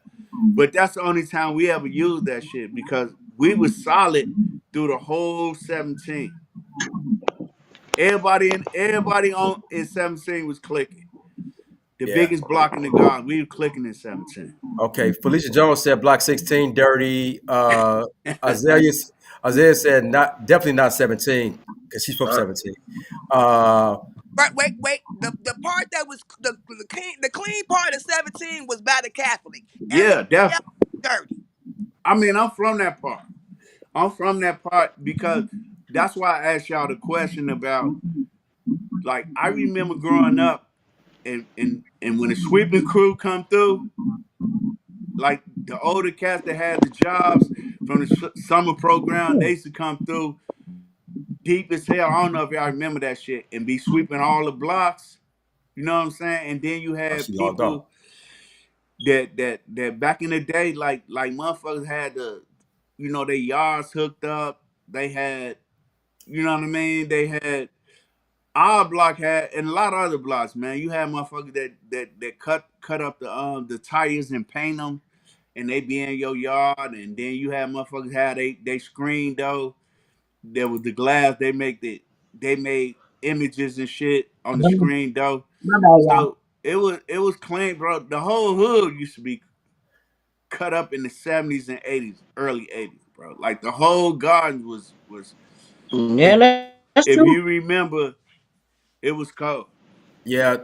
But that's the only time we ever used that shit because we was solid through the whole 17. Everybody on in 17 was clicking. The Yeah. biggest block in the garden, we were clicking in 17. Okay. Felicia Jones said block 16 dirty. Azalea Isaiah said definitely not 17 because she's from 17. Uh, but wait. The part that was the clean part of 17 was by the Catholic. Yeah, Everything else definitely. was dirty. I mean, I'm from that part. I'm from that part because that's why I asked y'all the question about like I remember growing up and when the sweeping crew come through, like the older cats that had the jobs from the summer program, they used to come through deep as hell. I don't know if y'all remember that shit and be sweeping all the blocks. You know what I'm saying? And then you oh, had she logged off. people that back in the day, like motherfuckers had their yards hooked up. They had, you know what I mean? They had our block had, and a lot of other blocks, man. You had motherfuckers that cut up the tires and paint them, and they be in your yard. And then you had motherfuckers had they screen though. There was the glass. They made images and shit on the screen though. My bad, y'all. So it was clean, bro. The whole hood used to be cut up in the 70s and 80s, early 80s, bro. Like the whole garden was Yeah, if that's if true. you remember, it was cold. Yeah.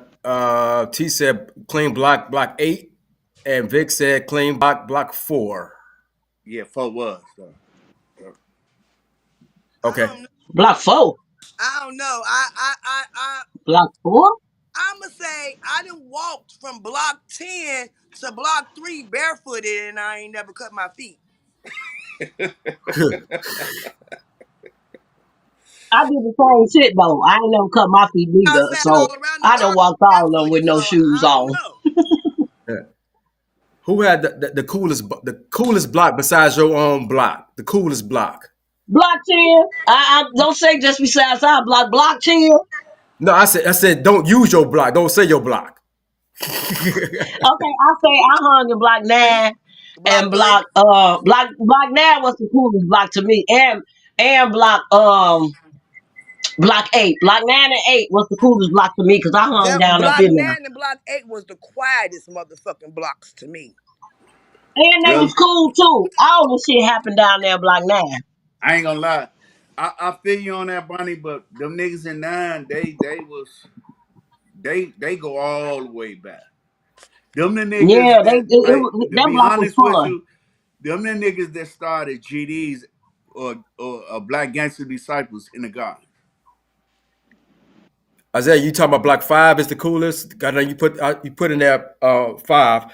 T said clean block 8, and Vic said clean block 4. Yeah, for was though. I Okay. don't know. Block 4. I don't know. I Block 4? I'ma say I done walked from block 10 to block 3 barefooted and I ain't never cut my feet. I did the same shit though. I ain't never cut my feet neither. Outside So all around the I done garden walked all of them with barefooted, no so shoes I don't on. know. Who had the coolest block besides your own block? The coolest block. Block 10. I don't say just besides our block 10. No, I said don't use your block. Don't say your block. Okay, I say I hung in block 9 Block and 3. block 9 was the coolest block to me. And block 8. Block 9 and 8 was the coolest block to me because I hung That down up block in there. 9 and block 8 was the quietest motherfucking blocks to me. And they Really? was cool too. All the shit happened down there block 9. I ain't gonna lie. I feel you on that, Bonnie, but them niggas in nine, they go all the way back. Them the niggas Yeah, that like to that be block was honest with fun. you, them the niggas that started GDs or Black Gangster Disciples in the garden. Isaiah, you talking about block 5 is the coolest? I know you put in there 5.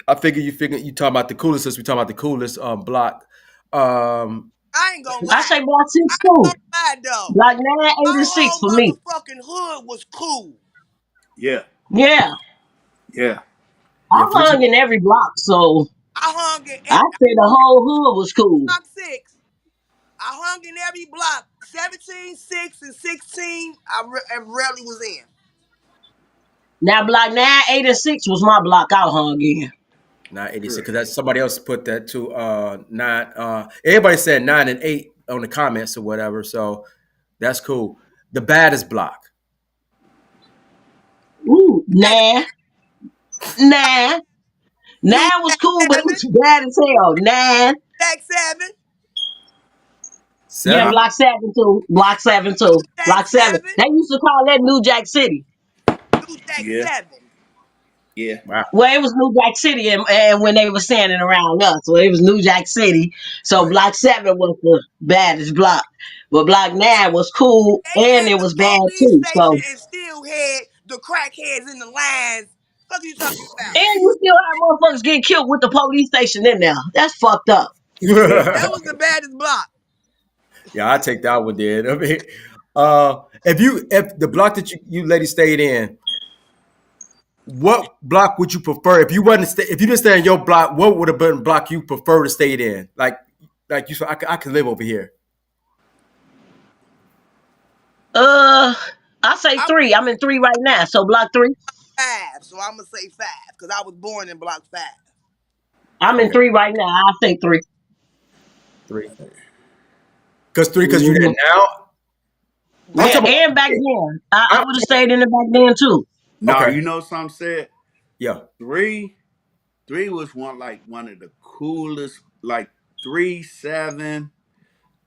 I figure you talking about the coolest since we talking about the coolest block. Um, I ain't gonna I lie. say block 6 I ain't too. gonna lie though. Block 9, 8, Our and 6 whole for me. motherfucking hood was cool. Yeah. Yeah, Yeah. Yeah, I Felicia. hung in every block, so I hung in I say the whole hood was cool. block 6. I hung in every block. 17, 6, and 16, I rarely was in. Now block 9, 8, and 6 was my block I hung in. 986, because that's somebody else put that to nine. Everybody said 9 and 8 on the comments or whatever, so that's cool. The baddest block. Ooh, At 9. New 9 was Jack cool, but it 7, was bad as hell. 9. Jack 7, Yeah, 7. block 7 too. Block 7 too. Jack Block 7. 7, They used to call that New Jack City. New Jack Yeah. 7. Yeah. Wow. Well, it was New Jack City, and when they were standing around us, so it was New Jack City. So Right. Block 7 was the baddest block, but Block 9 was cool, They and had it the was bad police too. So, station and still had the crackheads in the lines. What are you talking about? and you still have motherfuckers getting killed with the police station in there. That's fucked up. Yeah. That was the baddest block. Yeah, I take that one. Then I mean, if the block that you lady stayed in, what block would you prefer if you wasn't if you didn't stay in your block? What would have been block you prefer to stay in? Like you said, I could live over here. Uh, I say I'm 3. I'm in 3 right now, so Block 3. 5, so I'm gonna say 5 because I was born in block 5. I'm in Okay, 3 right now. I say 3. 3. Because you Mhm. did now. I'm Yeah, talking and back about. then, I I'm would have stayed in it back then too. No, okay. you know some said Yeah. three. Three was one of the coolest. Like 3, 7.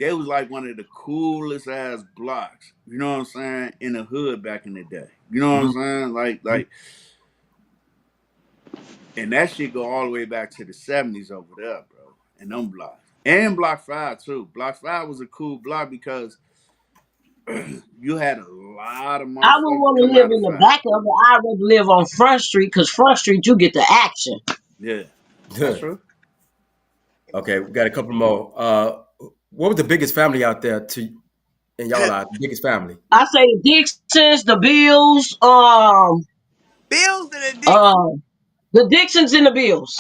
They was like one of the coolest ass blocks. You know what I'm saying? In the hood back in the day. You know what I'm Mhm. saying? And that shit go all the way back to the '70s over there, bro. And them blocks. And Block 5 too. Block 5 was a cool block because you had a lot of I wouldn't motherfuckers want to come live out of in the 5. back of it. I'd rather live on Front Street because Front Street you get the action. Yeah. That's true. Okay, we got a couple more. What was the biggest family out there to in y'all life? The biggest family. I say the Dixons, the Bills, Bills and the Dix. uh, the Dixons and the Bills.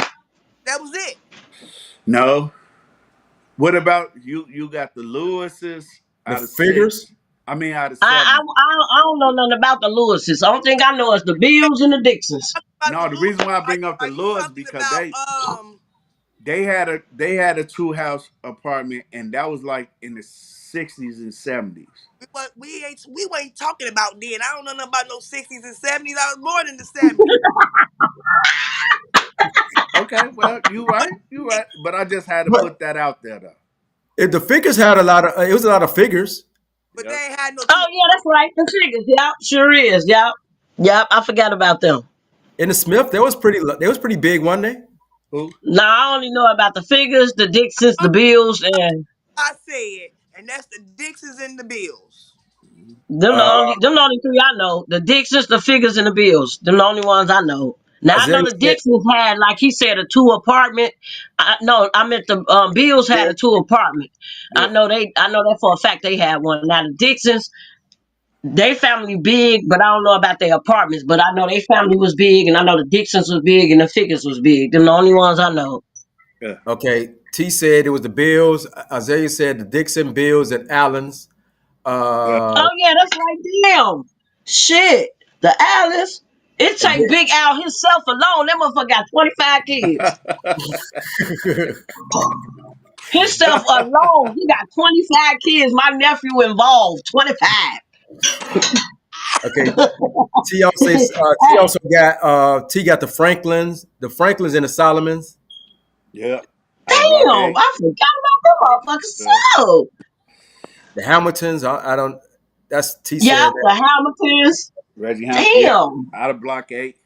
That was it. No. What about you? You got the Lewises The out of figures. 6. I mean, out of I, I 7. I I don't know nothing about the Lewises. The only thing I know is the Bills and the Dixons. About the No, the Lewis, reason why I bring up the are you Lewis talking because about they had a 2 house apartment and that was like in the '60s and '70s. what we ain't talking about then. I don't know nothing about no 60s and 70s. I was born in the 70s. Okay, well, you right, but I just had to But put that out there though. if the figures had a lot of, it was a lot of figures But they Yep. ain't had no two. Oh yeah, that's right. The figures. Yep, sure is. Yep, yep. I forgot about them. in the Smith. They was pretty big, wasn't they? Who? Now I only know about the figures, the Dixons, the Bills, and I said, and that's the Dixons and the Bills. them the Uh, only them the only 3 I know. The Dixons, the figures, and the Bills. Them the only ones I know. Now I know Isaiah the said, Dixons had, like he said, a 2 apartment. No, I meant the Bills had a 2 apartment. Yeah. I know that for a fact they had one. Now the Dixons, they family big, but I don't know about their apartments. But I know their family was big, and I know the Dixons was big, and the figures was big. Them the only ones I know. Yeah. okay. T said it was the Bills. Isaiah said the Dixon Bills and Allens. Yeah. Uh, Oh yeah, that's right. Damn, shit. The Alice. It and take Big Al himself alone. That motherfucker got 25 kids. then, Himself alone, he got 25 kids. My nephew involved, 25. okay. T also says T Hey, also got T got the Franklins and the Solomons, Yeah. Out of Block damn, 8. I forgot about them motherfuckers. Yeah. So, the Hamiltons. I don't. That's T yeah, said the that. Yeah. Hamiltons. Reggie Ham. Yeah. Damn. Out of Block 8.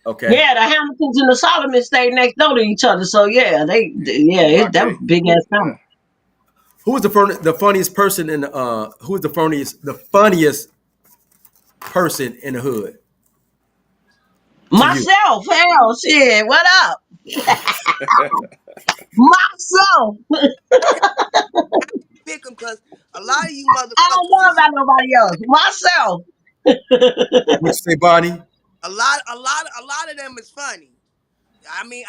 Okay. Yeah, the Hamiltons and the Solomons stayed next door to each other. So yeah, yeah, In Block that 8. was big ass Yeah. family. Who was the funniest person in the who was the funniest person in the hood to you? Myself, hell, shit, what up? Myself. I can't pick them because a lot of you I don't know motherfuckers is about nobody else. Myself. What you say, Bonnie? A lot of them is funny. I mean,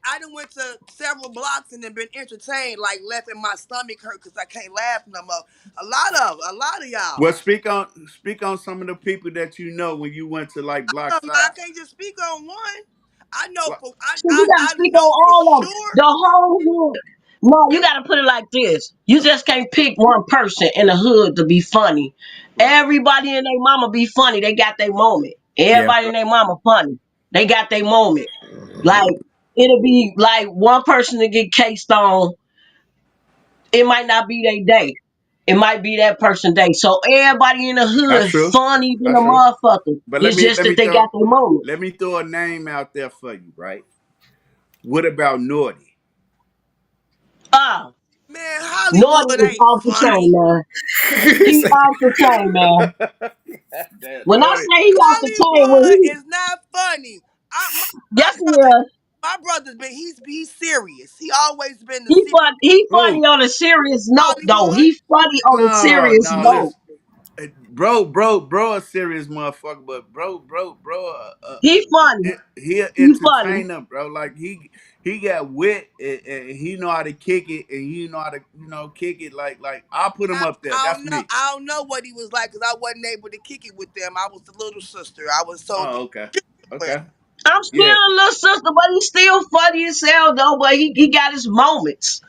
I done went to several blocks and then been entertained, like left in my stomach hurt because I can't laugh no more. A lot of Well, y'all. speak on some of the people that you know when you went to like Block I Five. can't just speak on one. I know Block, for I So you I, gotta I speak on know for all of them. sure. The whole hood. No, you gotta put it like this. You just can't pick one person in the hood to be funny. right. Everybody and their mama be funny. They got their moment. Yeah, Everybody and their mama funny. They got their moment. Like it'll be like one person to get cased on. It might not be their day. It might be that person day. So everybody in the That's hood true. funny than That's a true. motherfucker. But let It's me just let me that they throw got their moment. let me throw a name out there for you, right? What about Naughty? Man, Ah, Norton Hollywood is ain't off the chain, funny. man. he He said, off the chain, man. That When I Naughty. say he off the chain, when Hollywood he is not funny. My yes he brother, is. my brother's been he's serious. He always been the He serious fun he funny Who? on a serious note though. Hollywood. He funny on a No, serious no. note. Listen, bro, a serious motherfucker, but bro, He funny. he an He funny. entertainer, bro. Like he got wit and he know how to kick it, and he know how to kick it. Like I'll put him up there. I That's don't know. me. I don't know what he was like because I wasn't able to kick it with them. I was the little sister. I was so Oh, okay, with. okay, I'm still yeah, a little sister, but he's still funny as hell though. But he got his moments.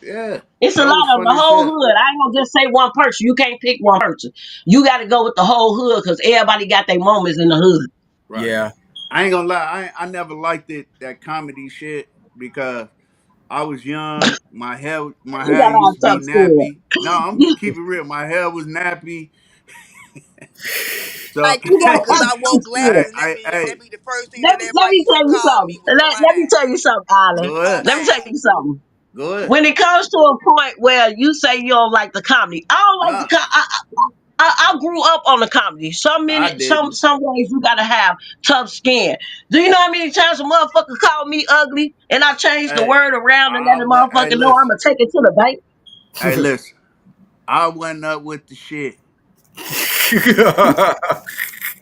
yeah. It's a Bro was lot of the funny as whole hell. hood. I ain't gonna just say one person. You can't pick one person. You got to go with the whole hood because everybody got their moments in the hood. Right. yeah. I ain't gonna lie. I never liked it that comedy shit because I was young. My hair You got used all to be tough skin. nappy. No, I'm gonna keep it real. My hair was nappy. So Like You that got because all I tough wore skin. glasses and I that be the first thing that Let everybody me used tell to you call something. me was Let me blind. tell you something, Alan. go Oh ahead. Let me tell God. you something. Go ahead. When it comes to a point where you say you don't like the comedy, I don't like the Nah, I grew up on the comedy. I didn't. Some ways you gotta have tough skin. Do you know how many times a motherfucker called me ugly and I changed the Hey, word around and let I the went. Hey, motherfucker know listen. I'ma take it to the bank? Hey, listen. I went up with the shit.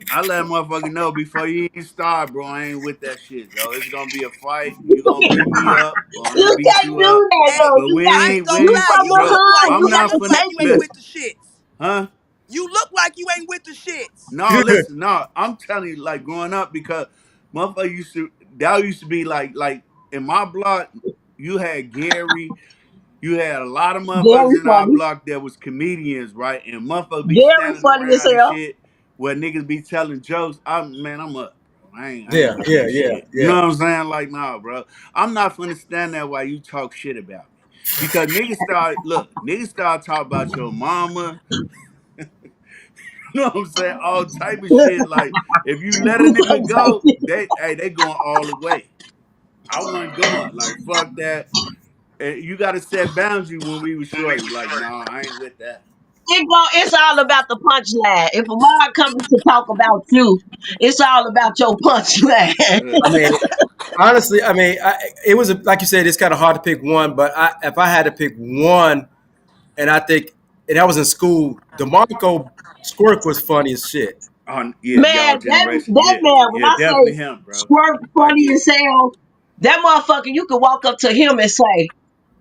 I let motherfucker know before you even start, bro. I ain't with that shit, yo. It's gonna be a fight. You gonna beat me up, or I'm gonna You beat can't you up. do that Hey, though. But we I ain't ain't, gonna You we lie. from You the bro. look hood, like I'm you you not look gotta finna like take you ain't it. listen, with the shits. huh? You look like you ain't with the shits. No, listen, no. I'm telling you, like growing up, because motherfucker used to be like in my block. You had Gary. You had a lot of motherfuckers Very in our funny. block that was comedians, right? And motherfuckers be Very standing funny as around and hell. shit where niggas be telling jokes. I'm up, bro. I ain't Yeah, with yeah, that yeah, shit. You know yeah. what I'm saying? Like, nah, bro. I'm not finna stand there while you talk shit about me. Because niggas start talking about your mama. You know what I'm saying? All type of shit. Like, if you let a nigga go, they going all the way. I wasn't going. Like, fuck that. And you gotta set boundaries when we was shorty. Like, nah, I ain't with that. It's all about the punchline. If a mom comes to talk about you, it's all about your punchline. Uh, I mean, honestly, I mean, it was like you said, it's kind of hard to pick one. But if I had to pick one, and I think, and I was in school, DeMarco Squirk was funny as shit. yeah, y'all Man, generation. that Yeah, man, when yeah, I definitely say him, bro. squirt I funny get as it. hell, that motherfucker, you could walk up to him and say,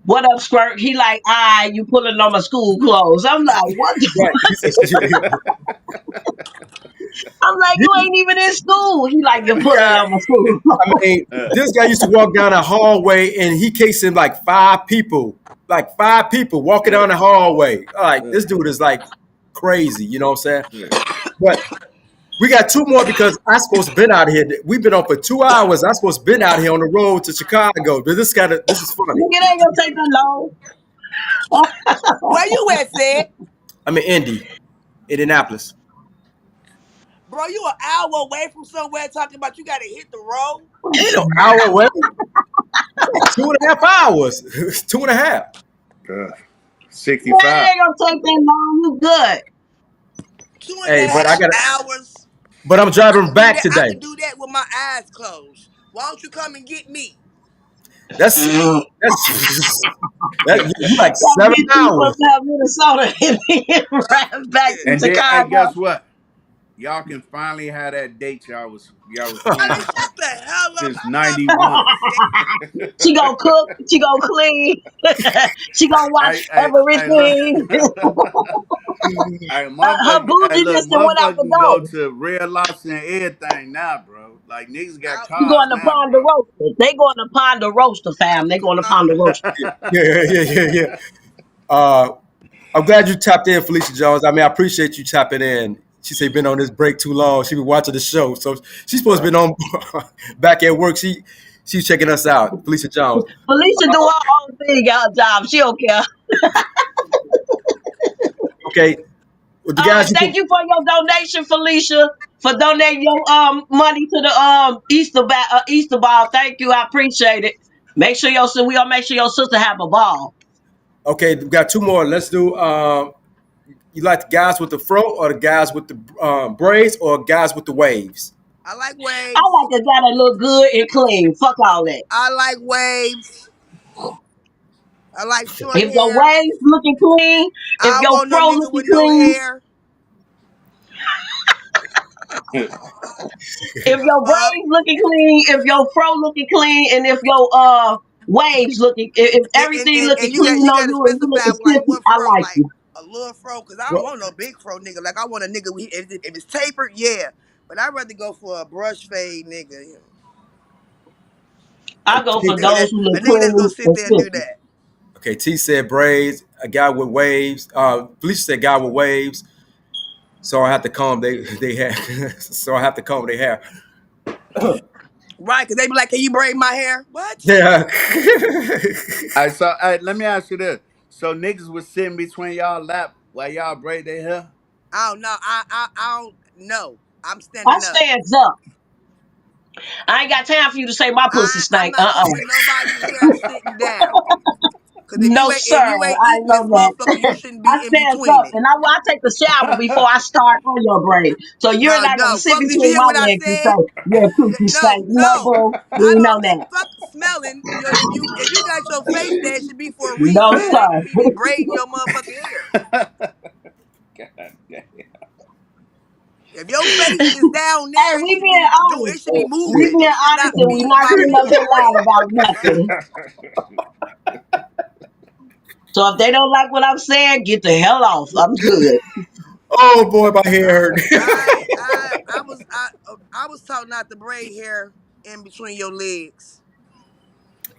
"What up, squirt?" He like, "Ah, you pulling on my school clothes." I'm like, "What the?" Right. He said, I'm like, "You ain't even in school." He like, "You're this pulling guy, on my school I clothes." mean, Uh, this guy used to walk down a hallway and he casing like five people walking uh, down the hallway. Like, uh, this dude is like crazy, you know what I'm saying? uh. But we got two more because I supposed to been out here. We've been on for 2 hours. I supposed to been out here on the road to Chicago. But this is funny. Nigga, it ain't gonna take that long. Where you at, said? I'm in Indy, Indianapolis. Bro, you an hour away from somewhere talking about you gotta hit the road. Ain't no hour away. Like 2.5 hours. Two and a half. uh, Man, it 65. ain't gonna take that long. You good? Two and Hey, a but I half got to hours. but I'm I driving could do back that. I today. could do that with my eyes closed. Why don't you come and get me? That's that's you like Come seven get you from hours. Minnesota and then right back to And then, hey, Chicago. guess what? y'all can finally have that date y'all was Honey, planning shut the hell up. since I'm not playing '91. no game. She gonna cook. She gonna clean. She gonna watch I look. everything. I Her motherfucker, I bougie look, just went out motherfucker the can go door. to Red Lobster and everything now, bro. Like niggas got I, She cars going to now, Pond the bro. Roaster. They going to Pond the Roaster, fam. They going to Pond the Roaster. Yeah. Uh, I'm glad you tapped in, Felicia Jones. I mean, I appreciate you tapping in. She said been on this break too long. She been watching the show, so she's supposed to be on back at work. She's checking us out, Felicia Jones. Felicia do her own thing at her job. She don't care. Okay, with the All right, guys, you thank can, you for your donation, Felicia, for donating your money to the Easter ball. Thank you, I appreciate it. Make sure we all make sure your sister have a ball. okay, we got two more. Let's do. You like the guys with the fro or the guys with the braids or guys with the waves? I like I waves. like a guy that look good and clean. Fuck all that. I like waves. I like short If your hair. waves looking clean, if I don't your want no fro nigga looking with no clean, hair. if The your fuck? braids looking clean, if your fro looking clean, and if your waves looking, if everything looking And clean you on gotta you and you specify looking like spiffy, what I fro, like like you. a little fro, cause I don't Well, want no big fro nigga. Like I want a nigga if it's tapered, yeah. But I'd rather go for a brush fade nigga. You know. I go A for nigga those that who a look nigga that's gonna clean sit and there and do spiffy. that. okay, T said braids. A guy with waves. Felicia said guy with waves. So I have to comb they hair. So I have to comb their hair. Right, cause they be like, can you braid my hair? What? Yeah. I saw. Let me ask you this: so niggas was sitting between y'all lap while y'all braid their hair? I don't know. I don't know. I'm I standing up. stands up. I ain't got time for you to say my pussy I'm stank. not combing nobody's hair sitting down. Cause No, sir. if you ain't I eating know this that. motherfucker, you shouldn't I be in stands between up it. and I take a shower before I start on your brain. So you're No, not gonna no. sit Fuck, did you between hear my what I legs and said? say, your coochie No, stank. No, no. boo. We I ain't don't know that. fuck smelling. If you got your face there, it should be for a No, reason. It ain't for sir. me to be braiding your motherfucking hair. God damn. If your face is down Hey, there, we being it honest. should be We moving. being It should honest not and we be not sitting flopping up in the here lying wind. about Fuck. nothing. So if they don't like what I'm saying, get the hell off. I'm good. Oh boy, my hair hurt. I was taught not to braid hair in between your legs.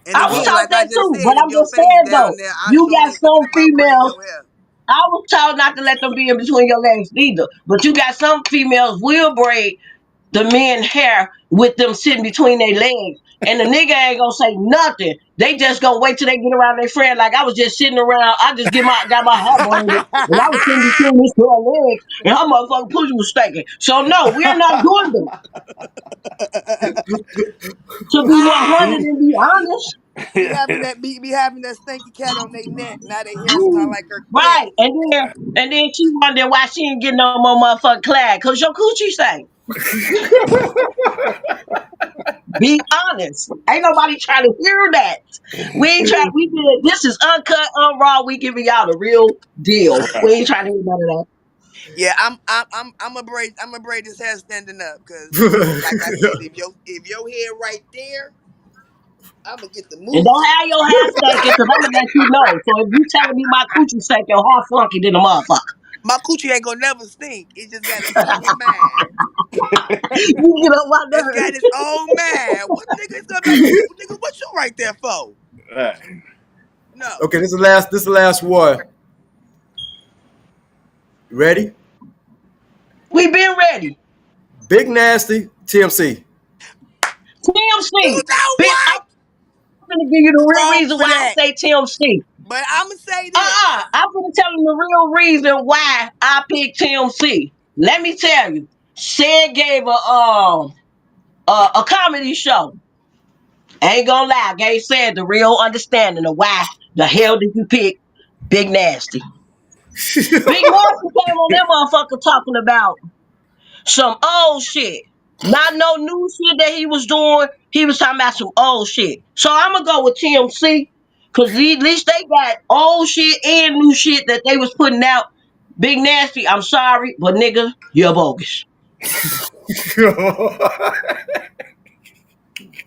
And I was again, Oh, taught like I that just too, but said, if I'm your just face saying down though, there, I you sure got ain't finna some think about braiding females. your hair. I was taught not to let them be in between your legs either. But you got some females will braid the men hair with them sitting between their legs. And the nigga ain't gonna say nothing. They just gonna wait till they get around their friend. Like I was just sitting around, I just got my hair braided, and I was sitting between these two legs, and her motherfucking pussy was stinking. So no, we're not doing that. To be 100 and be honest. Be having that stinky cat on their neck. Now their hair smell like her cat. Right. And then she wondering why she ain't getting no more motherfucking clad. Cause your coochie stank. Be honest. Ain't nobody trying to hear that. We ain't trying. We did. This is uncut, unraw. We giving y'all the real deal. We ain't trying to hear none of that. Yeah, I'm a braid this hair standing up because like I said, if your hair right there, I'm gonna get the And don't moving. have your hair stinking, cause I'm gonna let you know. So if you telling me my coochie stank, your hair funky than a motherfucker. My coochie ain't gonna never stink. It just got its own mind. You get on my It's got nerves. its own mind. What nigga is gonna be like? Nigga, what you right there for? Right. No. okay, this is the last one. You ready? We been ready. Big Nasty TMC. You TMC. know Bitch, I'm what? gonna give you the You real wrong reason for why I that. say TMC. But I'ma say this. I'm gonna tell you the real reason why I picked TMC. Let me tell you. Ced gave a comedy show. Ain't gonna lie, gave Ced the real understanding of why the hell did you pick Big Nasty. Big Nasty came on that motherfucker talking about some old shit. Not no new shit that he was doing. He was talking about some old shit. So I'm gonna go with TMC because at least they got old shit and new shit that they was putting out. Big Nasty, I'm sorry, but nigga, you're bogus.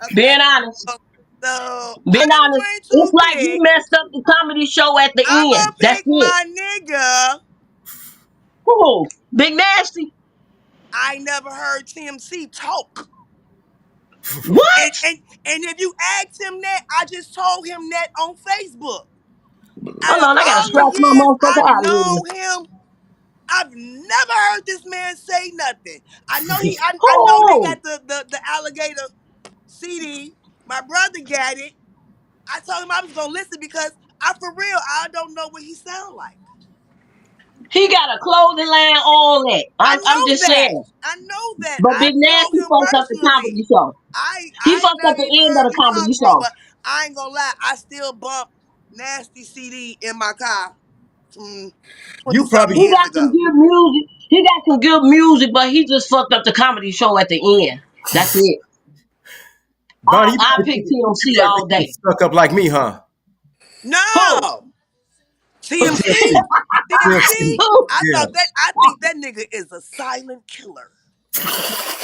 Okay. Being honest. So, so I'm Being not honest. going It's to like he pick. messed up the comedy show at the I'm end. gonna That's pick it. my nigga. Cool. Big Nasty. I never heard TMC talk. And, What? and and if you ask him that, I just told him that on Facebook. Out Hold of on, I gotta all the scratch my years motherfucker I've out of here. known him, I've never heard this man say nothing. I know they Who? got the alligator CD. My brother got it. I told him I was gonna listen because I for real I don't know what he sound like. He got a clothing line, all that. I I'm know just that. saying. I know that. But I Big know Nasty him fucked up the comedy personally. show. He I ain't fucked up never the even end of heard the you comedy talk, bro. show. But I ain't gonna lie. I still bump nasty CD in my car from 20 You something probably He years got some ago. good music. He got some good music, but he just fucked up the comedy show at the end. That's it. Bonnie, I pick you TMC probably all think you day. stuck up like me, huh? Who? No, TMC, TMC. TMC. TMC. Yeah. I think that nigga is a silent killer.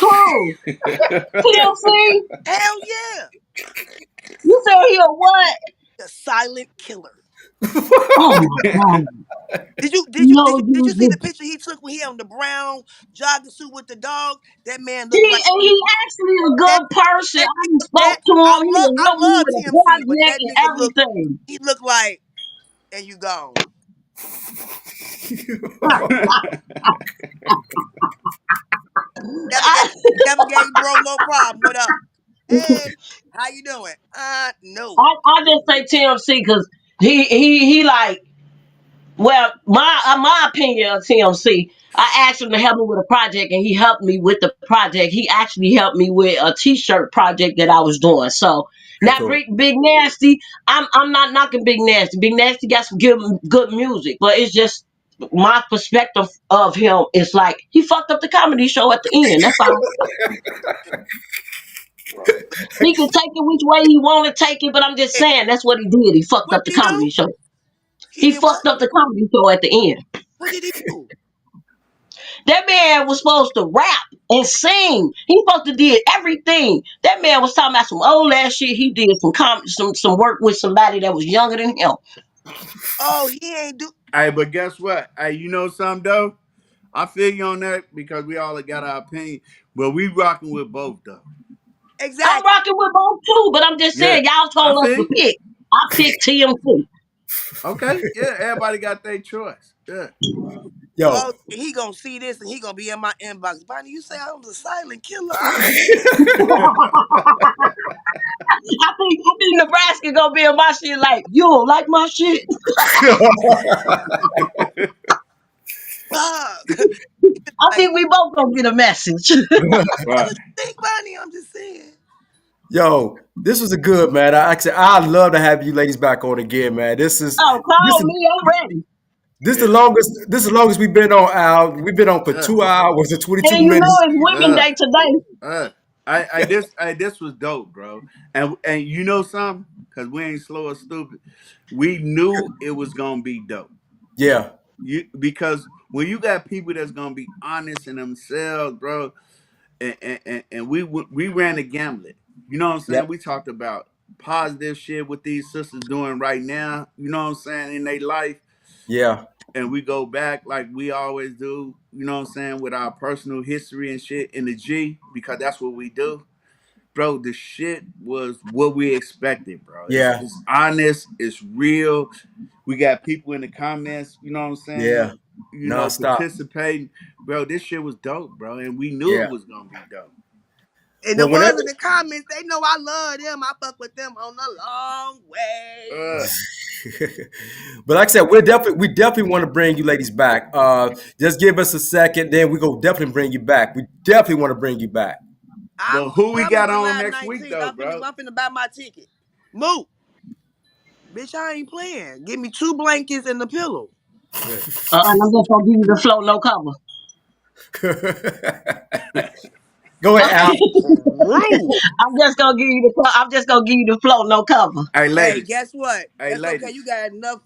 Who? TMC? Hell yeah, You say he a what? a silent killer. Oh my god. Did you see the You picture he took when he on the brown jogging suit with the dog? That man he looked like and he actually a that. good person. That I nigga, just spoke to him. He will I help me love with a TMC, but project that and nigga everything. he looked like, and you gone. Never gave I, never gave bro no problem. What up? Hey, how you doing? No. I just say TMC because he like, well, my opinion of TMC. I asked him to help me with a project, and he helped me with the project. He actually helped me with a T-shirt project that I was doing. So Okay, now, cool. Big Nasty, I'm not knocking Big Nasty. Big Nasty got some good music, but it's just my perspective of him is like he fucked up the comedy show at the end. That's all. He can take it which way he want to take it, but I'm just Eh, saying that's what he did. He fucked what up the did he do? comedy show. He He did what? fucked up the comedy show at the end. What did he do? That man was supposed to rap and sing. He supposed to did everything. That man was talking about some old ass shit. He did some work with somebody that was younger than him. Oh, he ain't do Hey, but guess what? Hey, you know something though? I feel you on that because we all got our opinion, but we rocking with both though. I'm exactly. rocking with both too, but I'm just Yeah, saying y'all I told us feel to you. pick. I picked TMC. Okay, yeah, everybody got their choice. Yeah. Yo. Oh, he gonna see this and he gonna be in my inbox. Bonnie, you say I was a silent killer? I think Nebraska gonna be in my shit like you don't like my shit. Fuck. I Like, think we both gonna get a message. that's Right. what you think, Bonnie. I'm just saying. Yo, this was a good man. I'd love to have you ladies back on again, man. Oh, This call is me, I'm ready. Yeah. this is the longest we've been on, Al. We've been on for Yeah. 2 hours and 22 And you know minutes. it's Women Yeah. Day today. Uh, this was dope, bro. And you know something? Cause we ain't slow or stupid. We knew it was gonna be dope. Yeah, Because when you got people that's gonna be honest in themselves, bro, and we ran a gamblet. You know what I'm yep, saying? We talked about positive shit what these sisters doing right now. You know what I'm saying in their life, yeah, and we go back like we always do. You know what I'm saying with our personal history and shit in the G because that's what we do. Bro, the shit was what we expected, bro. yeah, It's honest, it's real. We got people in the comments, you know what I'm yeah. saying, Non-stop. participating. Bro, this shit was dope, bro. And we knew it Yeah. was gonna be dope. And the Well, whenever ones in the comments, they know I love them. I fuck with them on the long way. Uh, but like I said, we definitely want to bring you ladies back. Just give us a second, then we go definitely bring you back. We definitely want to bring you back. I'm but who we coming got on July next week 19th. though, bro? I'm finna buy my ticket. Move. Bitch, I ain't playing. Give me 2 blankets and the pillow. Yeah. I'm just gonna give you the flow, no cover. Go ahead, Al. Rude. I'm just gonna give you the flow, no cover. Hey Hey, ladies. guess what? Hey That's okay. You ladies. got enough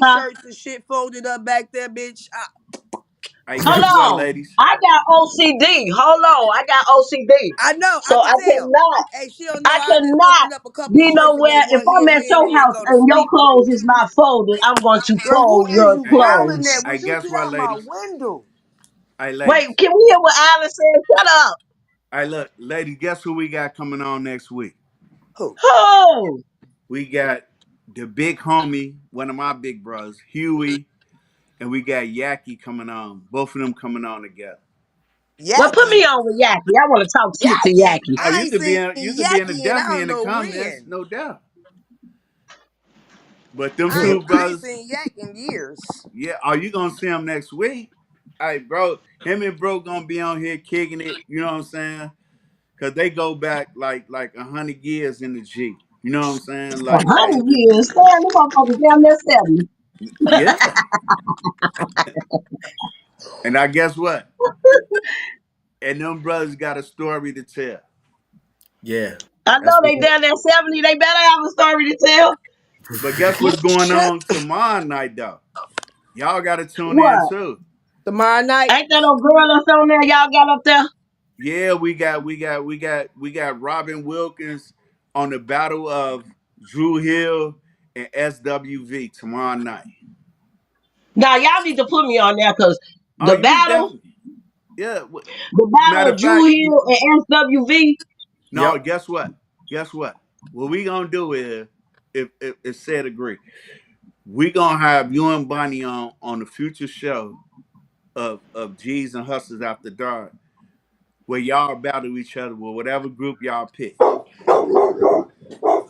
Huh? t-shirts and shit folded up back there, bitch. Hey, Hold guess what, on. ladies? I got OCD. Hold on. I got OCD. I know, I So can I tell. cannot, Hey, she don't know I I just cannot opened up a couple be shirts and nowhere. make If one I'm at head your here and house go to and your sleep. clothes is not folded, I'm going to Girl, who fold is your you Hey, yelling clothes. at? hey, Would you guess get what, out my ladies? window? Hey, Wait, ladies. can we hear what Alice said? Shut up. Hey, look, ladies. Guess who we got coming on next week? Who? Oh, We got the big homie, one of my big brothers, Huey, and we got Yaki coming on. Both of them coming on together. well, put Yaki. me on with Yaki. I want to talk shit to Yaki. Yaki. Oh, I ain't seen you could be in the Yaki and I definitely don't in the know comments, when. no doubt. But them I two ain't I ain't brothers, seen Yak in years. yeah, are you gonna see them next week? Hey, bro, him and bro gonna be on here kicking it. You know what I'm saying? Cause they go back like 100 years in the G. You know what I'm saying? A hundred years. Damn, them motherfuckers down there 70. Yeah. And I guess what? And them brothers got a story to tell. Yeah, I that's know what. they down there 70. They better have a story to tell. But guess what's going Shut on tomorrow night though? Y'all gotta tune in What? too. tomorrow night. Ain't that no girl that's on there y'all got up there? Yeah, we got Robin Wilkins on the battle of Drew Hill and SWV tomorrow night. Now y'all need to put me on there because Oh, the you battle, definitely. Yeah. the battle Matter of of Drew fact, Hill and SWV. no. Yep. Guess what? Guess what? What we gonna do is, if said agree, we gonna have you and Bonnie on the future show of G's and Hustlers After Dark, where y'all battle each other with whatever group y'all pick.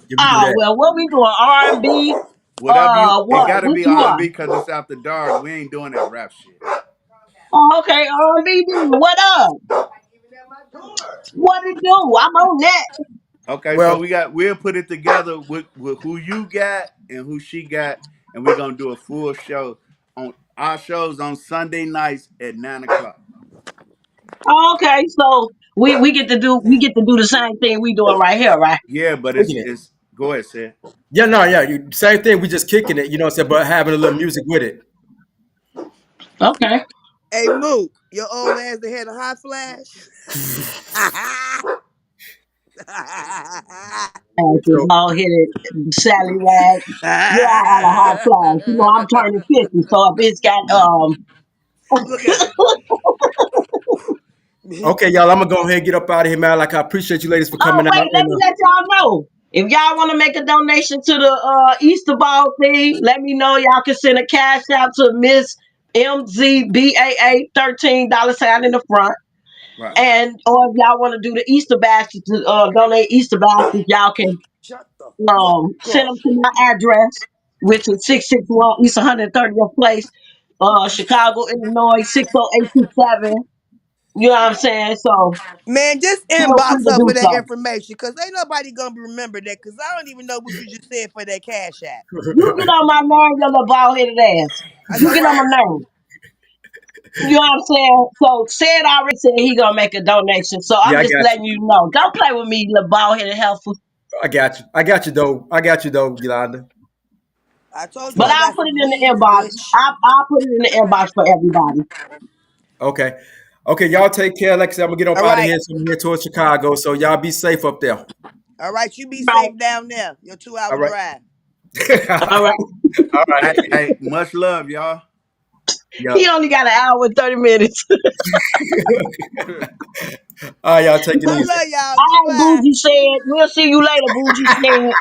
Yeah, we do Oh that. well, what we doing? R&B. Whatever it What? gotta Which be one? R&B because it's after dark. We ain't doing that rap shit. Oh, okay, R&B. What up? What it do? I'm on that. Okay, so Well, we'll put it together with who you got and who she got, and we're gonna do a full show on our shows on Sunday nights at 9 o'clock. Oh, okay, so we get to do the same thing we doing right here, right? Yeah, but kicking it. it's go ahead, Sid. Yeah, no, yeah, same thing. We just kicking it, you know what I'm saying, but having a little music with it. Okay. Hey Mook, your old ass that had a hot flash. Asses So, all headed Sally Rag. Yeah, I had a hot flash. You know, I'm turning 50, so if it's got Look at her. okay, y'all, I'm gonna go ahead and get up out of here, man. Like, I appreciate you ladies for oh coming out. wait, let And me let y'all know. If y'all want to make a donation to the Easter ball thing, let me know. Y'all can send a cash out to Miss MZBAA $13 sign in the front. Right. And or if y'all want to do the Easter basket to donate Easter baskets, y'all can Shut the fuck send up. them to my address, which is 661 East 130th Place, Chicago, Illinois 60827. You know what I'm saying? So Man, just feel free inbox to her do for that so. information, cause ain't nobody gonna remember that. Cause I don't even know what you just said for that cash app. You get on my nerve, your little bald headed ass. You All get on my right, nerve. You know what I'm saying? So said already said he gonna make a donation. So yeah, I'm I just got you. letting you know. Don't play with me, little bald headed helper. I got you. I got you though. I got you though, Yolanda. I told you But I So, I'll got put some it in the G's, inbox. bitch. I'll put it in the inbox for everybody. okay. Okay, y'all take care. Like I said, I'm gonna get up All out of right, here. So I'm here towards Chicago. So y'all be safe up there. all right. You be Right. safe down there. Your 2 hour All right. drive. All right. All right. Hey, much love, y'all. Yep. He only got an hour and 30 minutes. All right, y'all take it I easy. love y'all. All right, Goodbye. Bougie said. We'll see you later, Bougie said.